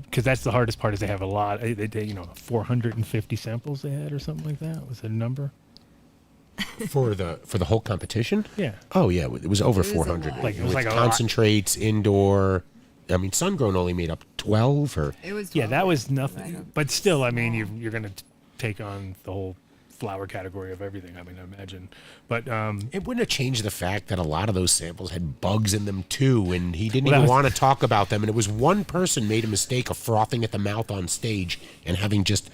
Because that's the hardest part, is they have a lot. They 450 samples they had or something like that. Was it a number? For the whole competition? Yeah. Oh yeah, it was over 400. It was like a concentrates, indoor. Sun-grown only made up 12 or. It was 12. Yeah, that was nothing. But still, you're going to take on the whole flower category of everything. I imagine. But it wouldn't have changed the fact that a lot of those samples had bugs in them too, and he didn't even want to talk about them. And it was one person made a mistake of frothing at the mouth on stage and having just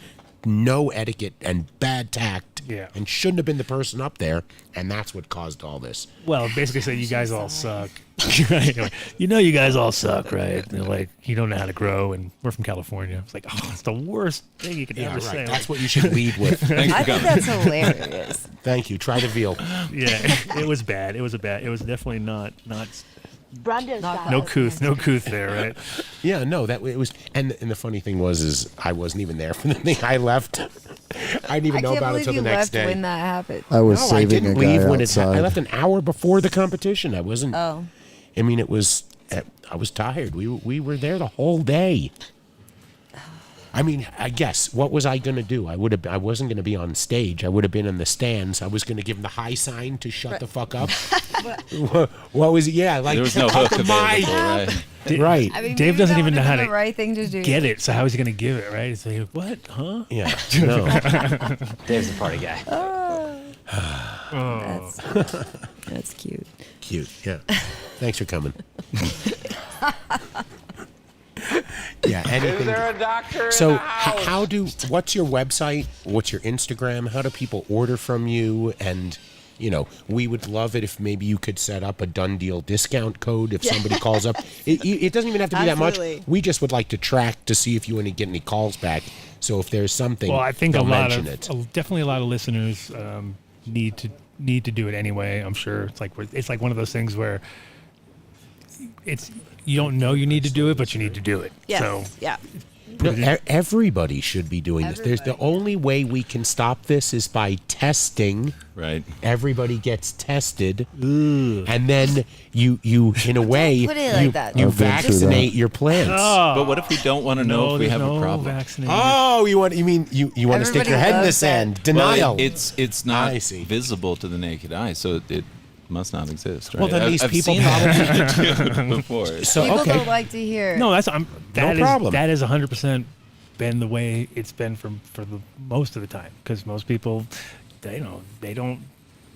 no etiquette and bad tact, and shouldn't have been the person up there, and that's what caused all this. Well, basically said, you guys all suck. You guys all suck, right? And they're like, you don't know how to grow, and we're from California. It's like, oh, it's the worst thing you could ever say. That's what you should lead with. I think that's hilarious. Thank you. Try the veal. Yeah, it was bad. It was definitely not No couth there, right? Yeah, no, it was, and the funny thing was I wasn't even there for the thing. I left, I didn't even know about it until the next day. When that happened. I was No, I saving didn't a leave guy when outside. I left an hour before the competition. I wasn't. Oh. I mean, it was. I was tired. We were there the whole day. I mean, I guess what was I going to do? I wasn't going to be on stage. I would have been in the stands. I was going to give him the high sign to shut the fuck up. What was it? Yeah, like There was no hook available, right? Right. I mean, Dave maybe doesn't that even know would've how been to the right thing to do. get it, so how is he going to give it, right? It's like, what? Huh? Yeah. No. Dave's the party guy. That's cute. Cute. Yeah. Thanks for coming. Yeah. Anything. Is there a doctor in So the house? what's your website? What's your Instagram? How do people order from you? And, we would love it if maybe you could set up a done deal discount code if somebody calls up. It doesn't even have to be that Absolutely. much. We just would like to track to see if you want to get any calls back. So if there's something, Well, I think they'll definitely mention a lot of listeners need to do it anyway. I'm sure it's like one of those things where you don't know you need to do it, but you need to do it. Yes. So Yeah. No, everybody should be doing this. There's the only way we can stop this is by testing. Right. Everybody gets tested, and then you in a way put it like that. you I've been through vaccinate that. your plants. But what if we don't want to know if we there's have no a problem? vaccinated. Oh, you want to stick your Everybody head in the loves sand? that. Denial. Well, it's not I see. visible to the naked eye, so it must not exist. Right? Well, then these I've people seen that before. So People okay, don't like to hear. No, problem. That is 100% been the way it's been for the most of the time, because most people they don't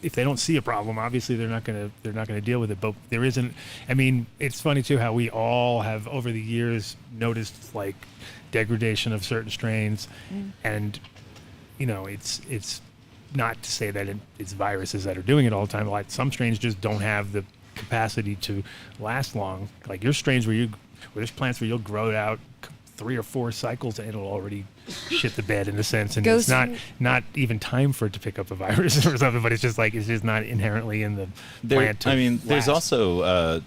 if they don't see a problem, obviously they're not gonna deal with it. But there isn't. I mean, it's funny too how we all have over the years noticed like degradation of certain strains, and it's not to say that it's viruses that are doing it all the time. Like some strains just don't have the capacity to last long. Like your strains where there's plants where you'll grow it out 3 or 4 cycles and it'll already shit the bed in a sense, and it's not even time for it to pick up a virus or something. But it's just not inherently in the plant. There's also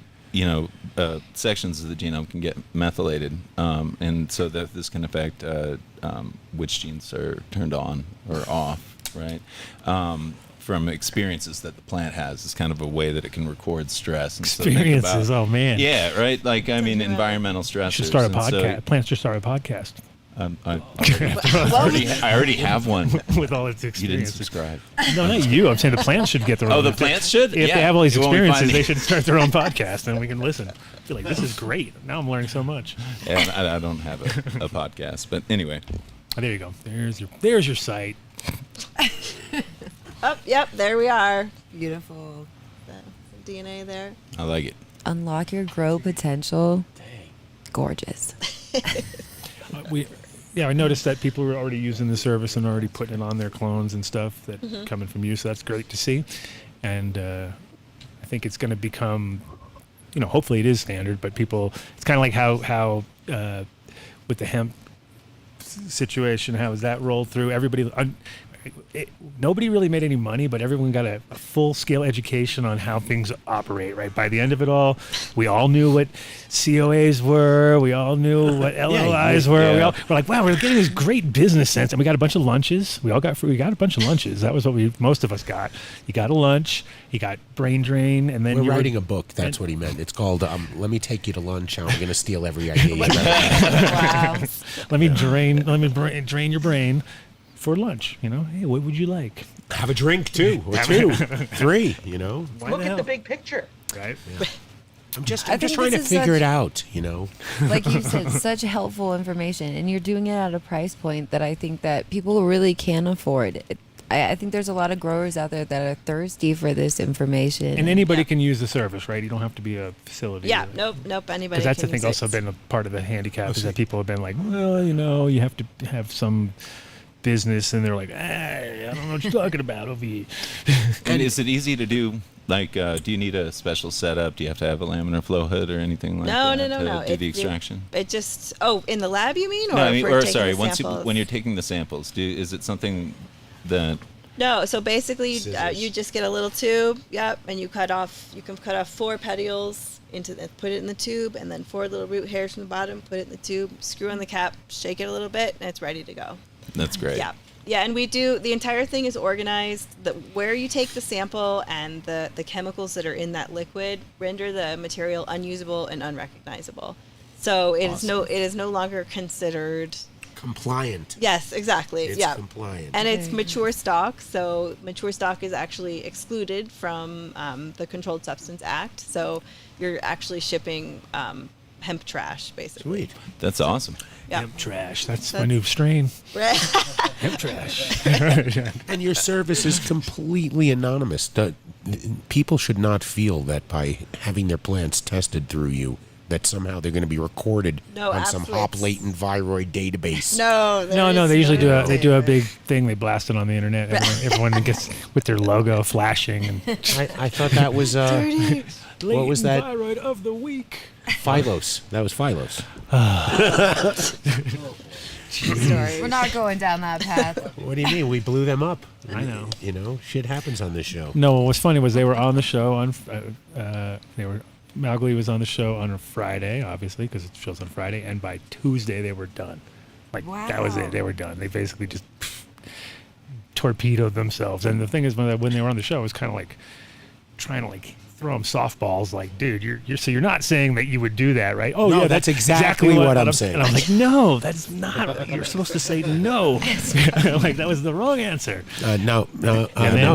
sections of the genome can get methylated, and so that this can affect which genes are turned on or off. Right. From experiences that the plant has, is kind of a way that it can record stress. And Experiences, oh man. Yeah, right. Like environmental stressors. Should start a And so, podcast. Plants should start a podcast I already have one. with all its You didn't experiences. subscribe. No, not you. I'm saying the plants should get their own. Oh, the plants should? If Yeah. they have all these You won't find experiences, me. they should start their own podcast, and we can listen. I feel like this is great. Now I'm learning so much. Yeah, I don't have a podcast, but anyway. Oh, there you go. There's your site. Oh, yep, there we are. Beautiful. The DNA there. I like it. Unlock your grow potential. Gorgeous. I noticed that people were already using the service and already putting it on their clones and stuff that coming from you. So that's great to see. And I think it's going to become, hopefully it is standard, but it's kind of like how with the hemp situation, how is that rolled through? Everybody, nobody really made any money, but everyone got a full-scale education on how things operate, right? By the end of it all, we all knew what COAs were. We all knew what LOIs were. Yeah. We're like, wow, we're getting this great business sense. And we got a bunch of lunches. We got a bunch of lunches. That was what most of us got. You got a lunch. You got brain drain. And then we're writing a book. That's what he meant. It's called Let Me Take You to Lunch. I'm going to steal every idea you Wow. Let me drain your brain for lunch. Hey, what would you like? Have a drink too, or 2, 3. Look at the big picture. right. I'm just think trying to this is figure such- it out. Like you said, such helpful information, and you're doing it at a price point that I think that people really can afford. I think there's a lot of growers out there that are thirsty for this information. And anybody can use the service, right? You don't have to be a facility. Yeah, nope. Anybody. Because that's the can thing. use Also, it. been a part of the handicap is that people have been like, well, you have to have some business, and they're like, I don't know what you're talking about over here. And is it easy to do? Like, do you need a special setup? Do you have to have a laminar flow hood or anything like that No. to do the extraction? It just. Oh, in the lab, you mean? Or No, I mean, for taking the when samples? you're taking the samples, is it something that No, so basically Scissors. you just get a little tube, and you can cut off 4 petioles, put it in the tube, and then 4 little root hairs from the bottom, put it in the tube, screw on the cap, shake it a little bit, and it's ready to go. That's great. Yeah. Yeah, and the entire thing is organized. Where you take the sample and the chemicals that are in that liquid render the material unusable and unrecognizable. So it is no longer considered Compliant. Yes, exactly. It's yeah. compliant. And it's mature stock, so mature stock is actually excluded from the Controlled Substance Act. So you're actually shipping hemp trash, basically. Sweet. That's awesome. Yeah. Hemp trash. That's my new strain. Hemp trash. And your service is completely anonymous. People should not feel that by having their plants tested through you, that somehow they're going to be recorded on some hop latent viroid database. No. They usually do a big thing. They blast it on the internet. Everyone gets with their logo flashing. And I thought that was what was that? Viroid of the week. Phylos. That was Phylos. We're not going down that path. What do you mean? We blew them up. I know. You know, shit happens on this show. No, what was funny was they were on the show on. Mowgli was on the show on a Friday, obviously, because it shows on Friday, and by Tuesday they were done. That was it. They were done. They basically just torpedoed themselves. And the thing is, when they were on the show, it was kind of like trying to throw them softballs. Like, dude, you're not saying that you would do that, right? Oh, no, yeah, that's exactly what I'm saying. And I'm like, no, that's not. You're supposed to say no. That was the wrong answer. No,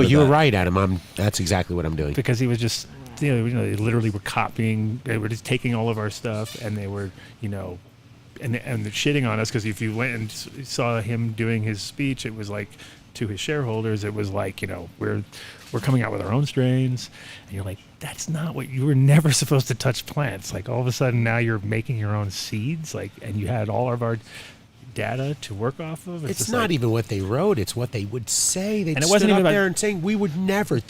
you were right, Adam. That's exactly what I'm doing. Because he was just. They literally were copying. They were just taking all of our stuff, and they were, and they're shitting on us because if you went and saw him doing his speech, it was like to his shareholders, it was like, we're coming out with our own strains, and you're like, that's not what you were never supposed to touch plants. Like all of a sudden now you're making your own seeds, and you had all of our data to work off of. It's not even what they wrote; it's what they would say. They wasn't stood even up there and saying, "We would never."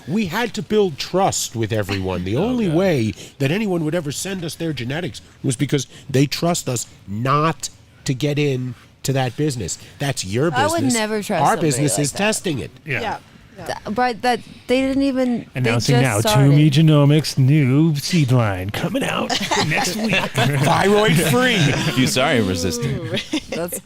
We had to build trust with everyone. The only way that anyone would ever send us their genetics was because they trust us not to get in to that business. That's your business. I would never trust our somebody business like is that. testing it. Yeah. But that they didn't even. Announcing they now, just started. Tumi Genomics new seed line coming out next week. Thyroid free. Fusarium resistant. That's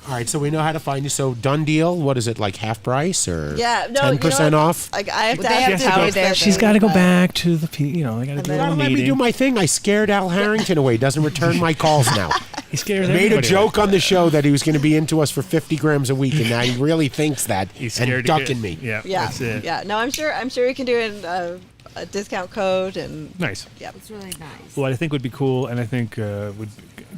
All right, so we know how to find you. So done deal. What is it, like half price or 10% off? Like I have to They have ask to how go it's there. She's got to go back to the, they got to do a Gotta little let me do meeting. my thing. I scared Al Harrington away. Doesn't return my calls now. He scares Made a everybody joke away. on the show that he was going to be into us for 50 grams a week, and now he really thinks that He's scared and to ducking get- me. Yeah, Yeah. that's it. Yeah. No, I'm sure we can do a discount code and Nice. yeah. it's really nice. What I think would be cool, and I think would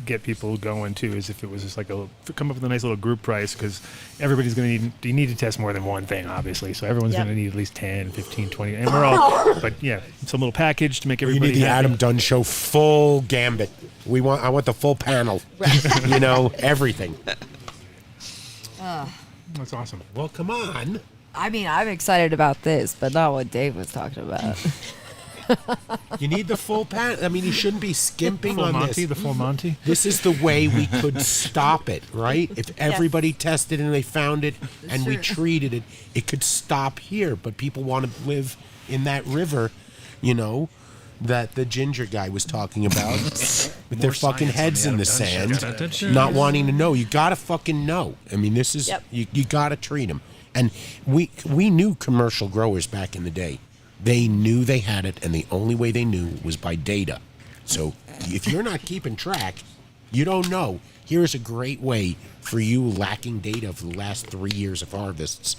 get people going too, is if it was just like come up with a nice little group price, because everybody's going to you need to test more than one thing, obviously. So everyone's Yep. going to need at least 10, 15, 20, and we're all. But yeah, some little package to make You everybody need the happy. Adam Dunn show full gambit. I want the full panel. Everything. That's awesome. Well, come on. I mean, I'm excited about this, but not what Dave was talking about. You need the full panel. I mean, you shouldn't be skimping Full on Monty, this. the full Monty. This is the way we could stop it, right? If everybody tested and they found it and we treated it, it could stop here. But people want to live in that river, that the ginger guy was talking about with their fucking heads in the sand, not wanting to know. You gotta fucking know. I mean, this is you gotta treat them. And we knew commercial growers back in the day. They knew they had it, and the only way they knew was by data. So if you're not keeping track, you don't know. Here's a great way for you lacking data for the last 3 years of harvests.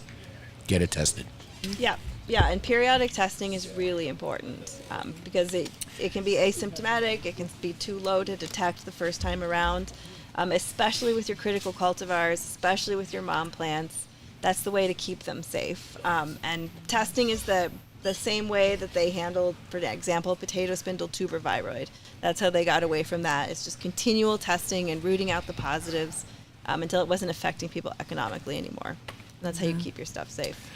Get it tested. Yeah. Yeah, and periodic testing is really important because it can be asymptomatic. It can be too low to detect the first time around, especially with your critical cultivars, especially with your mom plants. That's the way to keep them safe. And testing is the same way that they handled, for example, potato spindle tuber viroid. That's how they got away from that. It's just continual testing and rooting out the positives until it wasn't affecting people economically anymore. And that's how you keep your stuff safe.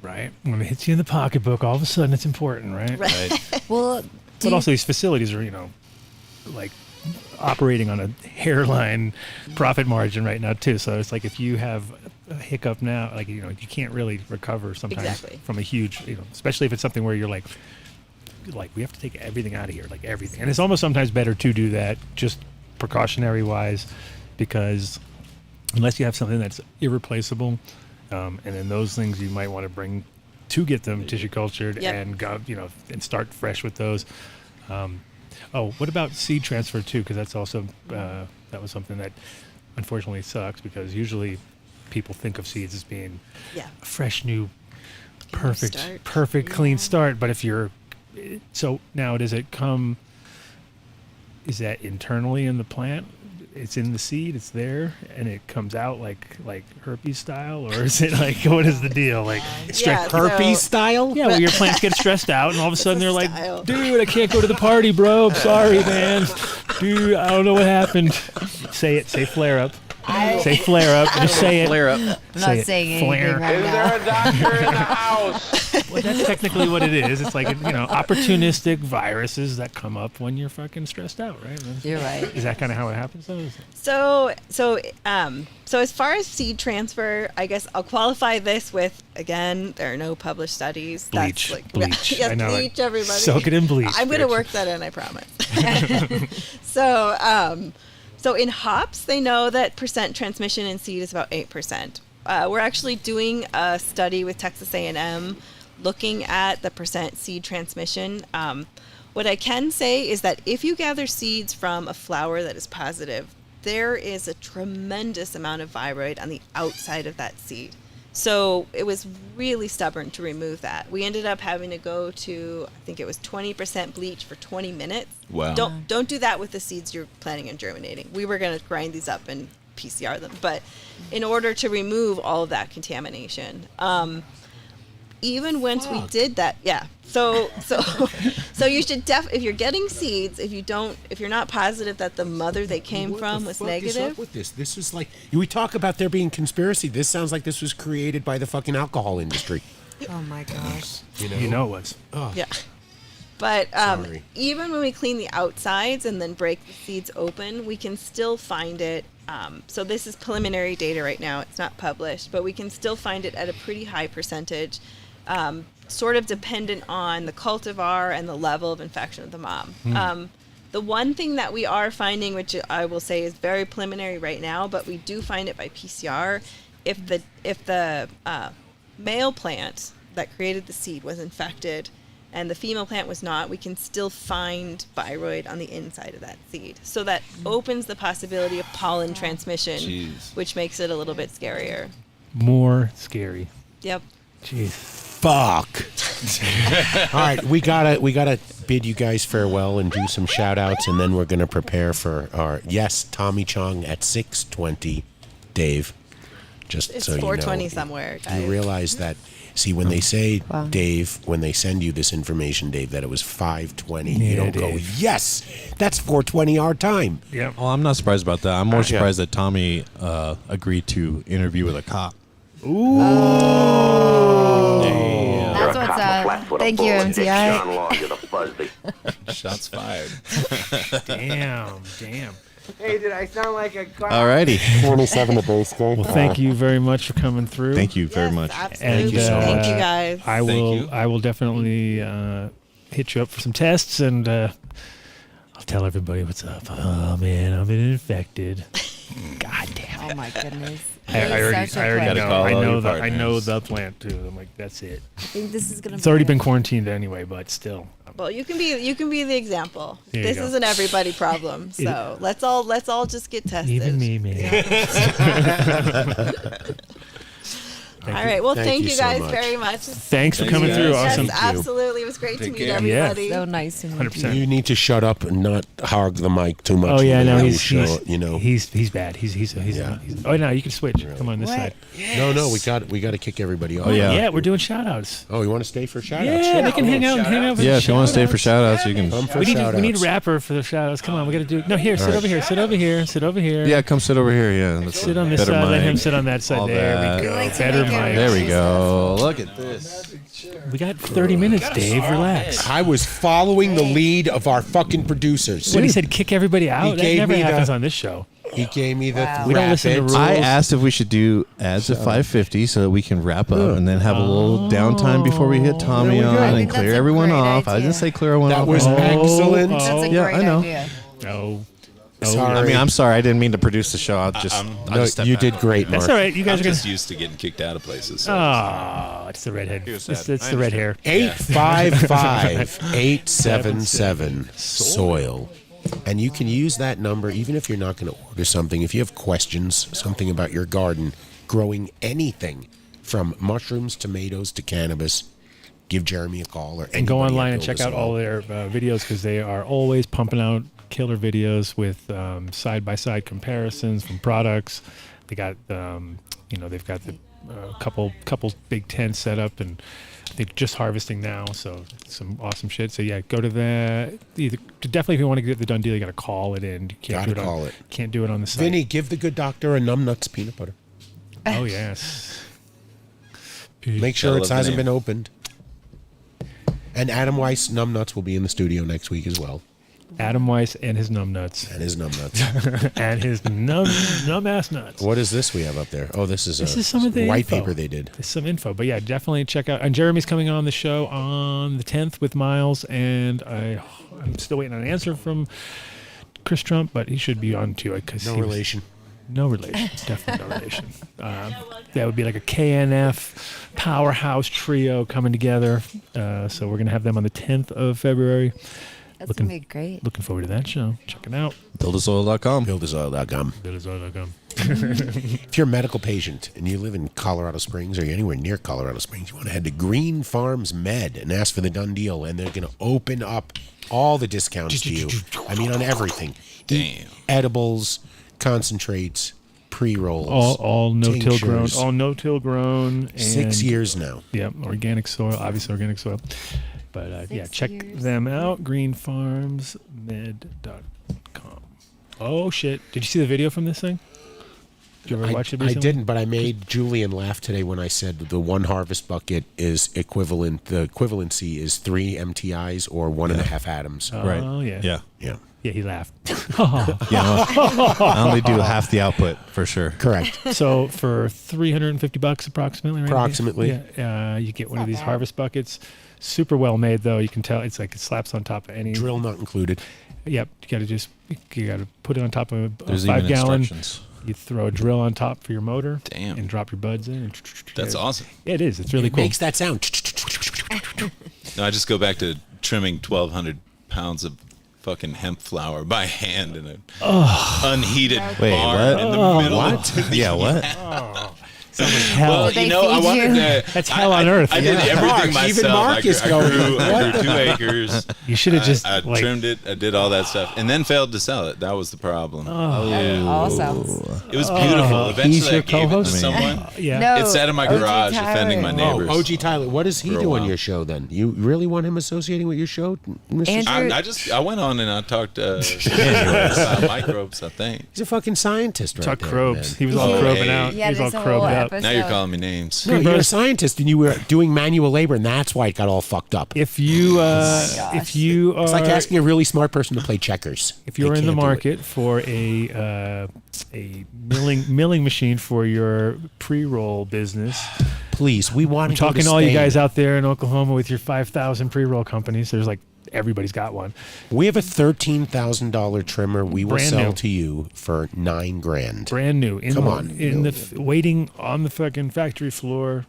Right. When it hits you in the pocketbook, all of a sudden it's important, right? Right. Well, But also these facilities are, like operating on a hairline profit margin right now too. So it's like if you have a hiccup now, like you can't really recover sometimes from a huge, especially if it's something where you're like we have to take everything out of here, like everything. And it's almost sometimes better to do that just precautionary wise, because unless you have something that's irreplaceable, and then those things you might want to bring to get them tissue cultured and go, and start fresh with those. What about seed transfer too? Because that's also that was something that unfortunately sucks, because usually people think of seeds as being a fresh, new, perfect, clean start. But if you're so now, does it come? Is that internally in the plant? It's in the seed. It's there, and it comes out like herpes style, or is it like what is the deal? Like herpes style? Yeah, where your plants get stressed out, and all of a sudden they're like, "Dude, I can't go to the party, bro. I'm sorry, man. Dude, I don't know what happened." Say it. Say flare up. Say flare up. Just say it. Flare up. I'm not saying anything flare. right Is now. there a doctor in the house? Well, that's technically what it is. It's like opportunistic viruses that come up when you're fucking stressed out, right? You're right. Is that kind of how it happens? Though? So as far as seed transfer, I guess I'll qualify this with, again, there are no published studies. Bleach. That's Bleach. Yes, I know bleach, everybody. Soak it in bleach. I'm going to work that in, I promise. So in hops, they know that percent transmission in seed is about 8%. We're actually doing a study with Texas A&M looking at the percent seed transmission. What I can say is that if you gather seeds from a flower that is positive, there is a tremendous amount of viroid on the outside of that seed. So it was really stubborn to remove that. We ended up having to go to, I think it was 20% bleach for 20 minutes. Wow. Don't do that with the seeds you're planning on germinating. We were going to grind these up and PCR them, but in order to remove all of that contamination, even once we did that, So you should if you're getting seeds, if you're not positive that the mother they came from was negative. What is up with this? This is like, we talk about there being conspiracy. This sounds like this was created by the fucking alcohol industry. Oh my gosh. You know it was. Oh. Yeah. But even when we clean the outsides and then break the seeds open, we can still find it. So this is preliminary data right now. It's not published, but we can still find it at a pretty high percentage, sort of dependent on the cultivar and the level of infection of the mom. The one thing that we are finding, which I will say is very preliminary right now, but we do find it by PCR, if the male plant that created the seed was infected and the female plant was not, we can still find viroid on the inside of that seed. So that opens the possibility of pollen transmission, which makes it a little bit scarier. More scary. Yep. Jeez. Fuck. All right, we gotta bid you guys farewell and do some shout outs, and then we're gonna prepare for our Tommy Chong at 6:20. Dave, just It's so you know, 4:20 somewhere, guys. You realize that. See, when they say, Dave, when they send you this information, Dave, that it was 5:20, you don't go, yes, that's 4:20 our time. Yeah. Well, I'm not surprised about that. I'm more surprised that Tommy agreed to interview with a cop. Ooh. That's what's up. Thank you, MTI. Shots fired. Damn. Hey, did I sound like a car? Alrighty. 27 to base game. Well, thank you very much for coming through. Thank you very much. Absolutely. And, Thank you guys. I will definitely hit you up for some tests, and I'll tell everybody what's up. Oh man, I've been infected. God damn it. Oh my goodness. I already know the plant too. I'm like, that's it. I think this is gonna. It's already been quarantined anyway, but still. Well, you can be the example. There you This go. is an everybody problem. So let's all just get tested. Even me, man. All right. Well, thank you so guys much. very much. Thanks for coming through. Awesome. Yes, absolutely. It was great to Take meet care. everybody. So nice to meet 100%. You need to shut up and not hog the mic too much. Oh yeah, no, he's he's bad. He's oh no, you can switch. Come on this What? side. No, we got to kick everybody off. Oh, yeah. Yeah, we're doing shout outs. Oh, you want to stay for shout Yeah, outs? they can hang out. For Yeah, the if you want to stay for shout-outs. shout outs, you can. Come for We need shout-outs. a rapper for the shout outs. Come on, we gotta do. No, here, sit over here. Sit over here. Yeah, come sit over here. Yeah, that's Sit on this better side. Let mic, him sit on that side. all There that. we go. We like to Better make at There we go. Look at this. We got 30 minutes, Dave. Relax. I was following the lead of our fucking producers. When he said kick everybody out, that gave never me happens the- on this show. He gave me the We don't listen to rapids. rules. I asked if we should do ads at 5:50 so that we can wrap up and then have a little downtime before we hit Tommy There we on go. I and think clear that's a everyone great off. I idea. didn't say clear everyone That off. was excellent. That's a Yeah, great I know. idea. No. Sorry. I mean, I'm sorry. I didn't mean to produce the show. I'll just step you back. did great, Mark. That's all right. You guys I'm are going just to... used to getting kicked out of places. So Oh, it's the redhead. It's sad. the red hair. 855-877-SOIL. And you can use that number even if you're not going to order something. If you have questions, something about your garden, growing anything from mushrooms, tomatoes to cannabis, give Jeremy a call or And go anybody online at and Build check Us out all their videos because they are always pumping out killer videos with side-by-side comparisons from products. They got, they've got the couple big tents set up, and they're just harvesting now, so some awesome shit. So yeah, go to that. Definitely, if you want to get the done deal, you got to call it in. You can't Gotta do it call it. Can't do it on the site. Vinny, give the good doctor a Numbnuts peanut butter. Oh yes. Make sure I it love the hasn't name. been opened. And Adam Weiss Numbnuts will be in the studio next week as well. Adam Weiss and his numbnuts. And his Numbnuts. And his numb ass nuts. What is this we have up there? Oh, this is some of the white info. paper they did. There's some info, but yeah, definitely check out. And Jeremy's coming on the show on the 10th with Miles, and I'm still waiting on an answer from Chris Trump, but he should be on too. No relation. No relation. Definitely no relation. That would be like a KNF powerhouse trio coming together. So we're gonna have them on the 10th of February. That's going to be great. Looking forward to that show. Check it out. Buildasoil.com. Buildasoil.com. Buildasoil.com. If you're a medical patient and you live in Colorado Springs or you're anywhere near Colorado Springs, you want to head to Green Farms Med and ask for the done deal, and they're going to open up all the discounts to you. I mean, on everything. Damn. Edibles, concentrates, pre-rolls. All no-till grown. tinctures. All no-till grown. And 6 years now. Yep, organic soil, obviously organic soil. But yeah, check them out, greenfarmsmed.com. Oh, shit. Did you see the video from this thing? Did you ever watch it I recently? didn't, but I made Julian laugh today when I said the one harvest bucket is equivalent. The equivalency is 3 MTIs or 1.5 atoms. Oh, Right. yeah. Yeah. Yeah. Yeah, he laughed. Yeah. I only do half the output for sure. Correct. So for $350 approximately, right? Approximately. Yeah, you get one of these harvest buckets. Super well made though. You can tell it's like it slaps on top of any Drill not included. Yep, you got to put it on top of a There's 5 even gallon. instructions. You throw a drill on top for your motor. Damn. And drop your buds in. That's awesome. Yeah, it is. It's really It cool. makes that sound. No, I just go back to trimming 1,200 pounds of fucking hemp flower by hand in an unheated Wait, barn what? in the middle. What? Of Yeah, what? hell. Well, Did they you know, I feed wanted you? to. That's hell on earth. I did Yeah. everything Mark, myself. even Mark is going, I grew 2 acres. You should have just I like, trimmed it. I did all that stuff, and then failed to sell it. That was the problem. That all sounds. It was beautiful. he's Eventually, your I gave it to co-host? someone. yeah. No. It sat in my OG garage, Tyler. offending my neighbors. Oh, OG Tyler, what does he For a do on while. your show then? You really want him associating with your show, Mr. Andrew- I went on and I talked microbes. I think. He's a fucking scientist, right Talk there, crobes. man. He was all Oh, crobing hey. out. Yeah, he was all there's a whole crobed up. episode. Now you're calling me names. No, you're a scientist, and you were doing manual labor, and that's why it got all fucked up. If you if you are It's like asking a really smart person to play checkers. if you're They in the can't do it. market for a milling machine for your pre-roll business, please, we want I'm to go talking to to all you Spain. guys out there in Oklahoma with your 5,000 pre-roll companies. There's like everybody's got one. We have a $13,000 trimmer. We will Brand sell new. to you for $9,000. Brand new. Come on. Waiting on the fucking factory floor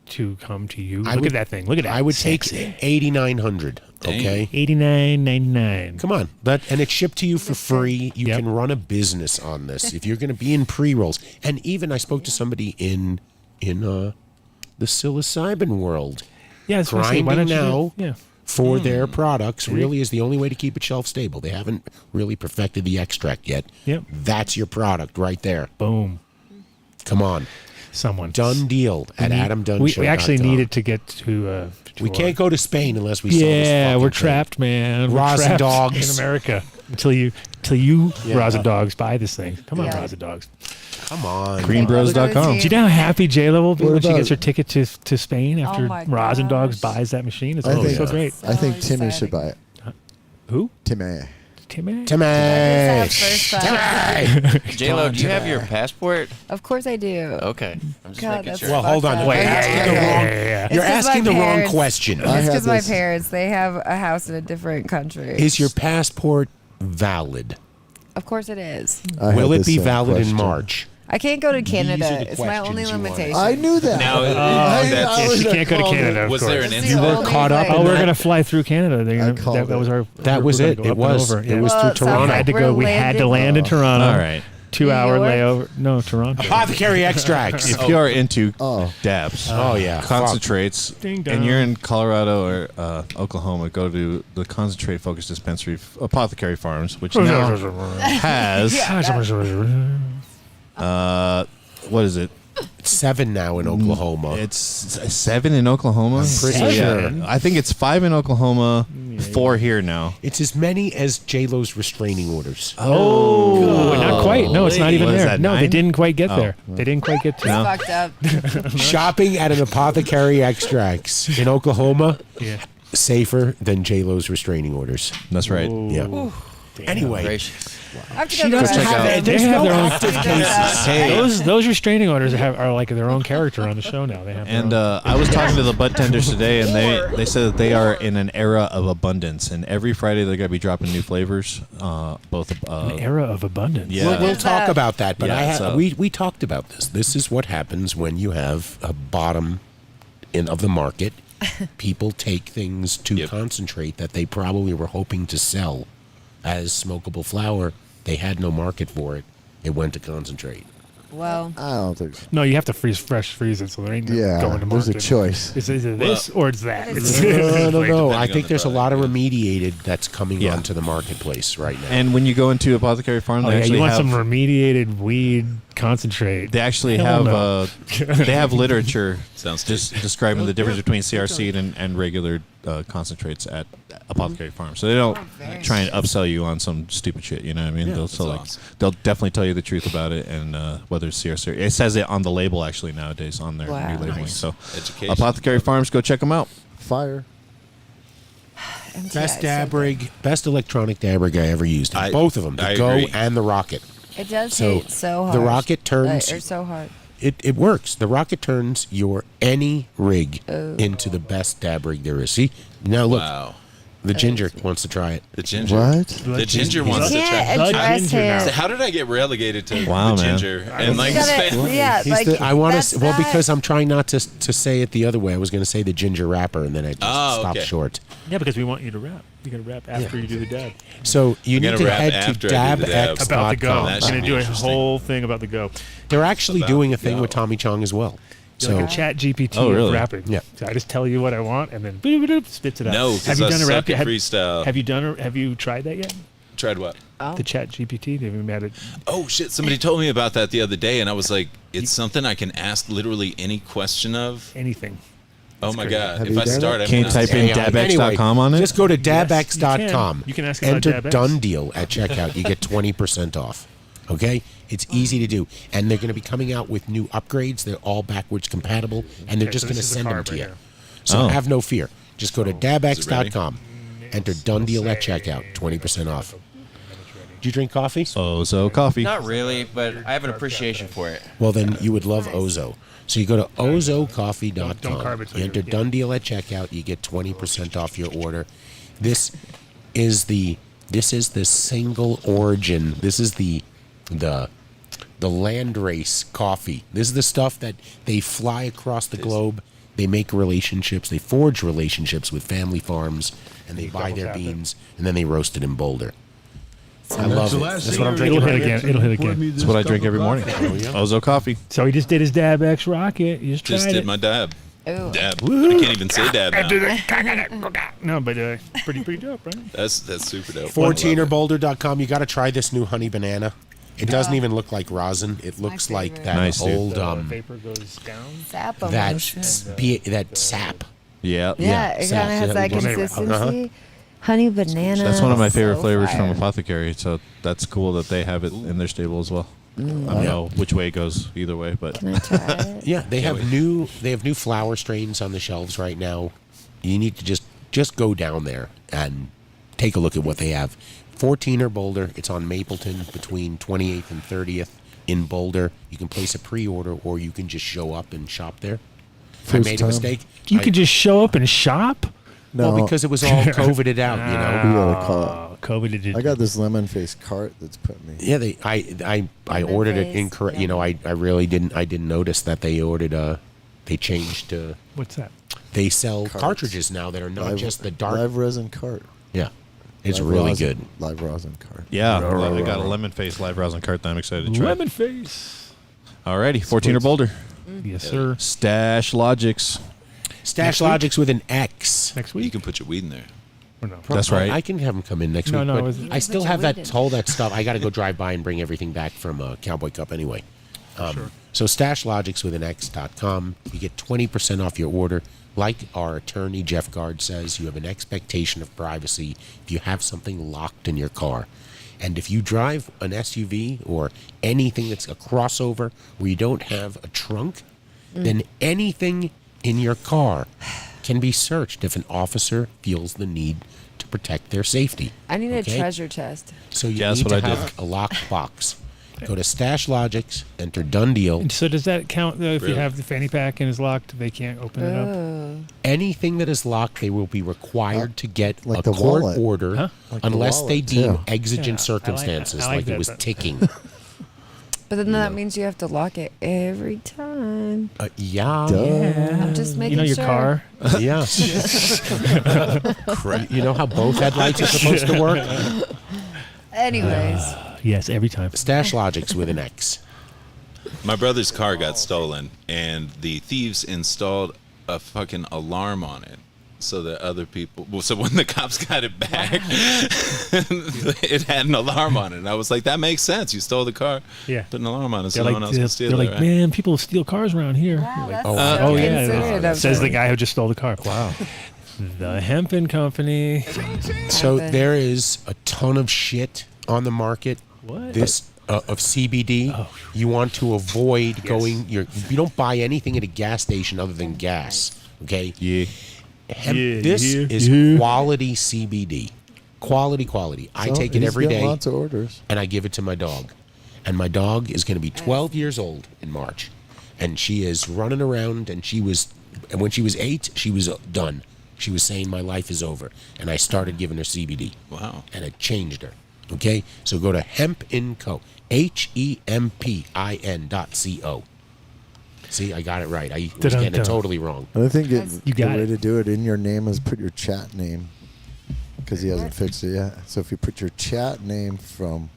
to come to you. I Look would- at that thing. Look at that. I would take Sexy. 8,900. Okay. $89.99. Come on, and it's shipped to you for free. You Yep. can run a business on this if you're going to be in pre-rolls. And even I spoke to somebody in the psilocybin world. Yeah, that's what I say. Why Grinding don't you now do- yeah. for their products really is the only way to keep it shelf stable. They haven't really perfected the extract yet. Yep. That's your product right there. Boom. Come on. Someone. Done deal at AdamDunn. We actually needed to get to. We can't go to Spain unless we sell this Yeah, fucking we're thing. trapped, man. We're Rosin trapped dogs. in America until you Yeah. Rosin dogs buy this thing. Come on, Yeah. Rosin dogs. Come on. Greenbros.com. Do you know how happy J-Lo will be What when she about- gets her ticket to Spain after my Rosin Dogs gosh. buys that machine? It's I going to be think so great. I think So Timmy exciting. should buy it. Who? Timmy. Timmy? Timmy. J-Lo, do you have your passport? Of course I do. Okay. I'm just God, making that's sure. Well, hold on. fucked up. Wait, It's you're 'cause asking my the wrong parents- question. I It's have because my this- parents, they have a house in a different country. Is your passport valid? Of course it is. I have Will it the be same valid in question. March? I can't go to are Canada. the It's my only questions you wanted. limitation. I knew that. Now, Yeah, she can't go to Canada. Of was course. there an That's the incident? only caught up thing. in Oh, we're that- gonna fly through Canada. They're gonna- called that was our. That we're was gonna it. go It up and was. over. It Yeah. was Well, through it's Toronto. not- Had to We're go. We had to landing- land in Toronto. All right. 2-hour York? layover. No, Toronto. Apothecary extracts. If you are into Oh. dabs, Oh, yeah. concentrates, Ding dong. and you're in Colorado or Oklahoma, go to the Concentrate Focus Dispensary, Apothecary Farms, which now has what is it? 7 now in Oklahoma. It's 7 in Oklahoma. I'm pretty sure. I think it's 5 in Oklahoma, 4 here now. It's as many as J-Lo's restraining orders. Oh, not quite. No, it's not even What is there. that, No, they 9? didn't quite get Oh. there. They didn't quite get to. No. Fucked up. Shopping at an Apothecary Extracts in Oklahoma, Yeah. safer than J-Lo's restraining orders. That's right. Yeah. Anyway, Gracious. I have to she go to doesn't the have hospital. it. They There's have no their own active cases. cases. Hey. Those restraining orders are like their own character on the show now. They have. their And own- I was talking to the bud tenders today, and they said that they are in an era of abundance, and every Friday they're going to be dropping new flavors. Both an era of abundance. Yeah. We'll talk about that, but Yeah, so- we talked about this. This is what happens when you have a bottom of the market. People take things to concentrate that they probably were hoping to sell as smokable flower. They had no market for it. It went to concentrate. Well, I don't think so. No, you have to fresh freeze it, so there ain't no Yeah, going to there's market. a choice. It's either this or it's that. It's No. like- I depending on think the there's a lot of product, remediated that's coming Yeah. onto the marketplace right now. And when you go into Apothecary Farm, Oh they yeah, actually you want have some remediated weed concentrate? they actually Hell have no. they have literature Sounds just describing the difference between CR seed and regular concentrates at Apothecary Farm. So they don't try and upsell you on some stupid shit. You know what I mean? Yeah, they'll that's so like awesome. they'll definitely tell you the truth about it and whether it's CR seed. It says it on the label actually nowadays on their Wow. new labeling. Nice. So Education. Apothecary Farms, go check them out. Fire. MTI Best is dab so rig, best electronic dab rig I ever used. I- Both of them, the I Go agree. and the Rocket. good. It does So, hit so hard. the rocket turns- Or so hard. It works. The Rocket turns your any rig Oh. into the best dab rig there is. See? Now look, Wow. the ginger wants to try it. The ginger. What? The ginger wants to You try. can't address ginger now. him. So how did I get relegated to Wow, the man. ginger? And like, You gotta- spend- yeah, He's like, the, I want that's to. Well, not- because I'm trying not to say it the other way. I was going to say the ginger wrapper, and then I just Oh, stopped okay. short. Yeah, because we want you to rap. You got to rap after you do the dab. So you I'm need gonna to rap head after to I do the dab. About the go. dabx.com. That I'm should going to be do a interesting. whole thing about the go. They're actually About doing a thing go. with Tommy Chong as well. You're So like a chat GPT Oh, really? of rapping. Yeah. So I just tell you what I want and then boop, boop, boop, spits it out. No, have because you I done a suck rap? at Have, freestyle. have you tried that yet? Tried what? The chat GPT? Have you met it? Oh shit! Somebody told me about that the other day, and I was like, "It's something I can ask literally any question of." Anything. Oh my god! Have If you I done start, it? I'm Can you gonna type ask in AI. dabx.com on it? Just go to Yes, dabx.com. you can ask about Enter Dabx. Dunn deal at checkout. You get 20% off. Okay? It's easy to do. And they're going to be coming out with new upgrades. They're all backwards compatible. And they're Okay, just so going to this is a send them card to right you. here. So Oh. have no fear. Just go to dabx.com. Mm, Enter Dunn deal at checkout. 20% off. Do you drink coffee? Ozo Coffee. Not really, but I have an appreciation for it. Well, then you would love Ozo. So you go to Don't ozocoffee.com. carb it till You enter you're- Dunn deal at checkout. You get 20% off your order. This is the single origin. This is the landrace coffee. This is the stuff that they fly across the globe. They make relationships. They forge relationships with family farms, and they buy their beans, and then they roast it in Boulder. I love it. That's what I'm drinking It'll right hit now. again. It'll hit again. That's what I drink every morning. Ozo Coffee. So he just did his Dab X Rocket. He just tried Just it. did my dab. Ooh. Dab. I can't even say dab now. No, but pretty dope, right? That's super dope. 14erboulder.com. You got to try this new honey banana. It doesn't even look like rosin. It looks like favorite. that Nice, dude. old The vapor goes down. Sap that almost. that sap. Yeah. Yeah, it sap. kind of has that Uh-huh. consistency. Honey banana. That's one of my favorite So flavors from fire. Apothecary, so that's cool that they have it in their stable as well. I don't know which way it goes either way, but Can I try it? Yeah, they have new flower strains on the shelves right now. You need to just go down there and take a look at what they have. 14er Boulder. It's on Mapleton between 28th and 30th in Boulder. You can place a pre-order or you can just show up and shop there. I made a mistake. You could just show up and shop? No. Well, because it was all COVIDed out, you know. We gotta call it. COVID. I got this lemon face cart that's put me. Yeah, I ordered it incorrect. You know, I really didn't notice that they ordered they changed to. What's that? They sell Carts. cartridges now that are not just the dark. Live resin cart. Yeah, it's Live really rosin, good. Live rosin cart. yeah, I got a lemon face live rosin cart that I'm excited to try. Lemon face. Alrighty, 14er Boulder. Yes, sir. Stash Logics. Stash Logics with an X. Next You week? can put your weed in there. Or no? That's right. I can have them come in next No, week. no, but it was- I still Put have your that weed in. all that stuff. I got to go drive by and bring everything back from Cowboy Cup anyway. So StashLogics with an X.com. You get 20% off your order. Like our attorney Jeff Gard says, you have an expectation of privacy if you have something locked in your car. And if you drive an SUV or anything that's a crossover where you don't have a trunk, then anything in your car can be searched if an officer feels the need to protect their safety. I need a Okay? treasure chest. So you Yeah, that's need what to I have a locked box. Go to Stash Logics, enter Dunn Deal. And so does that count though, if you Really? have the fanny pack and is locked, they can't open it up? Oh. Anything that is locked, they will be required to get like a the court wallet. order Huh? Like the unless they wallet, deem too. exigent Yeah, I like circumstances, that. I like like it that, was but- ticking. But then that means you have to lock it every time. Yeah. I'm just making You know your sure. car? Yeah. You know how both headlights are supposed to work? Anyways. Yes, every time. Stash Logics with an X. My brother's car got stolen, and the thieves installed a fucking alarm on it, so that other people. Well, so when the cops got it back, it had an alarm on it, and I was like, "That makes sense. You stole the car. Yeah. Put an alarm on it, so They're no one else can steal they're it." like, right? man, people steal cars around here. Wow, You're like, that's oh so yeah, considerate of says the them. guy who just stole the car. Wow. The Hempen Company. So Happen. there is a ton of shit on the market. What? This of CBD. Oh. You want to avoid going. You don't buy anything at a gas station other than gas. Okay. Yeah. This is quality CBD. Quality. I So take it he's every getting day, Lots of orders. and I give it to my dog. And my dog is going to be 12 years old in March, and she is running around. And when she was 8, she was done. She was saying my life is over, and I started giving her CBD. Wow. And it changed her. Okay, so go to HempInCo, HEMPIN.co. See, I got it right. I was getting it totally wrong. And I think You the got way it. to do it in your name is put your chat name, because he hasn't fixed it yet. So if you put your chat name from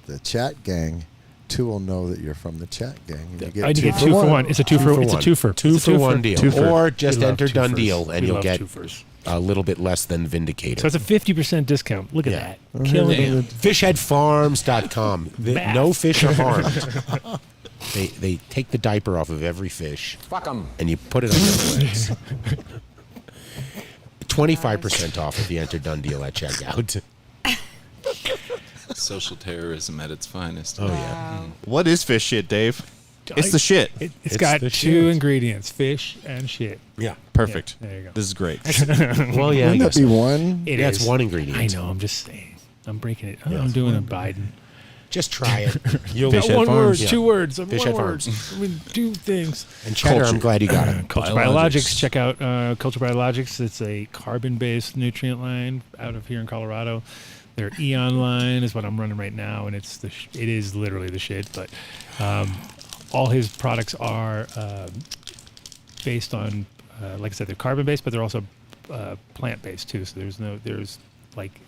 the chat gang, 2 will know that you're from the chat gang. And you get I get 2 for 1. It's a 2 for. It's a 2-fer. Two It's a for 2-fer. one deal. Two-fer. Or just We love enter Done 2-fers. Deal, and We you'll love get 2-fers. a little bit less than Vindicator. So it's a 50% discount. Look at Yeah. that. Killing Damn. it. Fishheadfarms.com. Bath. No fish are harmed. They take the diaper off of every fish. Fuck them. And you put it on your legs. 25% off if you enter Done Deal at checkout. Social terrorism at its finest. Oh, yeah. What is fish shit, Dave? It's the shit. It's got the 2 shit. ingredients: fish and shit. Yeah. Perfect. Yeah, there you go. This is great. Well, yeah. I Wouldn't guess that be so. one? It Yeah, is. it's one ingredient. I know. I'm just saying. I'm breaking it. I'm doing a Biden. Just try it. You'll Fish Not one Head word, Farms. Yeah. 2 words. I'm Fish one Head word. Farms. I mean, 2 things. And Cheddar, I'm glad you got it. Culture Biologics. Check out Culture Biologics. It's a carbon-based nutrient line out of here in Colorado. Their Eon line is what I'm running right now, and it is literally the shit. But all his products are based on, like I said, they're carbon-based, but they're also plant-based too. So there's like,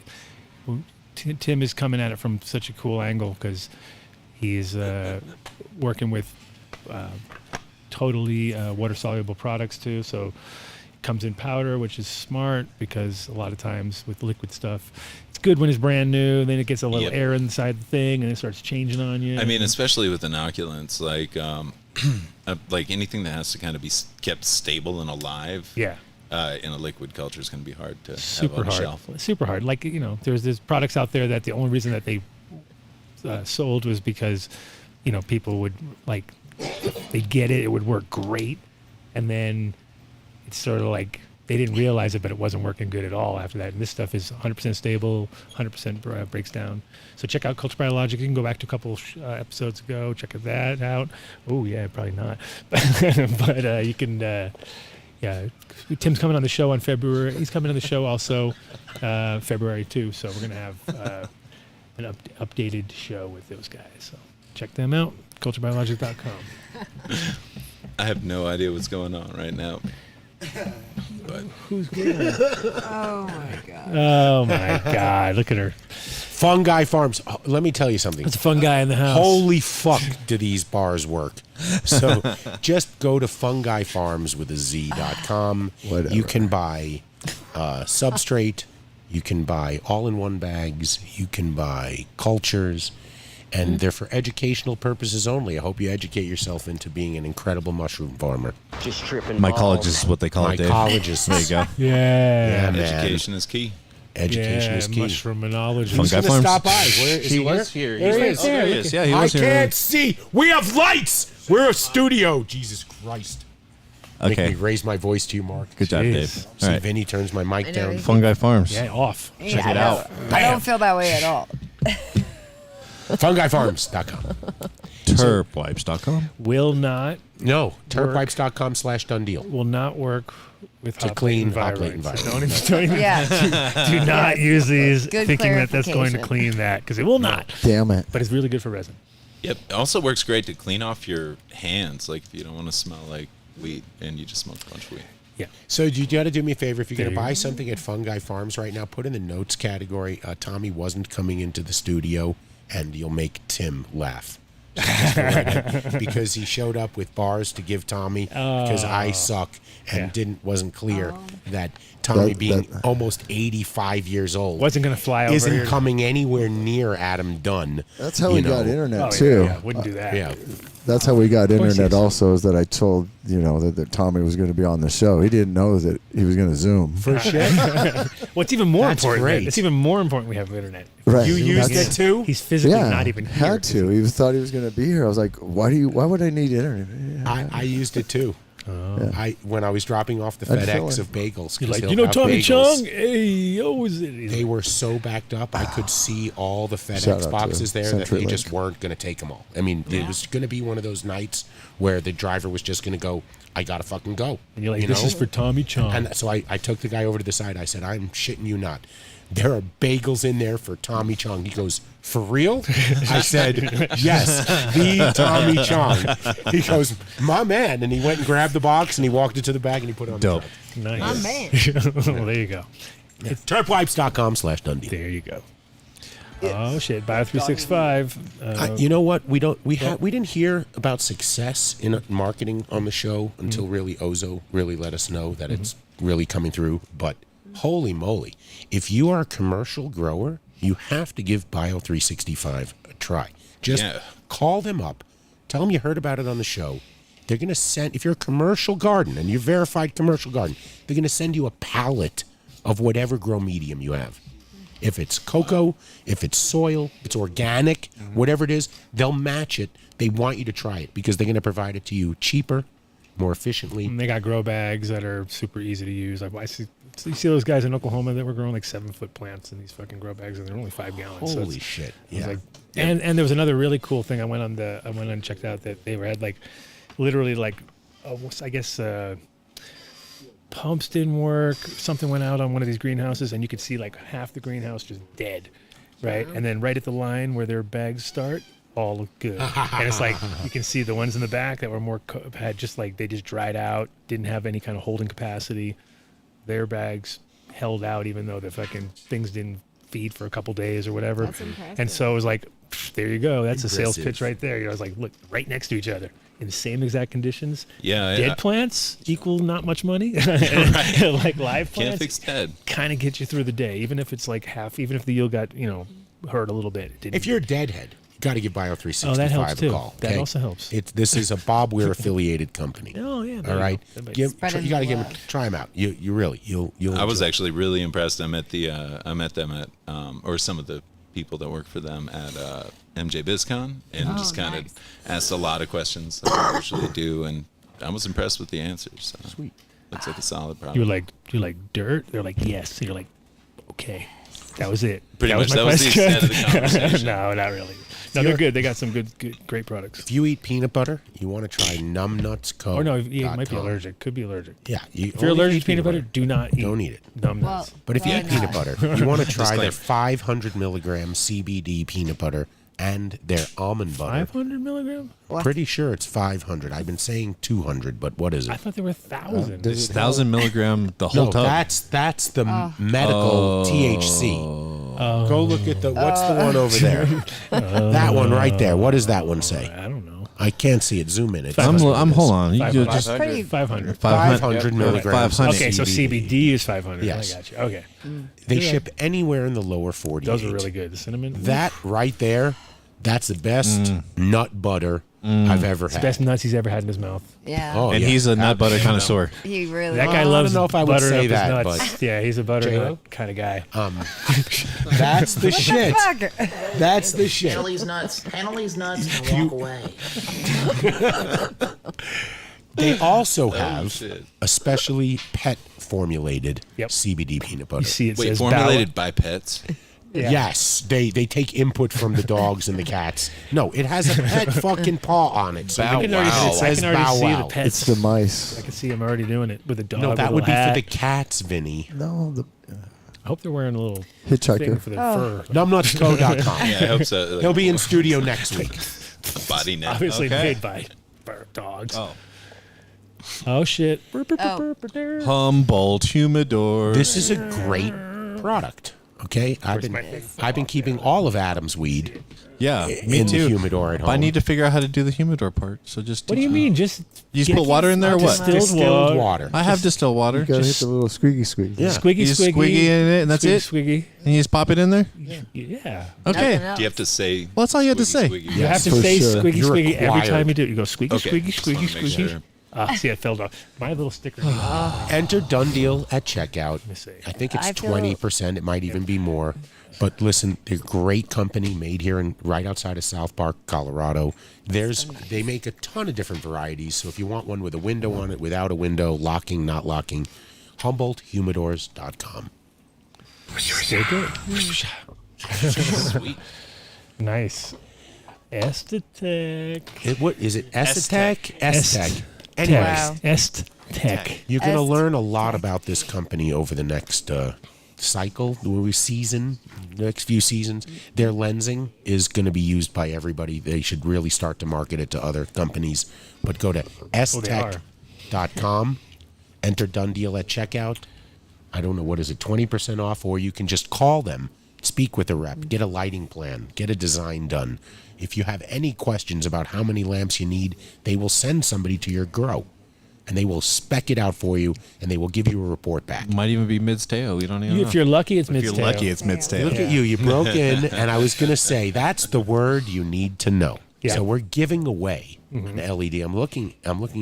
Tim is coming at it from such a cool angle because he's working with totally water-soluble products too. So it comes in powder, which is smart because a lot of times with liquid stuff, it's good when it's brand new. Then it gets a little air inside the thing, and it starts changing on you. I mean, especially with inoculants, like like anything that has to kind of be kept stable and alive. Yeah. In a liquid culture is going to be hard to Super have on a hard. shelf. Super hard. Like, there's products out there that the only reason that they sold was because people would like, if they get it, it would work great, and then it's sort of like they didn't realize it, but it wasn't working good at all after that. And this stuff is 100% stable, 100% breaks down. So check out Culture Biologic. You can go back to a couple episodes ago, check that out. Oh yeah, probably not, but you can. Yeah, Tim's coming on the show on February. He's coming on the show also February too. So we're gonna have an updated show with those guys. So check them out. CultureBiologic.com. I have no idea what's going on right now. But who's good? Oh my god. Oh my god! Look at her. Fungi Farms. Oh, let me tell you something. It's a fun guy in the house. Holy fuck, do these bars work? So just go to fungifarms with a Z.com. Whatever. You can buy substrate. You can buy all-in-one bags. You can buy cultures. And they're for educational purposes only. I hope you educate yourself into being an incredible mushroom farmer. Just tripping. Mycologist is what they call it, Dave. Mycologist. There you go. Yeah. Man. education is key. Education is key. Mushroomologist. Who's Fungi going to Farms. stop by? Where is he was here. There he He's is. right there. there. Yeah, he I was here. can't see. We have lights. We're a studio. Jesus Christ. Make Okay. me raise my voice to you, Mark. Good job, Jeez. Dave. See, All right. Vinny turns my mic I know, down. he's- Fungi Farms. Yeah, off. Yeah, it out. I don't feel that way at all. Fungifarms.com. Terpwipes.com. Will not No, terpwipes.com/done deal. will not work with To hot clean plate hot plate environments. environments. Don't even Yeah. do not use these Good thinking that that's going to clarification. clean that, because it will not. Damn it. But it's really good for resin. Yep. It also works great to clean off your hands, like if you don't want to smell like weed and you just smoked a bunch of weed. Yeah. So you got to do me a favor. If you're going to There you buy go. something at Fungi Farms right now, put in the notes category, Tommy wasn't coming into the studio, and you'll make Tim laugh. Just go right in. Because he showed up with bars to give Tommy because I suck and wasn't clear that Tommy being almost 85 years old Wasn't going to fly over isn't here. coming anywhere near Adam Dunn. That's how you we know. got internet Oh, too. yeah, wouldn't do that. Yeah. That's how we got course internet he is. also, is that I told, that Tommy was going to be on the show. He didn't know that he was going to Zoom. For shit. What's even more That's important? great. It's even more important we have internet. Right. You used That's- it too? He's physically Yeah, not even here. had to. He thought he was going to be here. I was like, why would I need internet? I used it too. When I was dropping off the I'd fill FedEx in. of bagels. You're 'cause like, they'll have Tommy bagels. Chong? Hey, is it? He's They like, were so backed up, I could see all the Shout out FedEx to boxes there that they CenturyLink. just weren't going to take them all. I mean, it was going to be one of those nights where the driver was just going to go, I got to fucking go. and you're like, You this know? is for Tommy Chong. And so I took the guy over to the side. I said, I'm shitting you not. There are bagels in there for Tommy Chong. He goes, for real? I said, yes, the Tommy Chong. He goes, my man. And he went and grabbed the box and he walked it to the bag and he put it on Dope. the truck. Nice. man. Well, there you go. Terpwipes.com/Dundee. There you go. Oh shit! Bio365. You know what? We didn't hear about success in marketing on the show until really Ozo really let us know that it's really coming through. But holy moly, if you are a commercial grower, you have to give Bio365 a try. Just call them up, tell them you heard about it on the show. They're going to send, if you're a commercial garden and you're verified commercial garden, they're going to send you a pallet of whatever grow medium you have. If it's cocoa, if it's soil, it's organic, whatever it is, they'll match it. They want you to try it because they're going to provide it to you cheaper, more efficiently. And they got grow bags that are super easy to use. Like you see those guys in Oklahoma that were growing like 7-foot plants in these fucking grow bags, and they're only 5 gallons. So Holy shit! it was Yeah. like, and there was another really cool thing. I went on and checked out that they had like literally like I guess pumps didn't work. Something went out on one of these greenhouses, and you could see like half the greenhouse just dead, right? And then right at the line where their bags start, all look good. And it's like you can see the ones in the back that were more had just like they just dried out, didn't have any kind of holding capacity. Their bags held out even though the fucking things didn't feed for a couple days or whatever. That's impressive. And so it was like, there you go. That's a sales Impressive. pitch right there. I was like, look, right next to each other in the same exact conditions. Yeah. Dead plants equal not much money. Like live Can't plants fix dead. kind of get you through the day, even if it's like half, even if the yield got, hurt a little bit. It didn't. If you're a deadhead, you got to give Bio365 Oh, that helps a too. call. That okay? also helps. This is a Bob Weir affiliated company. Oh yeah. there All you right, go. That makes- you got to give them, try them out. You really, you'll. I was enjoy it. actually really impressed. I met them at or some of the people that work for them at MJ BizCon, and just kind of asked a lot of questions that I usually do, and I was impressed with the answers. So. Sweet. Looks like a solid product. You're like dirt. They're like yes. And you're like okay. That was it. Pretty much. That was the extent of the conversation. No, not really. No, they're good. They got some good, great products. If you eat peanut butter, you want to try numbnutsco.com. Or no, you might be allergic. Could be allergic. Yeah. If you're allergic to peanut butter, do not eat. Don't eat it. Numbnuts. Well, But if you eat peanut butter, you want to try their Disclaimer. 500 milligram CBD peanut butter and their almond butter. 500 milligrams? Pretty sure it's 500. I've been saying 200, but what is I it? thought they were 1,000. It's 1,000 milligram the whole No, tub. that's the medical THC. Go look at what's the one over there? That one right there. What does that one say? I don't know. I can't see it. Zoom in. I'm hold on. You 500. just 500. 500 milligrams. 500. Okay, so CBD is 500. Yes. I got you. Okay. They ship anywhere in the lower 48. Those are really good. The cinnamon. That right there, that's the best nut butter I've ever It's the had. best nuts he's ever had in his mouth. Yeah. Oh, and yeah. he's a nut butter connoisseur. He really That guy Well, I loves don't know if I would buttering say up that, his nuts. but- Yeah, he's a butter J-Lo? nut kind of guy. That's the shit. Fuck. That's the shit. Handle these nuts and walk away. They also Oh, have shit. a specially pet formulated Yep. CBD peanut butter. You see it Wait, says formulated by pets? Yeah. Yes, they take input from the dogs and the cats. No, it has a pet fucking paw on it. So Bow it wow. says I can already bow see wow. the pets. It's the mice. I can see him already doing it with a dog. No, with that a would be hat. for the cats, Vinny. No, the I hope they're wearing a little thing hitchhiker. for their fur. Numbnutsco.com. Yeah, I hope so. Like, He'll be in studio next week. body net. Obviously Okay. made by dogs. Oh shit. Humboldt humidor. This is a great product. Okay, I've been keeping all of Adam's weed Yeah, in me the too. humidor at home. But I need to figure out how to do the humidor part. So just What do you mean? Just You just put water in there or what? Distilled water. I have distilled water. You gotta Just hit the little squeaky squeak. Yeah. squiggy you just squiggy squiggy in it and that's it? Squiggy. And you just pop it in there? Yeah. Okay. Nothing else. Do you have to say? Well, that's all you have to say. squiggy, squiggy? You have to for say sure. squiggy You're squiggy every required. time you do it. You go squiggy Okay. squiggy Just squiggy wanna make squiggy. sure. See, it fell off. My little sticker. Enter Dunn Deal at checkout. me see. I think it's I feel- 20%. It might even be more. But listen, they're a great company made here in right outside of South Park, Colorado. They make a ton of different varieties. So if you want one with a window on it, without a window, locking, not locking, HumboldtHumidors.com. Sweet. Nice. Estetec. What is it? Estetec? Est- Estetec. Anyways, Wow. Estetec. you're going to Est- learn a lot about this company over the next cycle, next few seasons. Their lensing is going to be used by everybody. They should really start to market it to other companies. But go to estech.com, enter Dunn Deal at checkout. I don't know, what is it, 20% off? Or you can just call them, speak with a rep, get a lighting plan, get a design done. If you have any questions about how many lamps you need, they will send somebody to your grow. And they will spec it out for you, and they will give you a report back. Might even be Midsteo. We don't even know. If you're lucky, it's If Midsteo. you're lucky, it's Midsteo. Look at you. You broke in, and I was going to say, that's the word you need to know. Yeah. So we're giving away an LED. I'm looking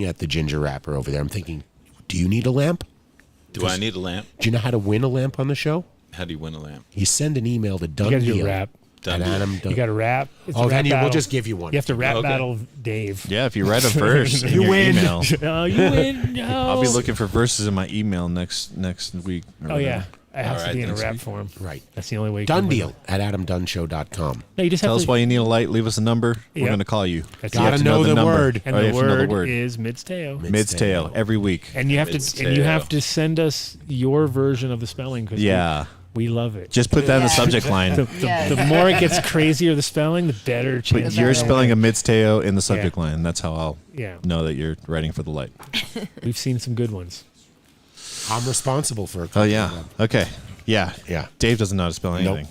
at the ginger wrapper over there. I'm thinking, do you need a lamp? Do I need a lamp? Do you know how to win a lamp on the show? How do you win a lamp? You send an email to You got to do a Dundeal rap. at Adam. You got to rap. It's a Oh, rap then we'll battle. just give you one. You have to rap Okay. battle Dave. Yeah, if you write a verse in You your win. email, Oh, you win. No. I'll be looking for verses in my email next week. or Oh, yeah. whatever. It has All to right, be in a thanks, rap Steve. form. Right. That's the only way you can win. Dundeal at AdamDunnShow.com. No, you just Tell have us to. why you need a light. Leave us a number. We're Yep. going to call you. That's You have Gotta to know the number. word. And Oh, you the have to know word is Midsteo. Midsteo every week. And you have to send us your version of the spelling. 'Cause Yeah. we love it. Just put that in the Yeah. subject line. The more it gets crazier, the spelling, the better chance. Put your spelling of Midsteo in the subject Yeah. line. That's how I'll Yeah. know that you're writing for the light. We've seen some good ones. I'm responsible for a Oh, couple yeah. of them. Okay. Yeah. Yeah. Dave doesn't know how to spell Nope. anything.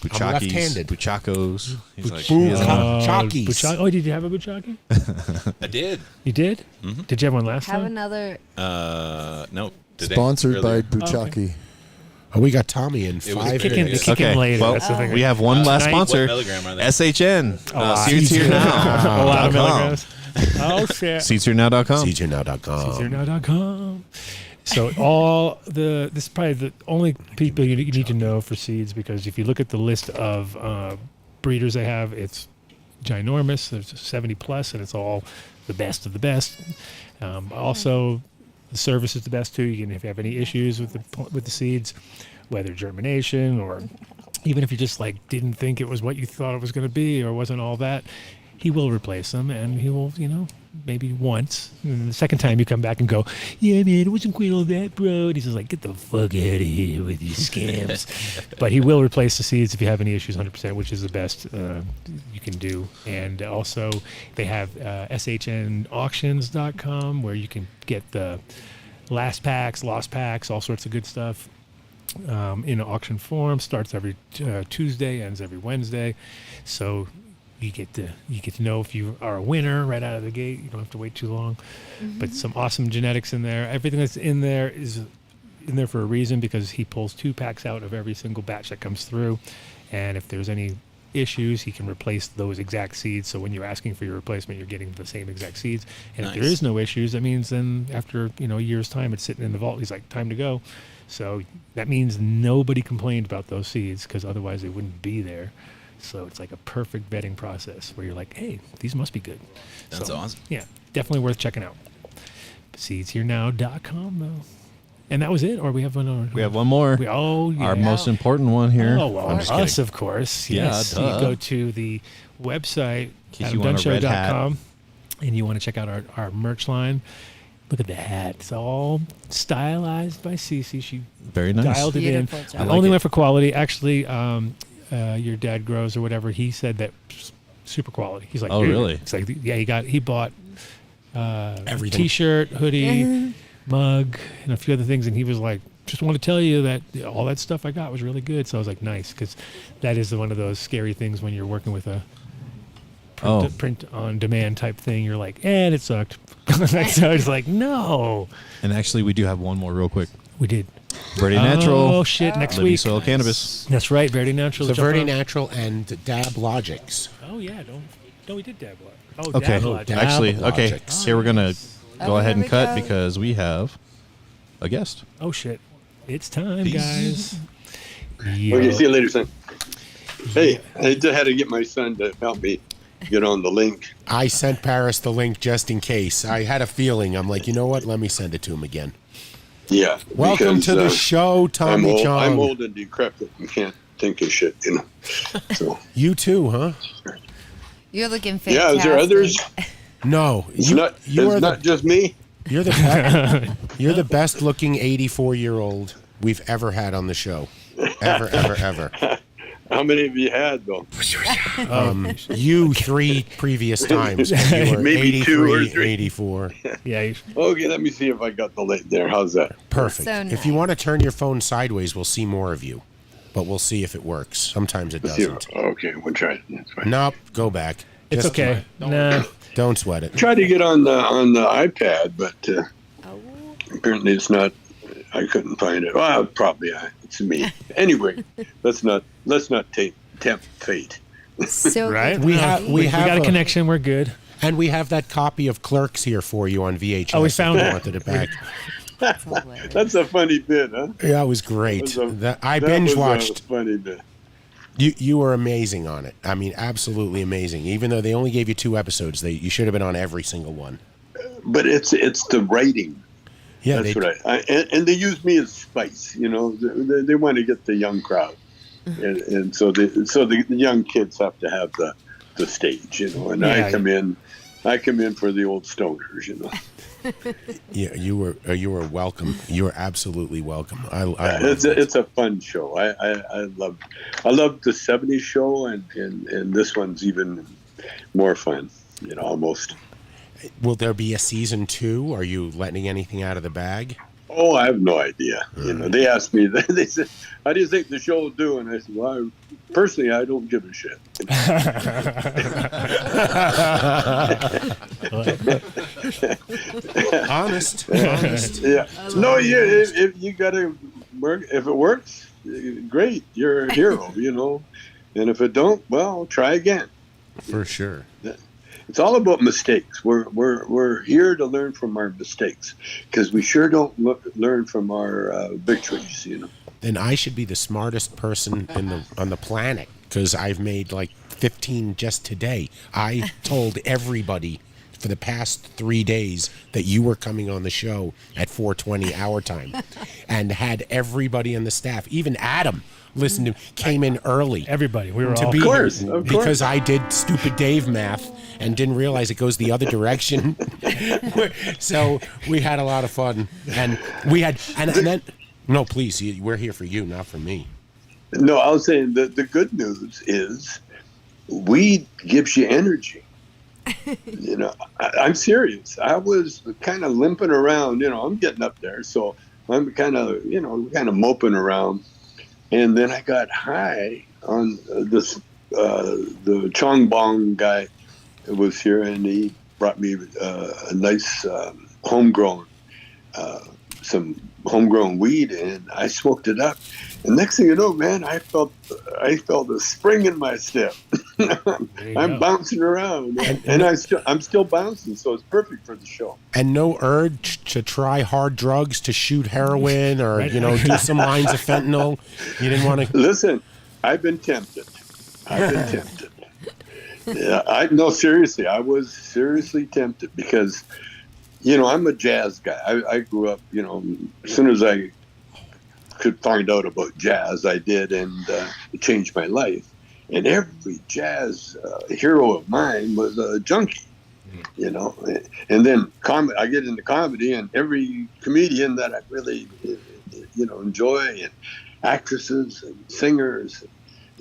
I'm Buchakis, left-handed. Buchacos. He's like, he doesn't know. Chockies. Oh, did you have a buchaki? I did. You did? Mm-hmm. Did you have one last Have time? another. No. Today, Sponsored by earlier. Buchaki. Oh, we got Tommy in was 5 kick in- minutes. kick in later. Well, That's the thing. we have one last Tonight- sponsor. What milligram are they? SHN. lot. Seats here A lot of now. milligrams. Oh, shit. Seatsherenow.com. CJNow.com. Seatsherenow.com. So this is probably the only people you need to know for seeds, because if you look at the list of breeders they have, it's ginormous. There's 70 plus, and it's all the best of the best. Also, the service is the best too. You can, if you have any issues with the seeds, whether germination or even if you just like didn't think it was what you thought it was going to be or wasn't all that, he will replace them, and he will, maybe once. And the second time you come back and go, yeah, man, it wasn't quite all that, bro. And he's just like, get the fuck out of here with these scams. But he will replace the seeds if you have any issues 100%, which is the best you can do. And also, they have shnauctions.com where you can get the last packs, lost packs, all sorts of good stuff. In auction form, starts every Tuesday, ends every Wednesday. So you get to know if you are a winner right out of the gate. You don't have to wait too long. But some awesome genetics in there. Everything that's in there is in there for a reason, because he pulls 2 packs out of every single batch that comes through. And if there's any issues, he can replace those exact seeds. So when you're asking for your replacement, you're getting the same exact seeds. And if there is no issues, that means then after a year's time, it's sitting in the vault. He's like, time to go. So that means nobody complained about those seeds, because otherwise they wouldn't be there. So it's like a perfect vetting process where you're like, hey, these must be good. That's awesome. Yeah, definitely worth checking out. Seedsherenow.com, though. And that was it? Or we have one more? We have one more. Our most important one here. Oh, well, us, of course. Yes. Yeah, you go to the website, AdamDunnShow.com, and you want to check out our merch line. Look at the hat. It's all stylized by Cece. She very nice. Dialed it Beautiful in. job. I only went for quality. Actually, your dad grows or whatever. He said that super quality. He's like, oh, really? It's like, yeah, he bought everything. T-shirt, hoodie, mug, and a few other things. And he was like, just want to tell you that all that stuff I got was really good. So I was like, nice, because that is one of those scary things when you're working with a print on demand type thing. You're like, and it sucked. So I was like, no. And actually, we do have one more real quick. We did. Verde Natural. Oh, shit, next Living week. Soil Cannabis. That's right, Verde Natural. So Verde Natural and Dab Logics. Oh, yeah. No, we did Dab Logics. Oh, Okay. Dab Logics. Actually, okay. Logics. Here we're going to go ahead and here we cut go. because we have a guest. Oh, shit. It's time, guys. Okay, see you later, son. Hey, I just had to get my son to help me get on the link. I sent Paris the link just in case. I had a feeling. I'm like, you know what? Let me send it to him again. Yeah. Welcome because, to the show, Tommy Chong. I'm old and decrepit and can't think of shit, So. You too, huh? You're looking fantastic. Yeah, is there others? No. It's not just me? You're the best looking 84-year-old we've ever had on the show. Ever. How many have you had, though? You 3 previous times. You were Maybe 83, 2 or 3. 84. Yeah. Okay, let me see if I got the link there. How's that? Perfect. So If you want to turn your phone sideways, we'll see more of you. But we'll see if it works. Sometimes it doesn't. Okay, we'll try it. That's fine. Nope, go back. It's Just okay. Nah. Don't sweat it. Tried to get on the iPad, but apparently it's not. I couldn't find it. Well, probably it's me. Anyway, let's not tempt fate. So Right? good. We have got a connection. We're good. And we have that copy of Clerks here for you on VHS. Oh, we found if you it. wanted it back. That's hilarious. That's a funny bit, huh? Yeah, it was great. I That binge was a watched. funny bit. You were amazing on it. I mean, absolutely amazing. Even though they only gave you 2 episodes, you should have been on every single one. But it's the writing. Yeah, That's what and they use me as spice. They want to get the young crowd, and so the young kids have to have the stage. And Yeah. I come in for the old stoners. Yeah, you were welcome. You were absolutely welcome. I loved it. It's a fun show. I love the '70s show, and this one's even more fun. Almost. Will there be a season 2? Are you letting anything out of the bag? Oh, I have no idea. They asked me. They said, "How do you think the show will do?" And I said, "Well, personally, I don't give a shit." Honest. Yeah. No, if you gotta work. If it works, great. You're a hero. And if it don't, well, try again. For sure. It's all about mistakes. We're here to learn from our mistakes, because we sure don't learn from our victories. Then I should be the smartest person on the planet, because I've made like 15 just today. I told everybody for the past 3 days that you were coming on the show at 4:20 our time, and had everybody on the staff, even Adam, listen to, came in early. Everybody, we were to all be Of course, here of course. because I did stupid Dave math and didn't realize it goes the other direction. So we had a lot of fun, and we had and then no, please, we're here for you, not for me. No, I was saying that the good news is weed gives you energy. I'm serious. I was kind of limping around. I'm getting up there, so I'm kind of moping around. And then I got high on this. The Chong Bong guy was here, and he brought me a nice homegrown, some homegrown weed, and I smoked it up. And next thing you know, man, I felt a spring in my step. I'm bouncing around, and I'm still bouncing, so it's perfect for the show. And no urge to try hard drugs, to shoot heroin, or do some lines of fentanyl. You didn't want to listen. I've been tempted. Yeah, no, seriously, I was seriously tempted, because I'm a jazz guy. I grew up, as soon as I could find out about jazz, I did, and it changed my life. And every jazz hero of mine was a junkie, And then I get into comedy, and every comedian that I really, enjoy, and actresses and singers,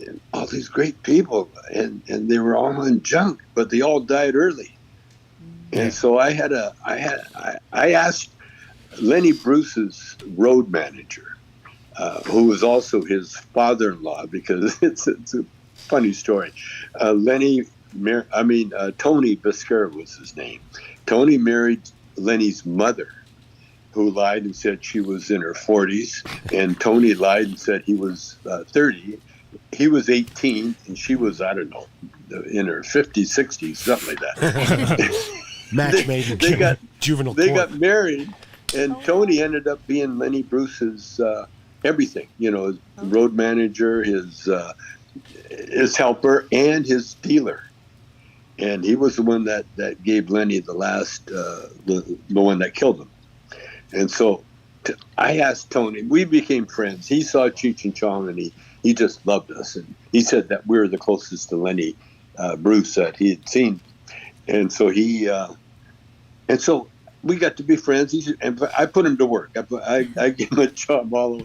and all these great people, and they were all on junk, but they all died early. And so I asked Lenny Bruce's road manager, who was also his father-in-law, because it's a funny story. Tony Biscar was his name. Tony married Lenny's mother, who lied and said she was in her 40s, and Tony lied and said he was 30. He was 18, and she was, I don't know, in her 50s, 60s, something like that. Match made in juvenile court. They got married, and Tony ended up being Lenny Bruce's everything. His road manager, his helper, and his dealer. And he was the one that gave Lenny the last, the one that killed him. And so I asked Tony, we became friends. He saw Cheech and Chong, and he just loved us. And he said that we were the closest to Lenny Bruce that he had seen. And so we got to be friends. And I put him to work. I gave him a job all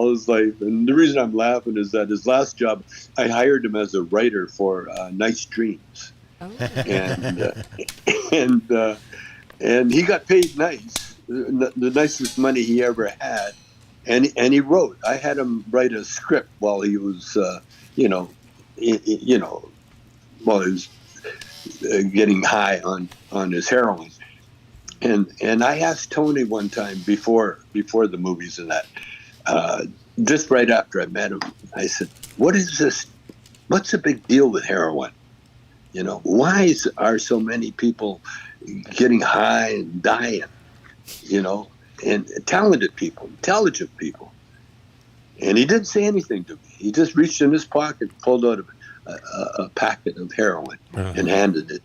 his life. And the reason I'm laughing is that his last job, I hired him as a writer for Nice Dreams. Oh. And he got paid nice, the nicest money he ever had. And he wrote. I had him write a script while he was, while he was getting high on his heroin. And I asked Tony one time before the movies and that, just right after I met him, I said, "What is this? What's the big deal with heroin? Why are so many people getting high and dying? And talented people, intelligent people." And he didn't say anything to me. He just reached in his pocket, pulled out a packet of heroin, and handed it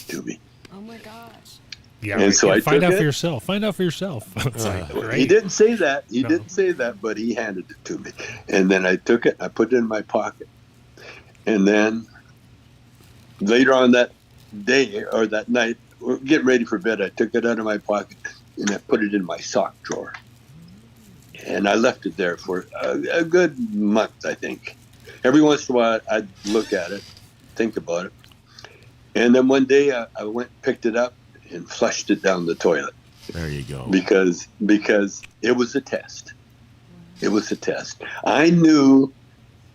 to me. Oh my gosh! Yeah, and so I find took out for it. yourself. Find out for yourself. Right? He didn't say that. He didn't say that, but he handed it to me. And then I took it. I put it in my pocket. And then later on that day or that night, we're getting ready for bed, I took it out of my pocket and I put it in my sock drawer. And I left it there for a good month, I think. Every once in a while, I'd look at it, think about it. And then one day I went and picked it up and flushed it down the toilet. There you go. Because it was a test. It was a test. I knew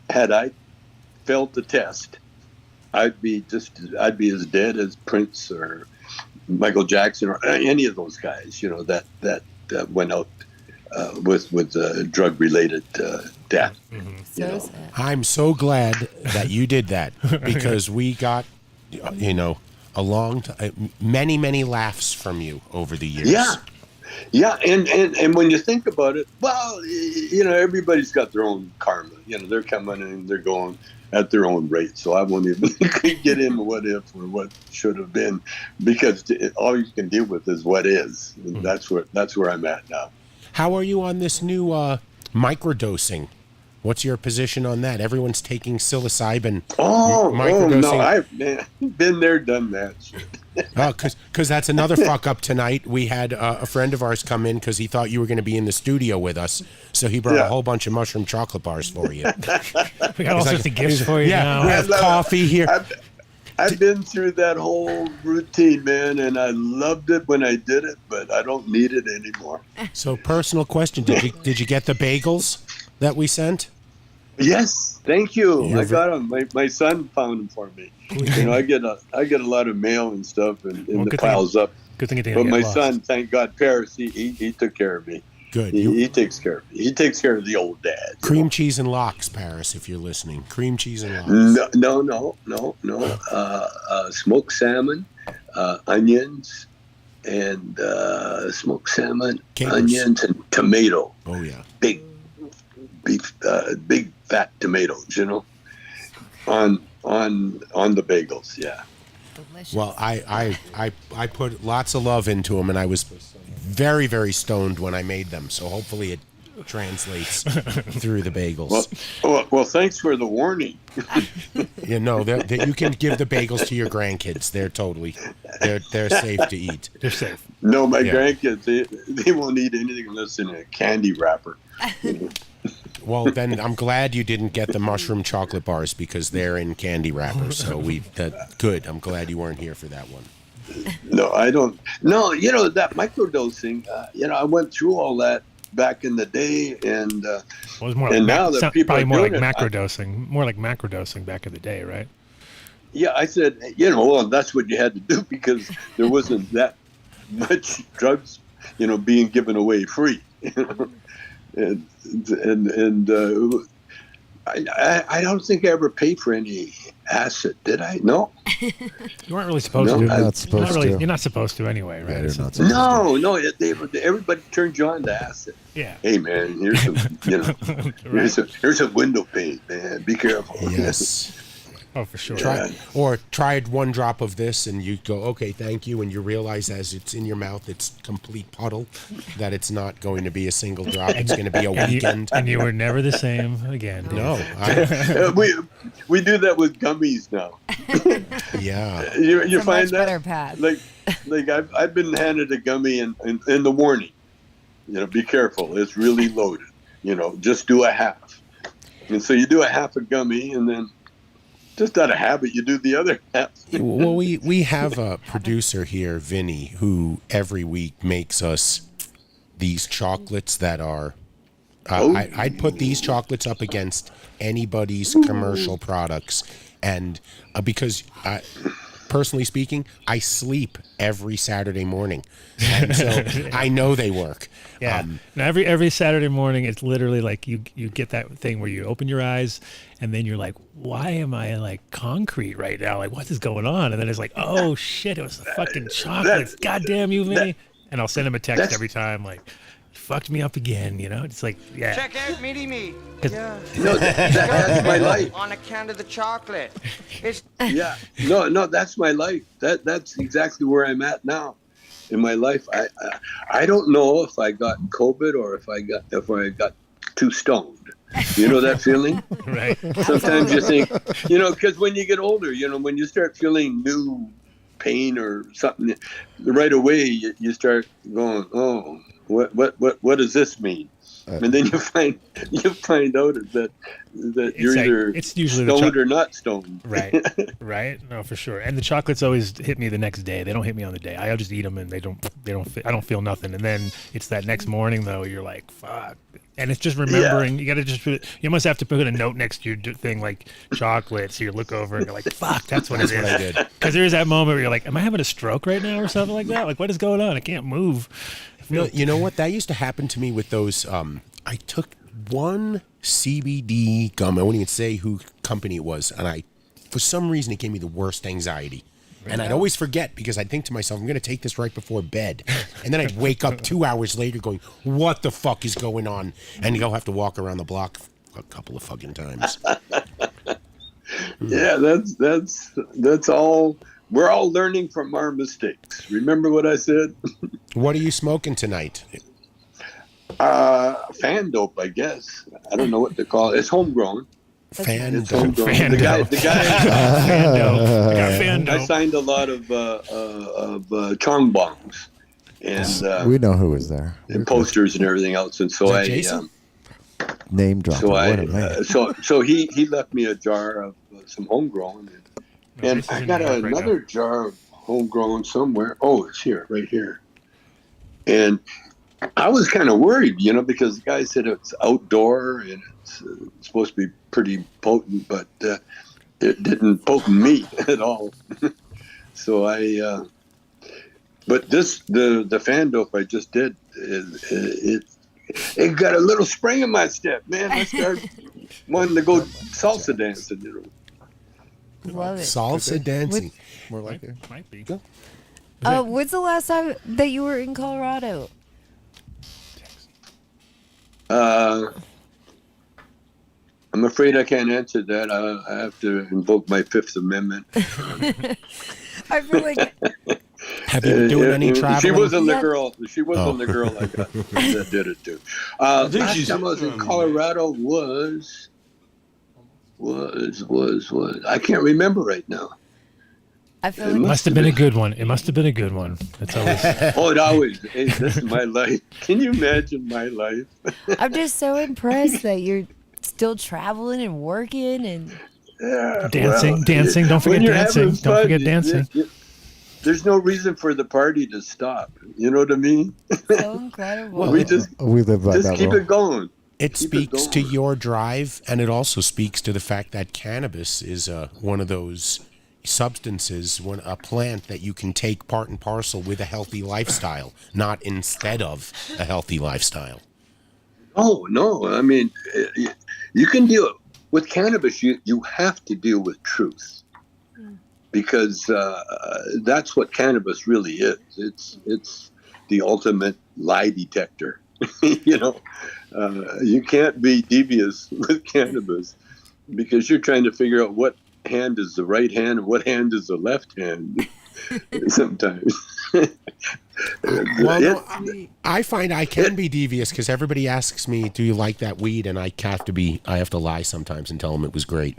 had I failed the test, I'd be as dead as Prince or Michael Jackson or any of those guys, that went out with drug-related death. Mm-hmm. So sad. I'm so glad that you did that, because we got, a long time, many laughs from you over the years. Yeah, and when you think about it, well, everybody's got their own karma. They're coming and they're going at their own rate. So I won't even get into what if or what should have been, because all you can deal with is what is. And that's where I'm at now. How are you on this new microdosing? What's your position on that? Everyone's taking psilocybin. Microdosing. No, I've been there, done that shit. Because that's another fuck up tonight. We had a friend of ours come in because he thought you were going to be in the studio with us. So he brought a whole bunch of mushroom chocolate bars for you. We got all sorts of gifts for you now. We have coffee here. I've been through that whole routine, man, and I loved it when I did it, but I don't need it anymore. So, personal question: Did you get the bagels that we sent? Yes, thank you. I got them. My son found them for me. I get a lot of mail and stuff, and it piles up. Good thing it didn't But get my lost. son, thank God, Paris, he took care of me. Good. He takes care of me. He takes care of the old dad. Cream cheese and lox, Paris, if you're listening. Cream cheese and lox. No. Smoked salmon, onions, and smoked salmon, onions, and tomato. Oh yeah. Big fat tomatoes, on the bagels. Yeah. Delicious. Well, I put lots of love into them, and I was very, very stoned when I made them. So hopefully it translates through the bagels. Well, thanks for the warning. You know that you can give the bagels to your grandkids. They're safe to eat. They're safe. No, my grandkids, they won't eat anything unless in a candy wrapper. Well, then I'm glad you didn't get the mushroom chocolate bars because they're in candy wrappers. So good. I'm glad you weren't here for that one. No, I don't. No, that microdosing. I went through all that back in the day, and Well, it was more and like now that people probably are more like doing it, macrodosing. More like macrodosing back in the day, right? Yeah, I said, well, that's what you had to do because there wasn't that much drugs, being given away free. And I don't think I ever paid for any acid, did I? No. You weren't really supposed to. You're not supposed to. You're not supposed to anyway, right? Yeah, you're not supposed No. Everybody turns you on to acid. Yeah. Hey, man, here's some, here's a window pane, man. Be careful. Yes. Oh, for sure. Tried one drop of this, and you go, okay, thank you, and you realize as it's in your mouth, it's complete puddle, that it's not going to be a single drop. It's going to be a weekend. And you were never the same again. No. We do that with gummies now. Yeah. You It's a find much that? better path. Like I've been handed a gummy in the warning. Be careful. It's really loaded. Just do a half. And so you do a half a gummy, and then just out of habit, you do the other half. Well, we have a producer here, Vinny, who every week makes us these chocolates that are. I'd put these chocolates up against anybody's commercial products, and because personally speaking, I sleep every Saturday morning, and so I know they work. Yeah. Now every Saturday morning, it's literally like you get that thing where you open your eyes, and then you're like, why am I like concrete right now? Like, what is going on? And then it's like, oh shit, it was the fucking chocolates. God damn you, Vinny. And I'll send him a text every time, like, you fucked me up again. It's like, yeah. Check out Meaty Me. Yeah. No, that's my life. On account of the chocolate. Yeah. No, that's my life. That's exactly where I'm at now in my life. I don't know if I got COVID or if I got too stoned. You know that feeling? Right. Sometimes you think, because when you get older, when you start feeling new pain or something, right away you start going, oh, what does this mean? And then you find out that you're it's usually stoned or not stoned. Right. No, for sure. And the chocolates always hit me the next day. They don't hit me on the day. I'll just eat them, and I don't feel nothing. And then it's that next morning though. You're like, fuck. And it's just remembering. You got to just you must have to put a note next to your thing like chocolate. So you look over and you're like, fuck, that's what it is. What I did. Because there's that moment where you're like, am I having a stroke right now or something like that? Like, what is going on? I can't move. You know what? That used to happen to me with those. I took one CBD gum. I won't even say who company it was, and for some reason, it gave me the worst anxiety. And I'd always forget because I'd think to myself, I'm going to take this right before bed. And then I'd wake up 2 hours later going, what the fuck is going on? And you'll have to walk around the block a couple of fucking times. Yeah, that's all. We're all learning from our mistakes. Remember what I said? What are you smoking tonight? Fan dope, I guess. I don't know what to call it. It's homegrown. Fan It's dope. homegrown. Fan The guy. dope. I got fan I dope. signed a lot of Chong bongs and we know who was there. and posters and everything else. And so Is that I Jason? Name drop. so What I a man. so he left me a jar of some homegrown, and This is I in got the rack right another jar of homegrown somewhere. Oh, it's here, right here. And I was kind of worried, because the guy said it's outdoor and it's supposed to be pretty potent, but it didn't potent me at all. So but the fan dope I just did, it got a little spring in my step, man. I started wanting to go salsa dancing. Love it. Salsa dancing. More like it. Might be. When's the last time that you were in Colorado? I'm afraid I can't answer that. I have to invoke my Fifth Amendment. I feel like Have you been doing any traveling? She wasn't the Yeah. girl. She wasn't the girl I got that did it too. Last time I was in Colorado was I can't remember right now. I feel It like Must have been a good one. It must have been a good one. That's always. Oh, it always. Hey, this is my life. Can you imagine my life? I'm just so impressed that you're still traveling and working and Yeah, Dancing. Don't when forget you're dancing. having Don't fun, forget dancing. there's no reason for the party to stop. You know what I mean? so incredible. Well, we just We live by that keep rule. it going. It Keep speaks to going. your drive, and it also speaks to the fact that cannabis is one of those substances, a plant that you can take part and parcel with a healthy lifestyle, not instead of a healthy lifestyle. Oh no! I mean, you can deal with cannabis. You have to deal with truth, because that's what cannabis really is. It's the ultimate lie detector. You can't be devious with cannabis because you're trying to figure out what hand is the right hand and what hand is the left hand. Sometimes. Well, no, I find I can be devious because everybody asks me, "Do you like that weed?" And I have to lie sometimes and tell them it was great.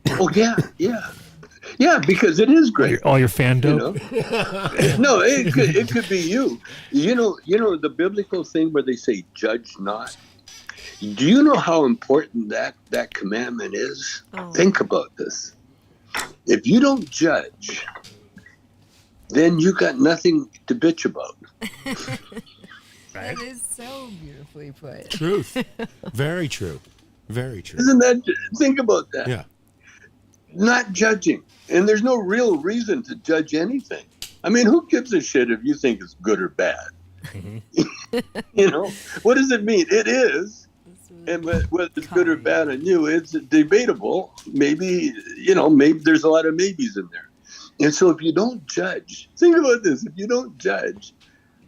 Oh yeah, because it is great. All your fan dope. No, it could be you. You know the biblical thing where they say, "Judge not." Do you know how important that commandment is? Oh. Think about this. If you don't judge, then you got nothing to bitch about. That is so beautifully put. Truth. Very true. Very true. Isn't that? Think about that. Yeah. Not judging, and there's no real reason to judge anything. I mean, who gives a shit if you think it's good or bad? What does it mean? It is. And whether it's good or bad on you, it's debatable. Maybe there's a lot of maybes in there. And so if you don't judge, think about this. If you don't judge,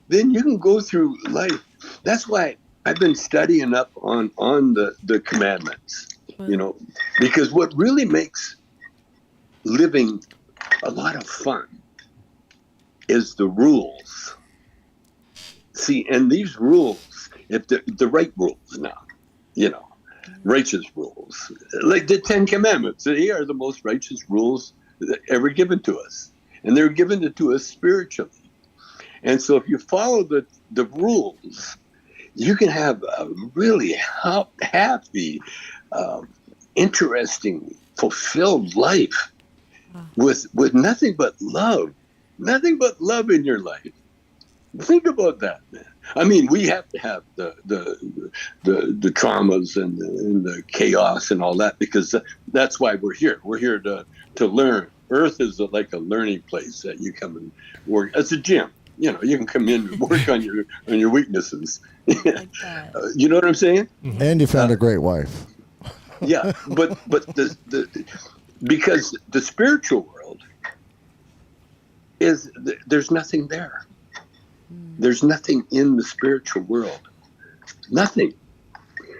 then you can go through life. That's why I've been studying up on the commandments, because what really makes living a lot of fun is the rules. See, and these rules, if the right rules now, righteous rules, like the 10 Commandments, they are the most righteous rules ever given to us. And they're given to us spiritually. And so if you follow the rules, you can have a really happy, interesting, fulfilled life with nothing but love. Nothing but love in your life. Think about that, man. I mean, we have to have the traumas and the chaos and all that, because that's why we're here. We're here to learn. Earth is like a learning place that you come and work. It's a gym. You can come in and work on your weaknesses. You know what I'm saying? And you found a great wife. Yeah, but because the spiritual world is there's nothing there. There's nothing in the spiritual world. Nothing.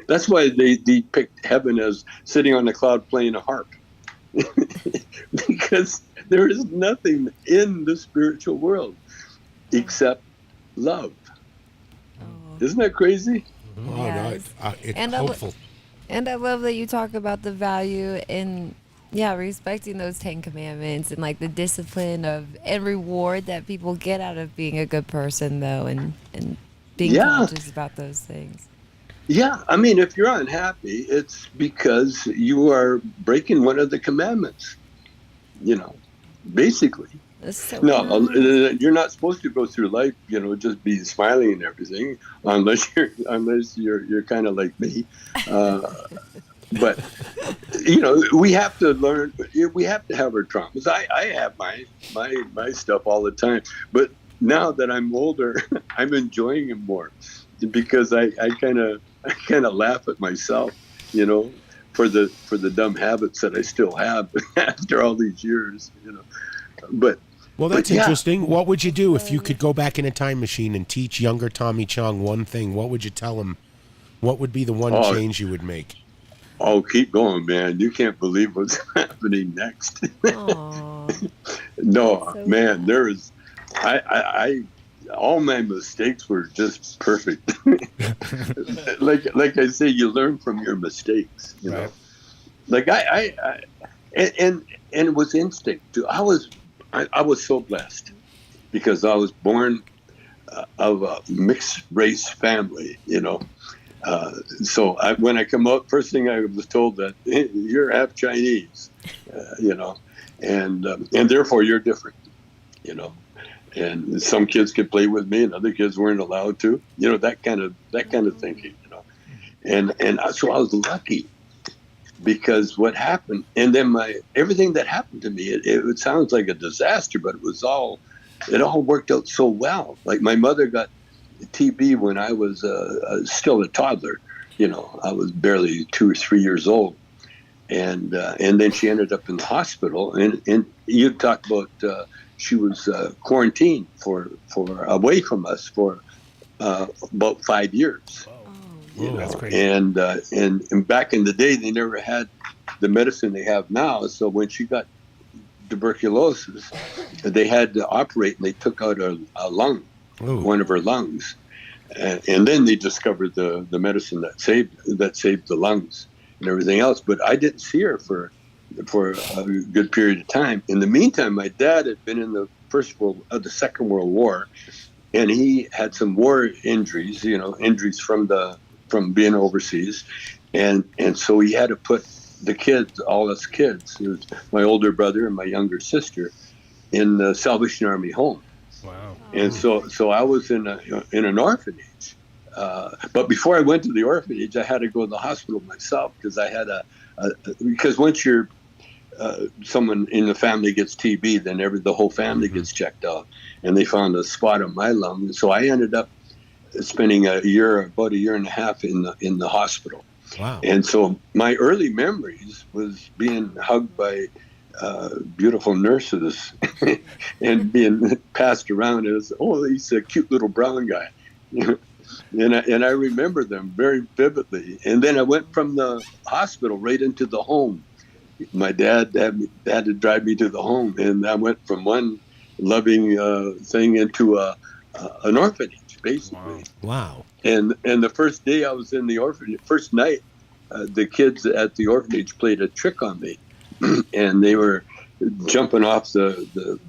That's why they depict heaven as sitting on a cloud playing a harp. Because there is nothing in the spiritual world except love. Isn't that crazy? Oh, Yes. no, it's And hopeful. And I love that you talk about the value in, respecting those 10 commandments and like the discipline and reward that people get out of being a good person, though, and being conscious about those things. Yeah, I mean, if you're unhappy, it's because you are breaking one of the commandments, basically. That's so No, cool. you're not supposed to go through life, just be smiling and everything, unless you're kind of like me. But we have to learn. We have to have our traumas. I have my stuff all the time, but now that I'm older, I'm enjoying it more because I kind of laugh at myself, for the dumb habits that I still have after all these years, But Well, that's interesting. What would you do if you could go back in a time machine and teach younger Tommy Chong one thing? What would you tell him? What would be the one change you would make? Oh, keep going, man. You can't believe what's happening next. No, man, there is, I all my mistakes were just perfect. like I say, you learn from your mistakes, know. Like and it was instinct too. I was so blessed because I was born of a mixed race family, So when I come out, first thing I was told that you're half Chinese, and therefore you're different, And some kids could play with me, and other kids weren't allowed to, that kind of thinking, And so I was lucky because what happened, and then everything that happened to me, it sounds like a disaster, but it all worked out so well. Like my mother got TB when I was still a toddler. I was barely 2 or 3 years old, and then she ended up in the hospital. And you talk about she was quarantined for away from us for about 5 years. That's crazy. And back in the day, they never had the medicine they have now. So when she got tuberculosis, they had to operate, and they took out a lung. One of her lungs, and then they discovered the medicine that saved the lungs and everything else. But I didn't see her for a good period of time. In the meantime, my dad had been in the Second World War, and he had some war injuries, injuries from being overseas, and so he had to put all us kids, it was my older brother and my younger sister, in the Salvation Army home. Wow. And so I was in an orphanage. But before I went to the orphanage, I had to go to the hospital myself because I had because once you're someone in the family gets TB, then the whole family gets checked out, and they found a spot on my lung. So I ended up spending about a year and a half in the hospital. Wow. And so my early memories was being hugged by beautiful nurses and being passed around as, he's a cute little brown guy. And I remember them very vividly. And then I went from the hospital right into the home. My dad had to drive me to the home, and I went from one loving thing into an orphanage, basically. Wow. And the first day I was in the orphanage, first night, the kids at the orphanage played a trick on me. And they were jumping off the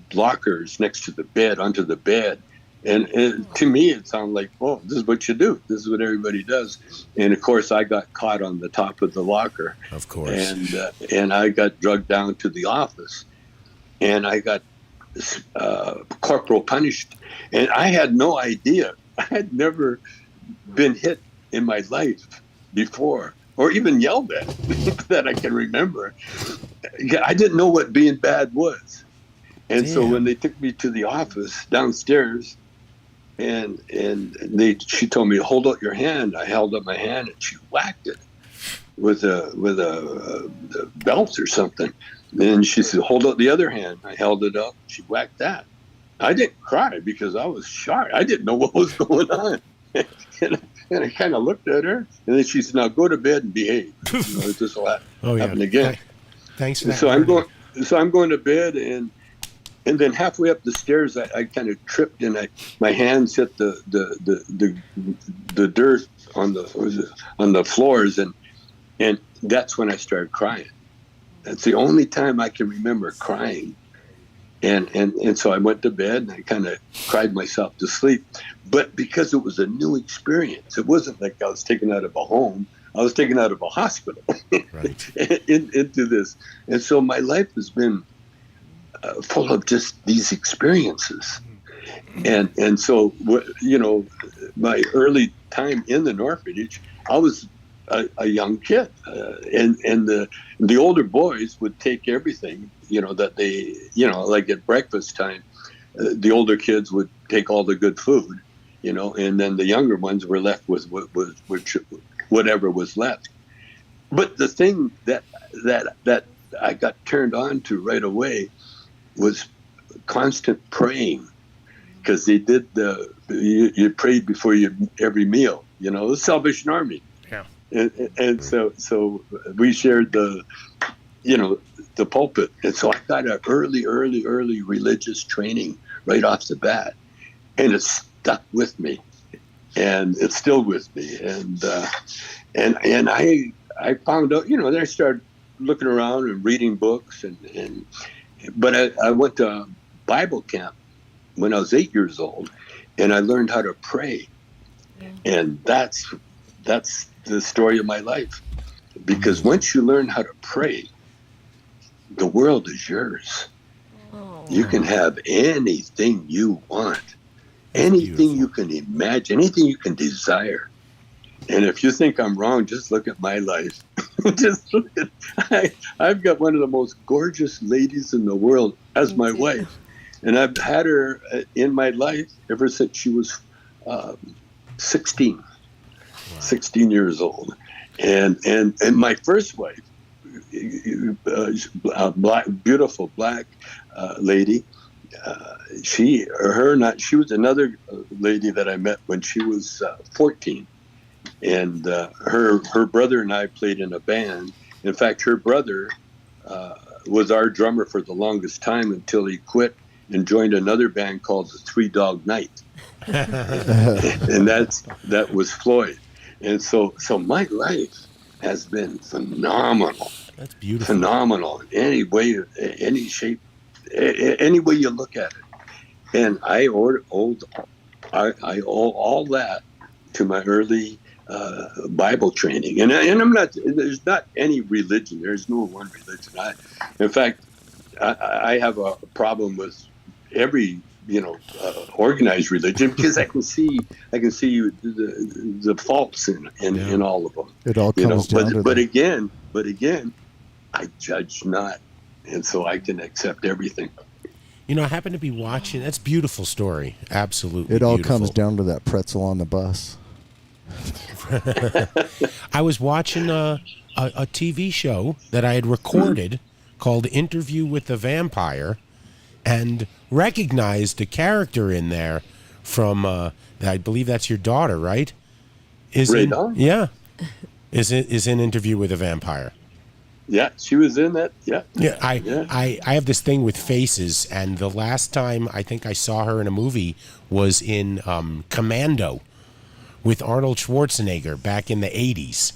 blockers next to the bed, onto the bed. And to me, it sounded like, this is what you do. This is what everybody does. And, of course, I got caught on the top of the locker. Of course. And I got drugged down to the office. And I got corporal punished. And I had no idea. I had never been hit in my life before, or even yelled at, that I can remember. I didn't know what being bad was. And so when they took me to the office downstairs, and she told me, hold out your hand. I held up my hand, and she whacked it with a belt or something. Then she said, hold up the other hand. I held it up. She whacked that. I didn't cry because I was shocked. I didn't know what was going on. And I kind of looked at her, and then she said, now go to bed and behave. This will happen again. Thanks for that. So I'm going to bed, and then halfway up the stairs, I kind of tripped, and my hands hit the dirt on the floors, and that's when I started crying. That's the only time I can remember crying. And so I went to bed, and I kind of cried myself to sleep. But because it was a new experience, it wasn't like I was taken out of a home. I was taken out of a hospital into this. And so my life has been full of just these experiences. And so, my early time in the orphanage, I was a young kid. And the older boys would take everything, that they, like at breakfast time, the older kids would take all the good food, and then the younger ones were left with whatever was left. But the thing that I got turned on to right away was constant praying, because they did you prayed before every meal, the Salvation Army. Yeah. And so we shared the pulpit. And so I got an early religious training right off the bat. And it stuck with me. And it's still with me. And I found out, then I started looking around and reading books. But I went to Bible camp when I was 8 years old, and I learned how to pray. And that's the story of my life. Because once you learn how to pray, the world is yours. You can have anything you want, anything you can imagine, anything you can desire. And if you think I'm wrong, just look at my life. Just look at, I've got one of the most gorgeous ladies in the world as my wife. And I've had her in my life ever since she was 16 years old. And my first wife, a beautiful black lady, she was another lady that I met when she was 14. And her brother and I played in a band. In fact, her brother was our drummer for the longest time until he quit and joined another band called the Three Dog Night. And that was Floyd. And so my life has been phenomenal. That's beautiful. Phenomenal in any way, any shape, any way you look at it. And I owe all that to my early Bible training. And I'm not, there's not any religion. There's no one religion. In fact, I have a problem with every organized religion, because I can see the faults in all of them. It all comes down to but again, I judge not, and so I can accept everything. I happen to be watching. That's a beautiful story. Absolutely. It all beautiful. comes down to that pretzel on the bus. I was watching a TV show that I had recorded called Interview with the Vampire, and recognized a character in there from I believe that's your daughter, right? Yeah. Is in Interview with a Vampire. Yeah, she was in that. Yeah. Yeah, I have this thing with faces, and the last time I think I saw her in a movie was in Commando with Arnold Schwarzenegger back in the 80s.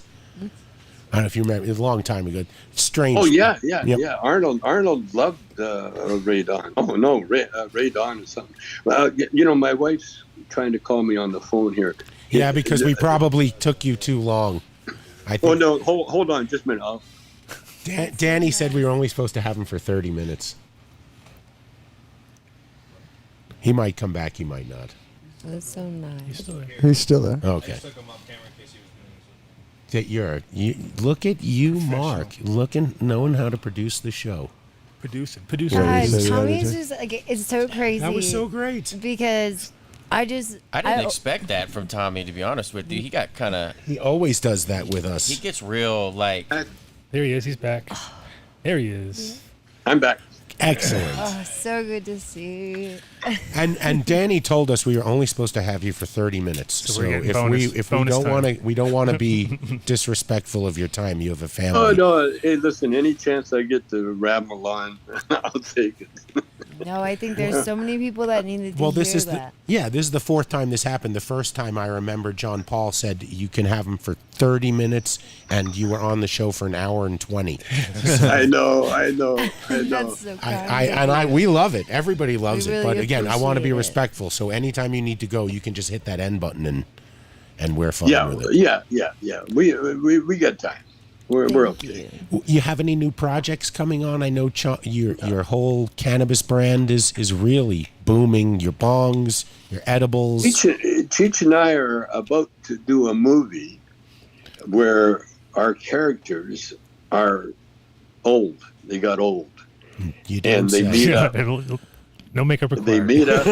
I don't know if you remember, it was a long time ago. Strange. Oh, yeah. Arnold loved Ray Dunn. Oh, no, Ray Dunn is something. Well, my wife's trying to call me on the phone here. Yeah, because we probably took you too long. I think. Oh, no, hold on just a minute. Danny said we were only supposed to have him for 30 minutes. He might come back, he might not. That's so nice. He's still there. Okay. Look at you, Mark. Knowing how to produce the show. Produce. Guys, Tommy's just it's so crazy. That was so great. Because I didn't expect that from Tommy, to be honest with you. He got kind of. He always does that with us. He gets real like. There he is. He's back. There he is. I'm back. Excellent. Oh, so good to see. And Danny told us we were only supposed to have you for 30 minutes. So we're getting if we bonus don't want to be disrespectful of your time. You have a family. Oh no! Hey, listen. Any chance I get to ramble on, I'll take it. No, I think there's so many people that needed to hear this is that. this is the fourth time this happened. The first time I remember John Paul said you can have him for 30 minutes, and you were on the show for an hour and 20. So, I know. That's so kind. We love it. Everybody loves We it. really But again, I want to be appreciate it. respectful. So anytime you need to go, you can just hit that end button and we're fine with it. Yeah. We got time. We're okay. You have any new projects coming on? I know your whole cannabis brand is really booming. Your bongs, your edibles. Cheech and I are about to do a movie where our characters are old. They got old. You don't and they say. meet up. No makeup required. They meet up.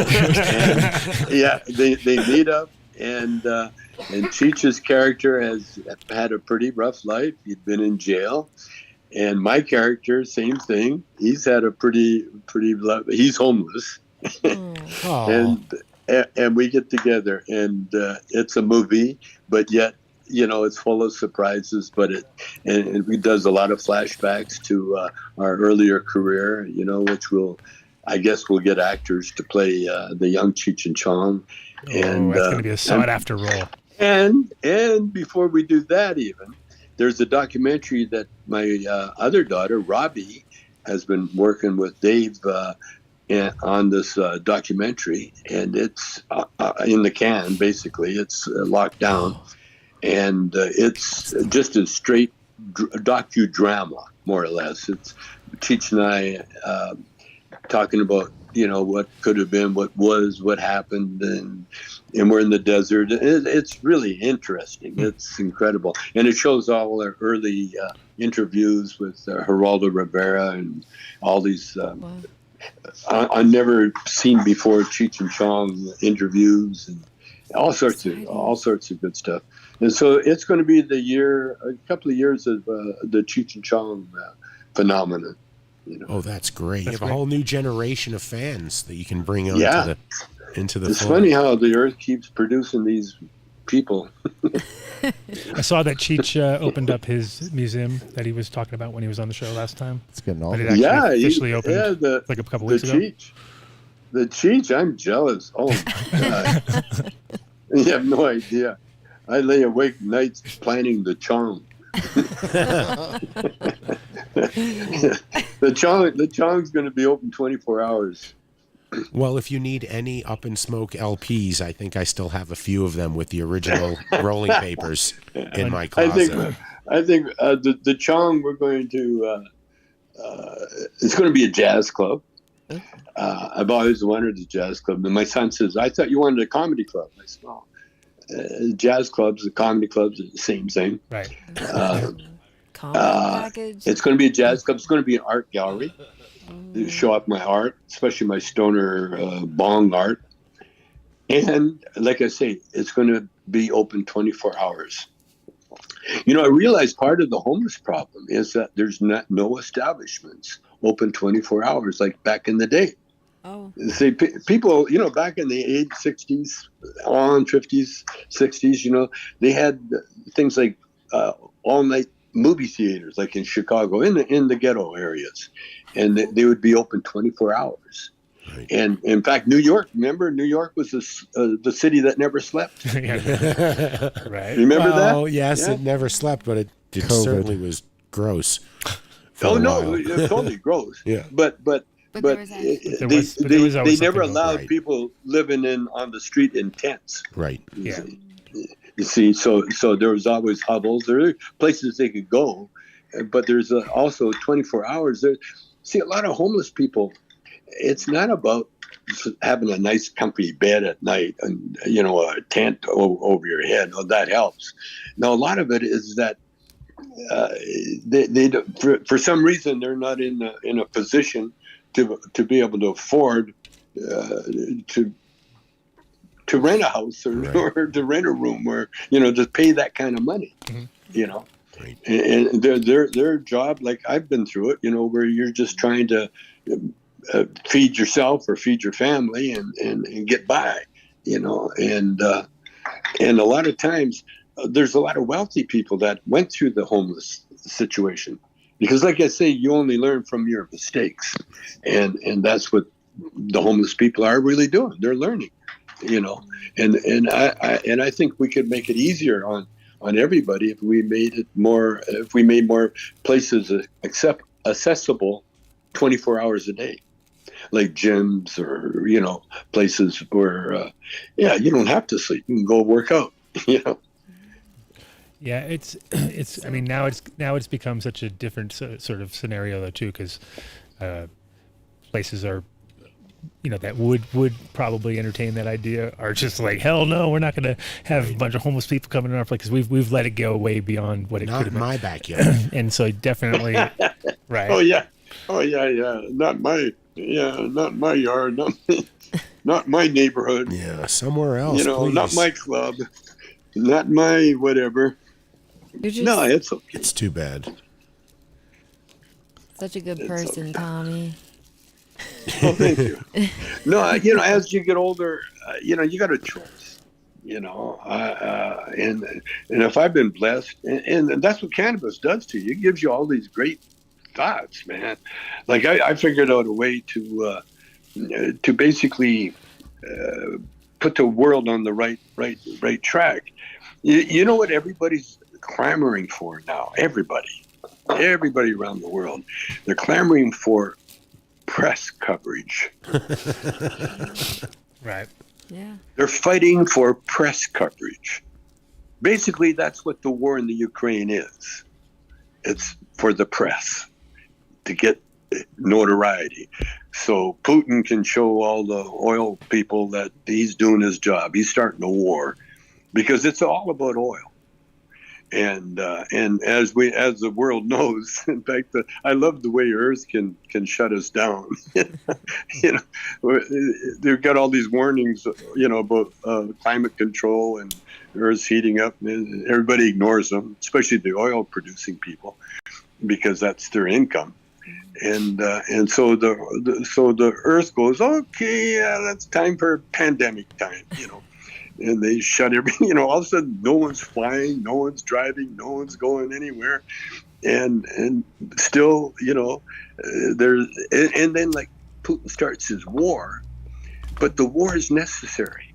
They meet up, and Cheech's character has had a pretty rough life. He'd been in jail, and my character, same thing. He's had a pretty. He's homeless, and we get together, and it's a movie, but yet. It's full of surprises, but it does a lot of flashbacks to our earlier career, which I guess we'll get actors to play the young Cheech and Chong. And that's going to be a sought-after role. And before we do that even, there's a documentary that my other daughter, Robbie, has been working with Dave on this documentary, and it's in the can, basically. It's locked down. And it's just a straight docudrama, more or less. It's Cheech and I talking about, what could have been, what was, what happened, and we're in the desert. It's really interesting. It's incredible. And it shows all our early interviews with Geraldo Rivera and all these I've never seen before Cheech and Chong interviews and all sorts of good stuff. And so it's going to be a couple of years of the Cheech and Chong phenomenon. Oh, that's great. You have a whole new generation of fans that you can bring on into the It's fold. funny how the earth keeps producing these people. I saw that Cheech opened up his museum that he was talking about when he was on the show last time. It's getting all. But it actually officially opened like a couple weeks ago. The Cheech, I'm jealous. Oh, my God. You have no idea. I lay awake nights planning the Chong. The Chong's going to be open 24 hours. Well, if you need any Up in Smoke LPs, I think I still have a few of them with the original rolling papers in my closet. I think the Chong we're going to it's going to be a jazz club. I've always wanted a jazz club, and my son says, "I thought you wanted a comedy club." I said, "No, jazz clubs, the comedy clubs are the same thing." Right. It's going to be a jazz club. It's going to be an art gallery. To show off my art, especially my stoner bong art. And like I say, it's going to be open 24 hours. I realize part of the homeless problem is that there's no establishments open 24 hours like back in the day. Oh. See, people, back in the 60s, 50s, 60s, they had things like all-night movie theaters, like in Chicago, in the ghetto areas. And they would be open 24 hours. Right. And in fact, New York was the city that never slept. Right. Remember that? Oh, yes, it never slept, but it certainly was gross. Oh, no, it was totally gross. Yeah. But they never allowed people living on the street in tents. Right. Yeah. You see, so there was always hovels. There are places they could go, but there's also 24 hours there. See, a lot of homeless people, it's not about having a nice comfy bed at night and, a tent over your head. Oh, that helps. No, a lot of it is that they for some reason, they're not in a position to be able to afford to rent a house or to rent a room or, to pay that kind of money, And their job, like I've been through it, where you're just trying to feed yourself or feed your family and get by, and a lot of times there's a lot of wealthy people that went through the homeless situation, because like I say, you only learn from your mistakes, and that's what the homeless people are really doing. They're learning, and I think we could make it easier on everybody if we made more places accessible 24 hours a day, like gyms or places where you don't have to sleep, you can go work out. Yeah, it's. I mean, now it's become such a different sort of scenario though too, because places are, that would probably entertain that idea are just like, hell no, we're not going to have a bunch of homeless people coming in our place, because we've let it go way beyond what it could have been. Not my backyard. And so definitely, right. Oh yeah, not my yard, not my neighborhood. Yeah, somewhere else. Please. Not my club, not my whatever. No, it's okay. It's too bad. Such a good person, Tommy. Oh, thank you. No, as you get older, you got a choice, and if I've been blessed, and that's what cannabis does to you. It gives you all these great thoughts, man. Like I figured out a way to basically put the world on the right track. You know what everybody's clamoring for now? Everybody around the world, they're clamoring for press coverage. Right. Yeah. They're fighting for press coverage. Basically, that's what the war in the Ukraine is. It's for the press to get notoriety. So Putin can show all the oil people that he's doing his job. He's starting a war because it's all about oil. And as the world knows, in fact, I love the way Earth can shut us down. They've got all these warnings, about climate control and Earth's heating up, and everybody ignores them, especially the oil-producing people, because that's their income. And so the Earth goes, okay, yeah, that's time for pandemic time, And they shut everything, all of a sudden no one's flying, no one's driving, no one's going anywhere. And still, there's, and then like Putin starts his war, but the war is necessary.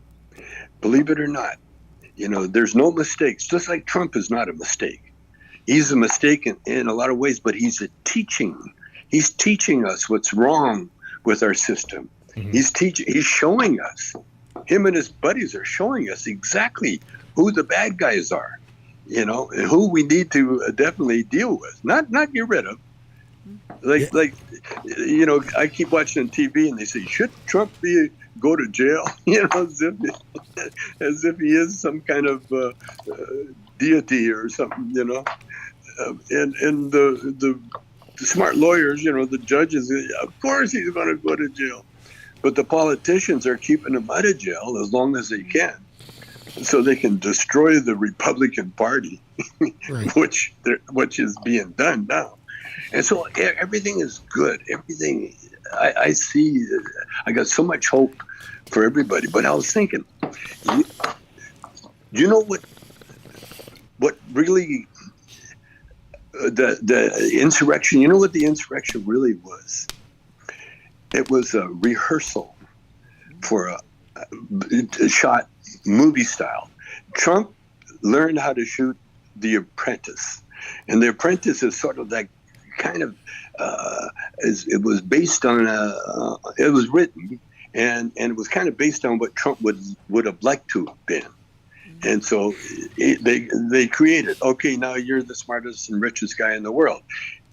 Believe it or not, there's no mistakes. Just like Trump is not a mistake. He's a mistake in a lot of ways, but he's teaching us what's wrong with our system. Mm-hmm. He's showing us. Him and his buddies are showing us exactly who the bad guys are, and who we need to definitely deal with, not get rid of. I keep watching TV and they say, should Trump go to jail? As if he is some kind of deity or something, and the smart lawyers, the judges, of course he's going to go to jail. But the politicians are keeping him out of jail as long as they can, so they can destroy the Republican Party, right. which is being done now. And so everything is good. Everything I see, I got so much hope for everybody. But I was thinking, you know what really the insurrection? You know what the insurrection really was? It was a rehearsal for a shot movie style. Trump learned how to shoot The Apprentice. And The Apprentice is sort of that kind of, it was based on, it was written, and it was kind of based on what Trump would have liked to have been. And so they created, okay, now you're the smartest and richest guy in the world.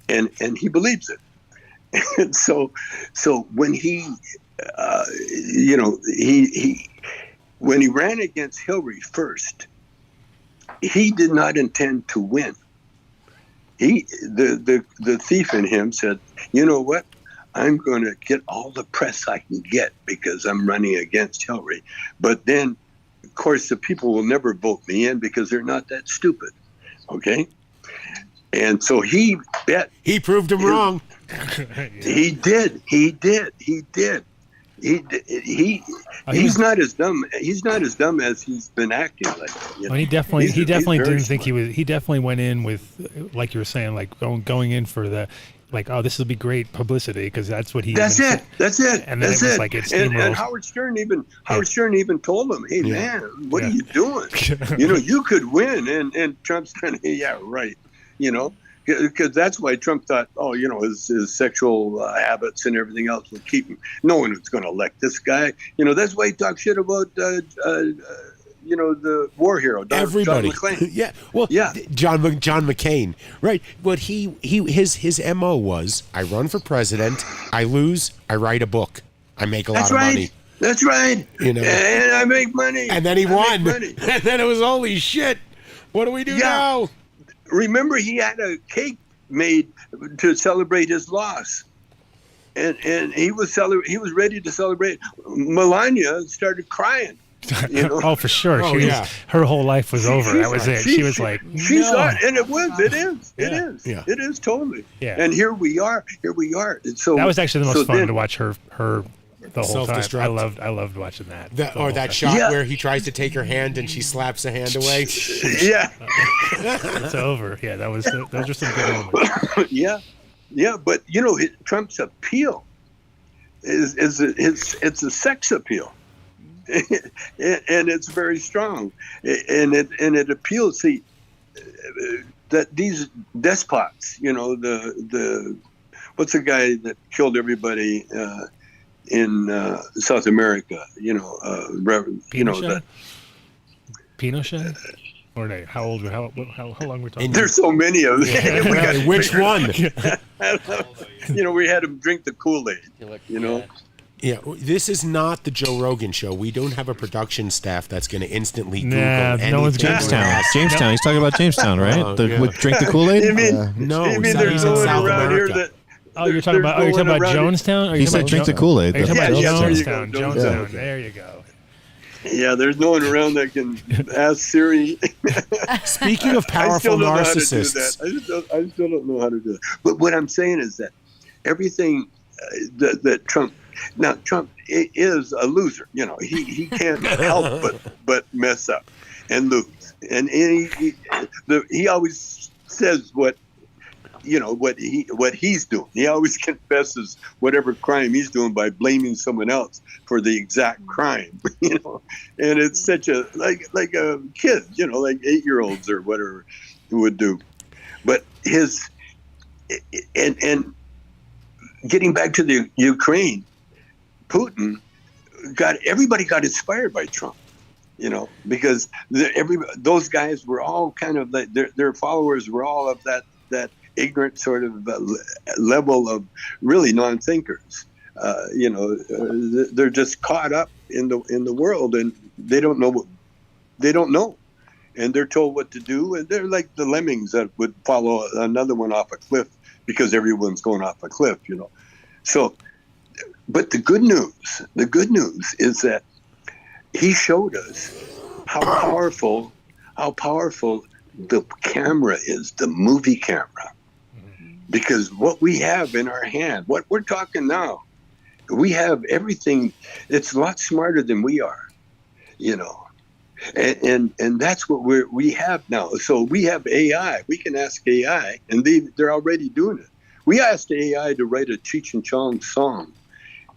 And he believes it. And so when he when he ran against Hillary first, he did not intend to win. The thief in him said, you know what? I'm going to get all the press I can get because I'm running against Hillary. But then, of course, the people will never vote me in because they're not that stupid. Okay? And so he bet. He proved him wrong. He did. He's not as dumb. He's not as dumb as he's been acting like. Well, he definitely didn't think he was. He definitely went in with, like you were saying, like going in for the, like, oh, this will be great publicity because that's what he. That's it. And then it was like it's and Howard Stern even told him, "Hey man, what are you doing? You could win." And Trump's kind of, yeah, right. Because that's why Trump thought, his sexual habits and everything else will keep him. No one was going to elect this guy. That's why he talks shit about, the war hero, everybody. John McClane. Yeah. Well, yeah. John McCain. Right. What his MO was, I run for president, I lose, I write a book, I make a lot of money. That's right. And I make money. And then he won. And then it was, holy shit. What do we do now? Remember, he had a cake made to celebrate his loss, and he was ready to celebrate. Melania started crying. Oh, for sure. Her whole life was over. That was it. She was like, she saw it, and it is totally. Yeah. And here we are. And so that was actually the most fun to watch her the whole time. I loved watching that. That shot where he tries to take her hand and she slaps the hand away. Yeah. It's over. Yeah, those are some good moments. Yeah, but Trump's appeal is it's a sex appeal. And it's very strong. And it appeals that these despots, the what's the guy that killed everybody in South America, Pinochet? Or no, how long we're talking? There's so many of them. Yeah. Which one? We had him drink the Kool-Aid, Yeah, this is not the Joe Rogan show. We don't have a production staff that's going to instantly Google anything. No one's Jamestown. Jamestown. He's talking about Jamestown, right? Drink the Kool-Aid? No, there's no one around here that. You're talking about Jonestown? He said drink the Kool-Aid. You're talking about Jonestown. Jonestown. There you go. Yeah, there's no one around that can ask Siri. Speaking of powerful narcissists. I still don't know how to do that. But what I'm saying is that everything that Trump is a loser. He can't help but mess up and lose. And he always says what he's doing. He always confesses whatever crime he's doing by blaming someone else for the exact crime. And it's such a like a kid, like 8-year-olds or whatever would do. But and getting back to the Ukraine, Putin everybody got inspired by Trump, because those guys were all kind of like their followers were all of that ignorant sort of level of really non-thinkers. They're just caught up in the world and they don't know, and they're told what to do, and they're like the lemmings that would follow another one off a cliff because everyone's going off a cliff, So, but the good news is that he showed us how powerful the camera is, the movie camera. Because what we have in our hand, what we're talking now, we have everything. It's a lot smarter than we are, and that's what we have now. So we have AI. We can ask AI, and they're already doing it. We asked AI to write a Cheech and Chong song,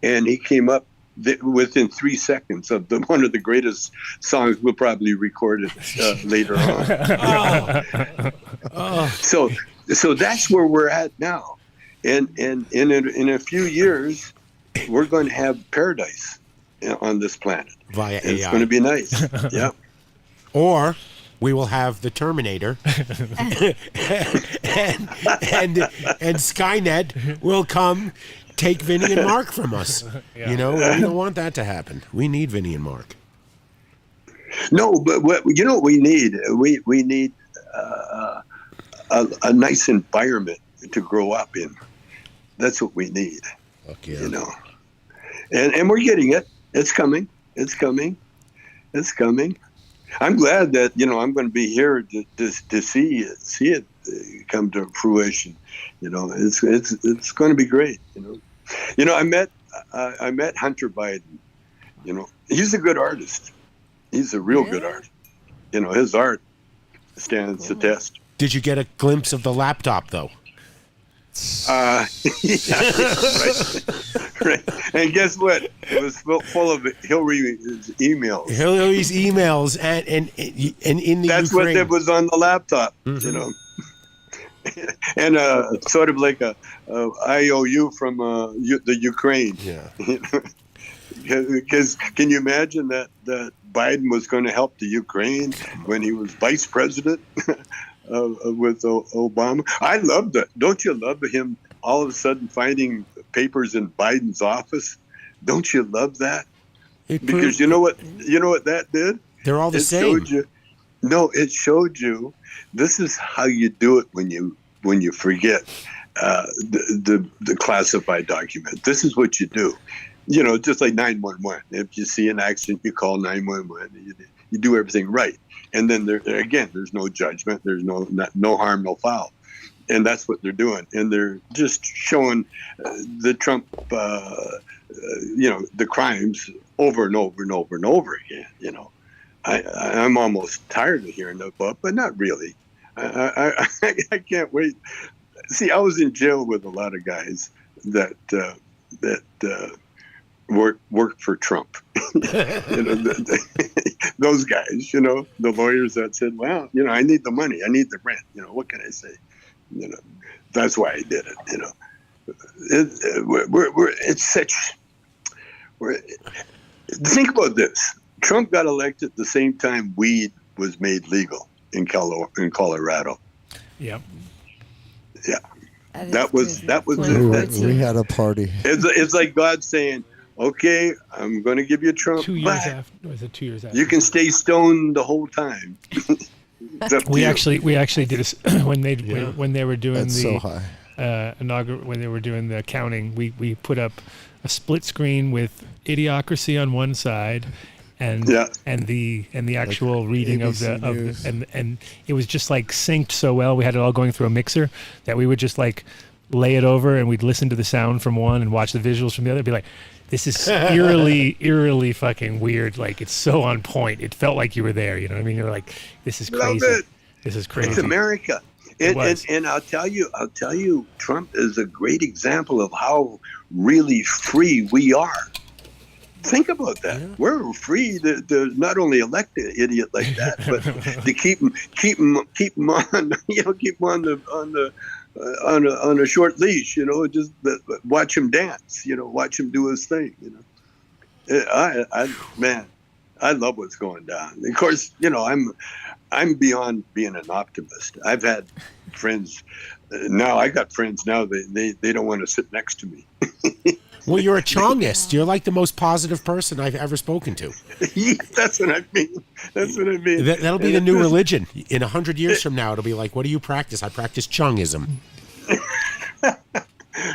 and he came up within 3 seconds of one of the greatest songs we'll probably record it later on. So that's where we're at now, and in a few years, we're going to have paradise on this planet via AI. It's going to be nice. Yeah. Or we will have the Terminator, and Skynet will come take Vinny and Mark from us. We don't want that to happen. We need Vinny and Mark. No, but what we need? We need a nice environment to grow up in. That's what we need. Okay. And we're getting it. It's coming. I'm glad that I'm going to be here to see it come to fruition. It's going to be great. I met Hunter Biden. He's a good artist. He's a real good artist. His art stands the test. Did you get a glimpse of the laptop, though? Yeah, right. And guess what? It was full of Hillary's emails. Hillary's emails and in the That's Ukraine. what was on the laptop. And sort of like a IOU from the Ukraine. Yeah. Because can you imagine that Biden was going to help the Ukraine when he was vice president with Obama? I loved it. Don't you love him all of a sudden finding papers in Biden's office? Don't you love that? Because you know what that did? They're all the same. It showed you this is how you do it when you forget the classified document. This is what you do. Just like 911. If you see an accident, you call 911. You do everything right. And then there's no judgment. There's no harm, no foul. And that's what they're doing. And they're just showing the Trump, the crimes over and over and over and over again. I'm almost tired of hearing that, but not really. I can't wait. See, I was in jail with a lot of guys that worked for Trump. Those guys, the lawyers that said, well, I need the money, I need the rent. What can I say? That's why I did it. Think about this. Trump got elected the same time weed was made legal in Colorado. Yep. Yeah. That was we had a party. It's like God saying, okay, I'm going to give you Trump. 2 years after. Was it 2 years after? You can stay stoned the whole time. we actually did when they were doing That's so high. When they were doing the counting, we put up a split screen with Idiocracy on one side, and the actual reading of and it was just like synced so well. We had it all going through a mixer that we would just like lay it over, and we'd listen to the sound from one and watch the visuals from the other. Be like, this is eerily fucking weird. Like, it's so on point. It felt like you were there. You know what I mean? You're like, this is crazy. Love it. This is crazy. It's America. And I'll tell you, Trump is a great example of how really free we are. Think about that. Yeah. We're free to not only elect an idiot like that, but to keep him on, keep him on a short leash, just watch him dance, watch him do his thing, I love what's going down. Of course, I'm beyond being an optimist. I've had friends now. I got friends now. They don't want to sit next to me. Well, you're a Chongist. You're like the most positive person I've ever spoken to. Yeah, that's what I mean. That'll be the new religion. In 100 years from now, it'll be like, what do you practice? I practice Chongism.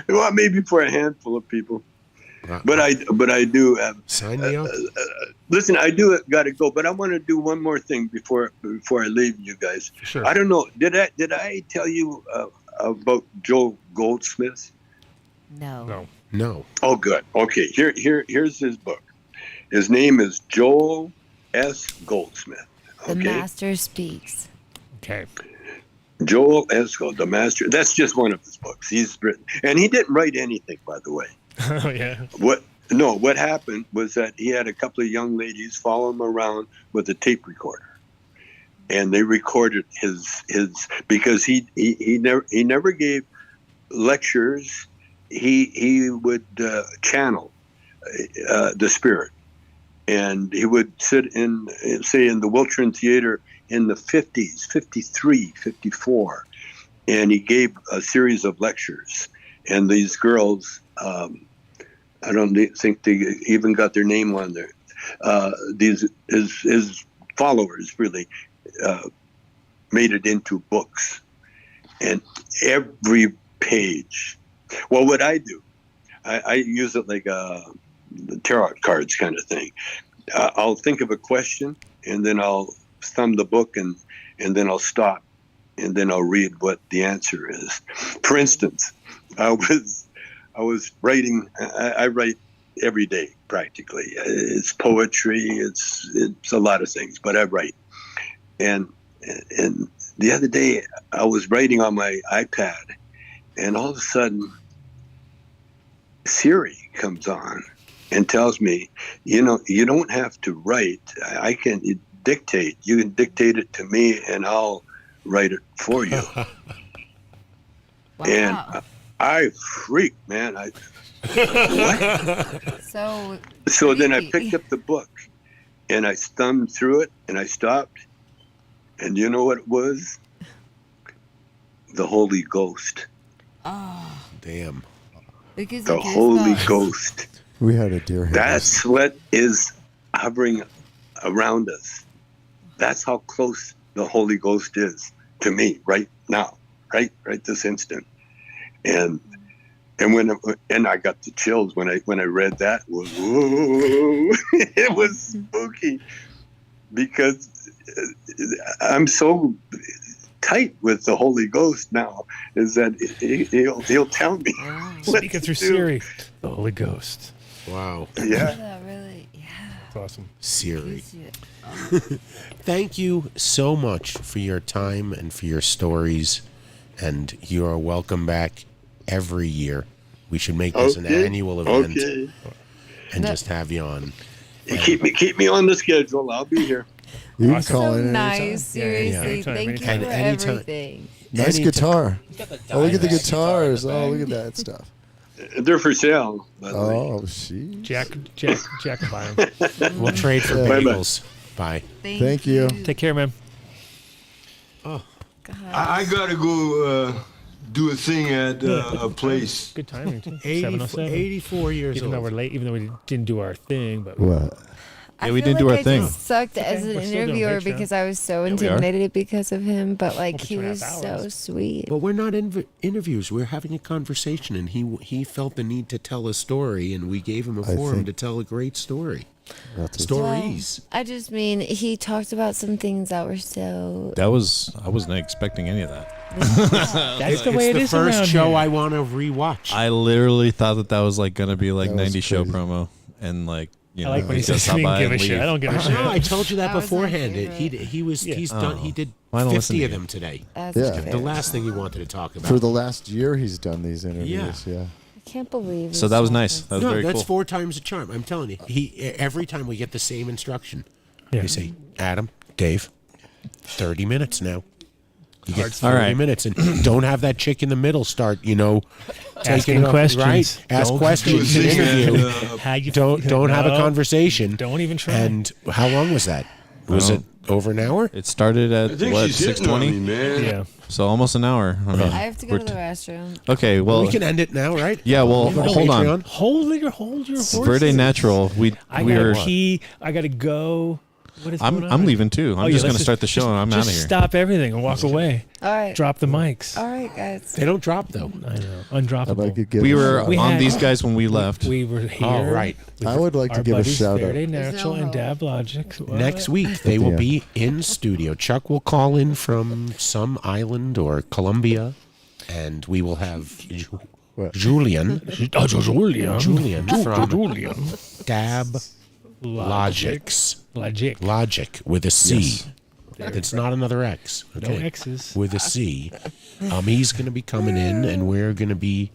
Well, maybe for a handful of people. But I do have. Sign me up. Listen, I do got to go, but I want to do one more thing before I leave you guys. Sure. I don't know. Did I tell you about Joel Goldsmith? No. Oh, good. Okay. Here's his book. His name is Joel S. Goldsmith. Okay? The Master Speaks. Okay. Joel S. Goldsmith, the Master. That's just one of his books. He's written, and he didn't write anything, by the way. Oh yeah. What happened was that he had a couple of young ladies follow him around with a tape recorder, and they recorded his because he never gave lectures. He would channel the spirit, and he would sit in the Wiltern Theater in the 50s, 53, 54, and he gave a series of lectures, and these girls. I don't think they even got their name on there. His followers really made it into books, and every page. Well, what I do, I use it like tarot cards kind of thing. I'll think of a question, and then I'll thumb the book, and then I'll stop and then I'll read what the answer is. For instance, I was writing. I write every day practically. It's poetry. It's a lot of things, but I write. And the other day I was writing on my iPad, and all of a sudden Siri comes on and tells me, you don't have to write. I can dictate. You can dictate it to me, and I'll write it for you. Wow. And I freaked, man. What? So then I picked up the book, and I thumbed through it, and I stopped. And you know what it was? The Holy Ghost. Oh. Damn. The Holy Ghost. We had a deer head. That's what is hovering around us. That's how close the Holy Ghost is to me right now, right this instant. And I got the chills when I read that. Whoa, it was spooky because I'm so tight with the Holy Ghost now. Is that he'll tell me. Speaking through Siri, the Holy Ghost. Wow. Yeah. Really, yeah. That's awesome. Siri. Thank you so much for your time and for your stories, and you are welcome back every year. We should make this an annual event and just have you on. Keep me on the schedule. I'll be here. You can call in Nice, anytime. seriously. Thank you for everything. Nice guitar. Oh, look at the guitars. Oh, look at that stuff. They're for sale. By the way. Oh, she. Jack will buy them. We'll trade for bagels. Bye. Thank you. Take care, man. Oh, God. I gotta go do a thing at a place. Good timing, too. 84 years even old. Though we're late, even though we didn't do our thing. But What? I we feel didn't do like our thing. I just sucked as an we're still doing a interviewer great show. because I was so we are. intimidated because of him. But like he 2.5 was so hours. sweet. But we're not interviews. We're having a conversation, and he felt the need to tell a story, and we gave him a forum think- to tell a great story. That's a- Stories. I just mean he talked about some things that were so. I wasn't expecting any of that. that's the way it the is first around show here. I want to rewatch. I literally thought that was like gonna be like That was 90 show crazy. promo, and like I like when he just says, stop "I by didn't give a and shit." leave. I don't give a shit. No, I told you that That was my beforehand. favorite. He's done. He did Why don't listen 50 to of you? them today. That's Yeah. fair. The last thing he wanted to talk about. For the last year, he's done these interviews. Yeah. I can't believe. So it's that was not nice. this- That was No, very that's cool. 4 times the charm. I'm telling you. Every time we get the same instruction. Yeah. They say, Adam, Dave, 30 minutes now. You get 30 All right. minutes, and don't have that chick in the middle start, Asking taking it up, questions. Right? Ask Don't questions do in a thing interview. at, How you Don't have a No. conversation. Don't even try. And how long was that? Was Oh. it over an hour? It started I at think what, she's hitting on me, 6:20? man. Yeah. So almost an hour. I mean, I have to go we're to the restroom. okay. Well, We can end it now, right? yeah. Well, Over hold on. Patreon? Hold your horses. Verde Natural. I We're. gotta pee. I gotta go. What is going on? I'm leaving too. I'm Oh, yeah, just let's gonna start the show and I'm out of just here. Stop everything and walk away. All right. Drop the mics. All right, guys. They don't drop, though. I know. I'd Undroppable. like to give We a were shout We on had- these guys when we left. We were here. Oh, right. with I would like to our give a buddies, shout out. Verde Natural no and hope. Dab Logic. What? Next week, they will Yeah. be in studio. Chuck will call in from some island or Colombia, and we will have What? Julian. Oh, Julian. Julian from Julian. Dab Logics. Logic. With a C. Yes. It's not another X. No Okay. X's. With a C. He's going to be coming in, and we're going to be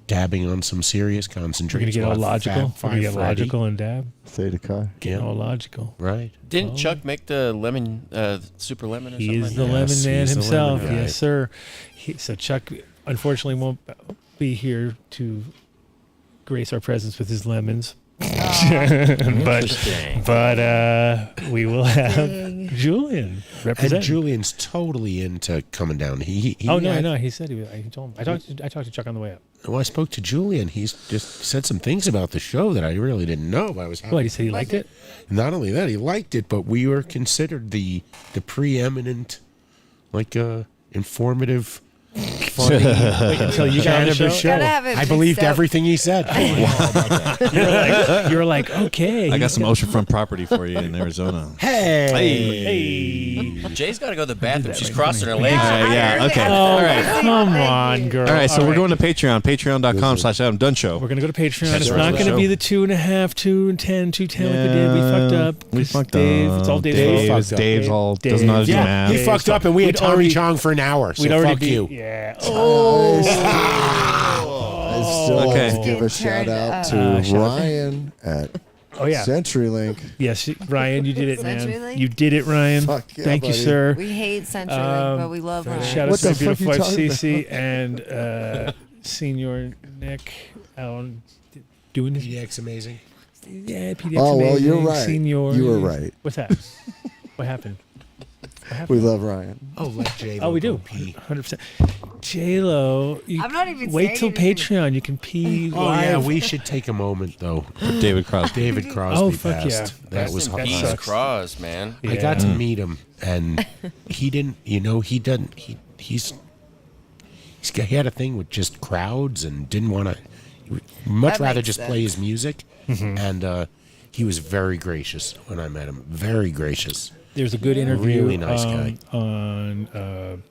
dabbing on some serious We're concentrates. gonna get all We'll have logical. Fab We're gonna get Five Freddy. logical and dab. Theta Chi. Getting all logical. Right. Didn't Chuck make the lemon, super lemon or He something is like the that? lemon Yes, man he's the himself. lemon guy. Yes, sir. So Chuck, unfortunately, won't be here to grace our presence with his lemons. but we will have Julian represent. And Julian's totally into coming down. He No, he said he told him. I talked to Chuck on the way up. Well, I spoke to Julian. He's just said some things about the show that I really didn't know. I was happy. What, he said he liked it? Not only that, he liked it, but we were considered the preeminent, informative, funny. Wait until you got on the Cannabis show. Gotta have it I believed mixed up. everything he said. You're like, okay. I got some oceanfront property for you in Arizona. Hey. Jay's got to go to the bathroom. She's right crossing her in legs. All right, yeah, okay. Oh, All right. come on, girl. All right, so we're going to Patreon, patreon.com/Adam Dunn Show. We're gonna go to Patreon. That's It's right. not gonna Show. be the 2.5, 2:10, 2:10 like we did. We fucked up. We 'cause fucked Dave, up. It's all Dave's Dave, fault. it's Dave's all doesn't know how to do Yeah, math. He Dave's fucked up, and we had We'd already- Tommy Chong for an hour. So We'd already fuck be, you. Yeah. I still Okay. have to give a It shout turned out up. to Ryan at Oh yeah. CenturyLink. Yes, Ryan, you did it, man. CenturyLink? You did it, Ryan. Fuck yeah, Thank you, buddy. sir. We hate CenturyLink, but we love Ryan. Shout out What to my the fuck beautiful you wife, talking Cece, and Senior Nick out doing this. PDX amazing. Yeah, PDX Oh, well, amazing. you're right. Senior. You were right. What's that? What happened? We love Ryan. Oh, let Jay. Oh, we do. 100%. J-Lo. I'm not even Wait till saying anything. Patreon. You can pee Oh live. yeah, we should take a moment though. David Crosby. David Crosby Oh, fuck passed. yeah. That was hard. He's Cross, man. I got to meet him, and he didn't. You know, he doesn't. He had a thing with just crowds and didn't want to. Much That rather makes just play sense. his music, and he was very gracious when I met him. Very gracious. There's a good interview Really nice guy. on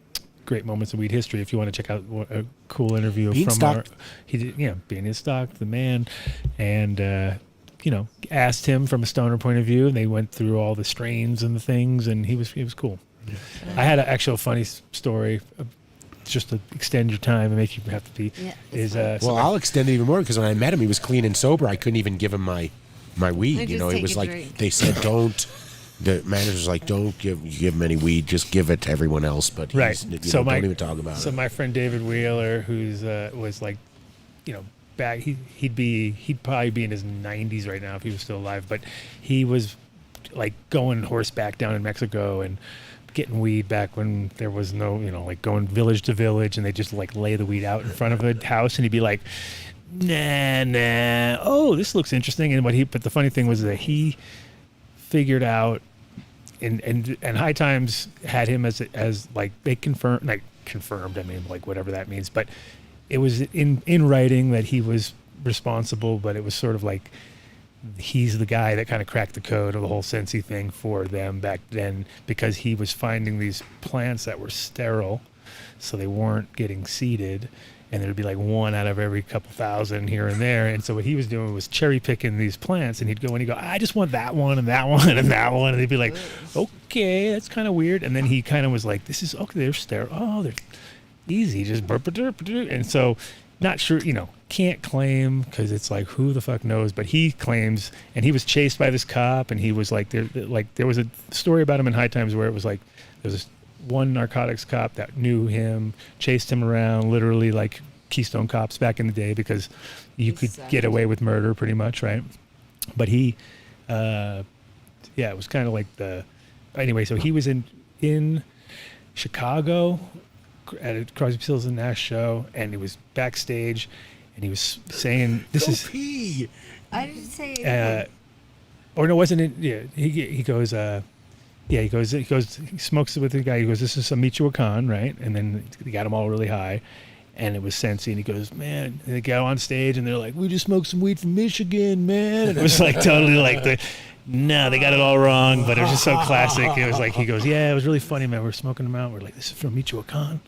Great Moments of Weed History. If you want to check out a cool interview Beanstalk. from he did, Beanstalk, the man, and asked him from a stoner point of view, and they went through all the strains and the things, and he was cool. I had an actual funny story. Just to extend your time and make you have to pee. Yeah, Well, I'll extend it even more because when I met him, he was clean and sober. I couldn't even give him my weed. Just You know, it take was a like drink. they said, don't. The manager's like, don't give him any weed. Just give it to everyone else. But Right. he's, So don't even talk about So it. my friend David Wheeler, who's was like, back he'd probably be in his 90s right now if he was still alive, but he was like going horseback down in Mexico and getting weed back when there was no, like going village to village, and they just like lay the weed out in front of a house, and he'd be like, nah, oh, this looks interesting. And but the funny thing was that he figured out, and High Times had him as like they confirmed, I mean, like whatever that means, but it was in writing that he was responsible, but it was sort of like he's the guy that kind of cracked the code of the whole Scentsy thing for them back then, because he was finding these plants that were sterile, so they weren't getting seeded, and there'd be like one out of every couple thousand here and there. And so what he was doing was cherry picking these plants, and he'd go and he'd go, I just want that one and that one and that one, and they'd be like, okay, that's kind of weird. And then he kind of was like, this is okay, they're sterile, oh, they're easy, just burp, and so not sure, can't claim, because it's like, who the fuck knows, but he claims, and he was chased by this cop, and he was like, there was a story about him in High Times where it was like, there was this one narcotics cop that knew him, chased him around, literally like Keystone Cops back in the day, because you could get away with murder pretty much, right? But he, it was kind of like anyway, so he was in Chicago at a Crosby, Stills and Nash show, and he was backstage, and he was saying, "This Go is." pee. I didn't say. Or no, wasn't it? Yeah, he goes. He smokes with the guy. He goes, "This is some Michoacan, right?" And then he got them all really high, and it was Scentsy. And he goes, "Man," and they go on stage, and they're like, "We just smoked some weed from Michigan, man." And it was like totally like no, they got it all wrong, but it was just so classic. It was like, he goes, "Yeah, it was really funny, man. We're smoking them out. We're like, this is from Michoacan."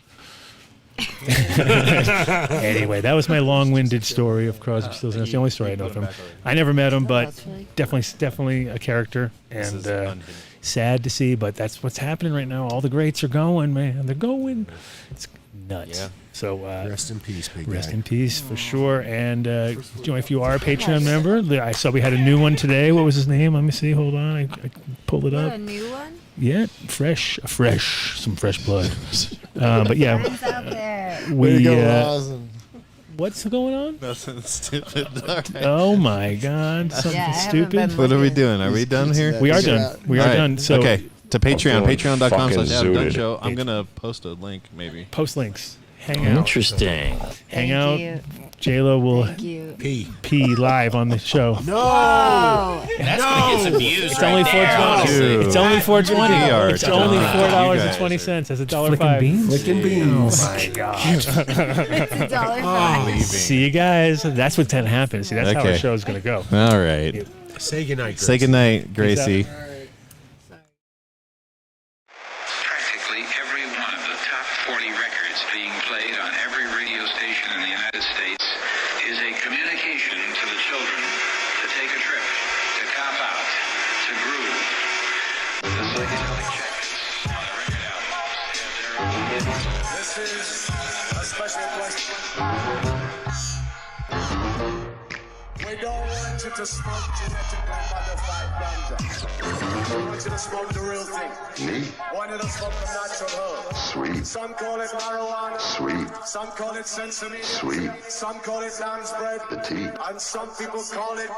Anyway, that was my long-winded story of Crosby, Stills. That's the only story I know of him. I never met him, but definitely a character, and sad to see. But that's what's happening right now. All the greats are going, man. They're going. It's nuts. Yeah. So rest in peace, big Rest guy. in peace for sure. And if you are a Patreon member, I saw we had a new one today. What was his name? Let me see. Hold on. I pulled it up. A new one? Yeah, some fresh blood. But yeah, Friends out there. Way to we. go, Rosin. What's going on? Nothing stupid. All right. Oh my God! Something Yeah, I haven't stupid. been What are we doing? Are we done here? We are done. We are All right. done. So okay, to Patreon, feeling fucking patreon.com/AdamDunn zooted. show. I'm gonna post a link maybe. post links. hang out. Interesting. Hang out. J-Lo will pee live on the show. No! That's gonna get some views. It's right only there. $4.20. It's only $4.20. It's only $4.20. That's $1.05. Flicking beans. Oh my gosh. See you guys. That's what's gonna happen. See, that's how our show's gonna go. All right. Say goodnight, Gracie. Say goodnight, Gracie. Practically every one of the top 40 records being played on every radio station in the United States is a communication to the children to take a trip, to cop out, to groove. The psychedelic jackets on the record albums have their own. This is a special question. We don't want you to smoke genetically modified ganja. We want you to smoke the real thing. Me? Want you to smoke the natural herb. Sweet. Some call it marijuana. Sweet. Some call it sensimilla. Sweet. Some call it lamb's bread. The tea. And some people call it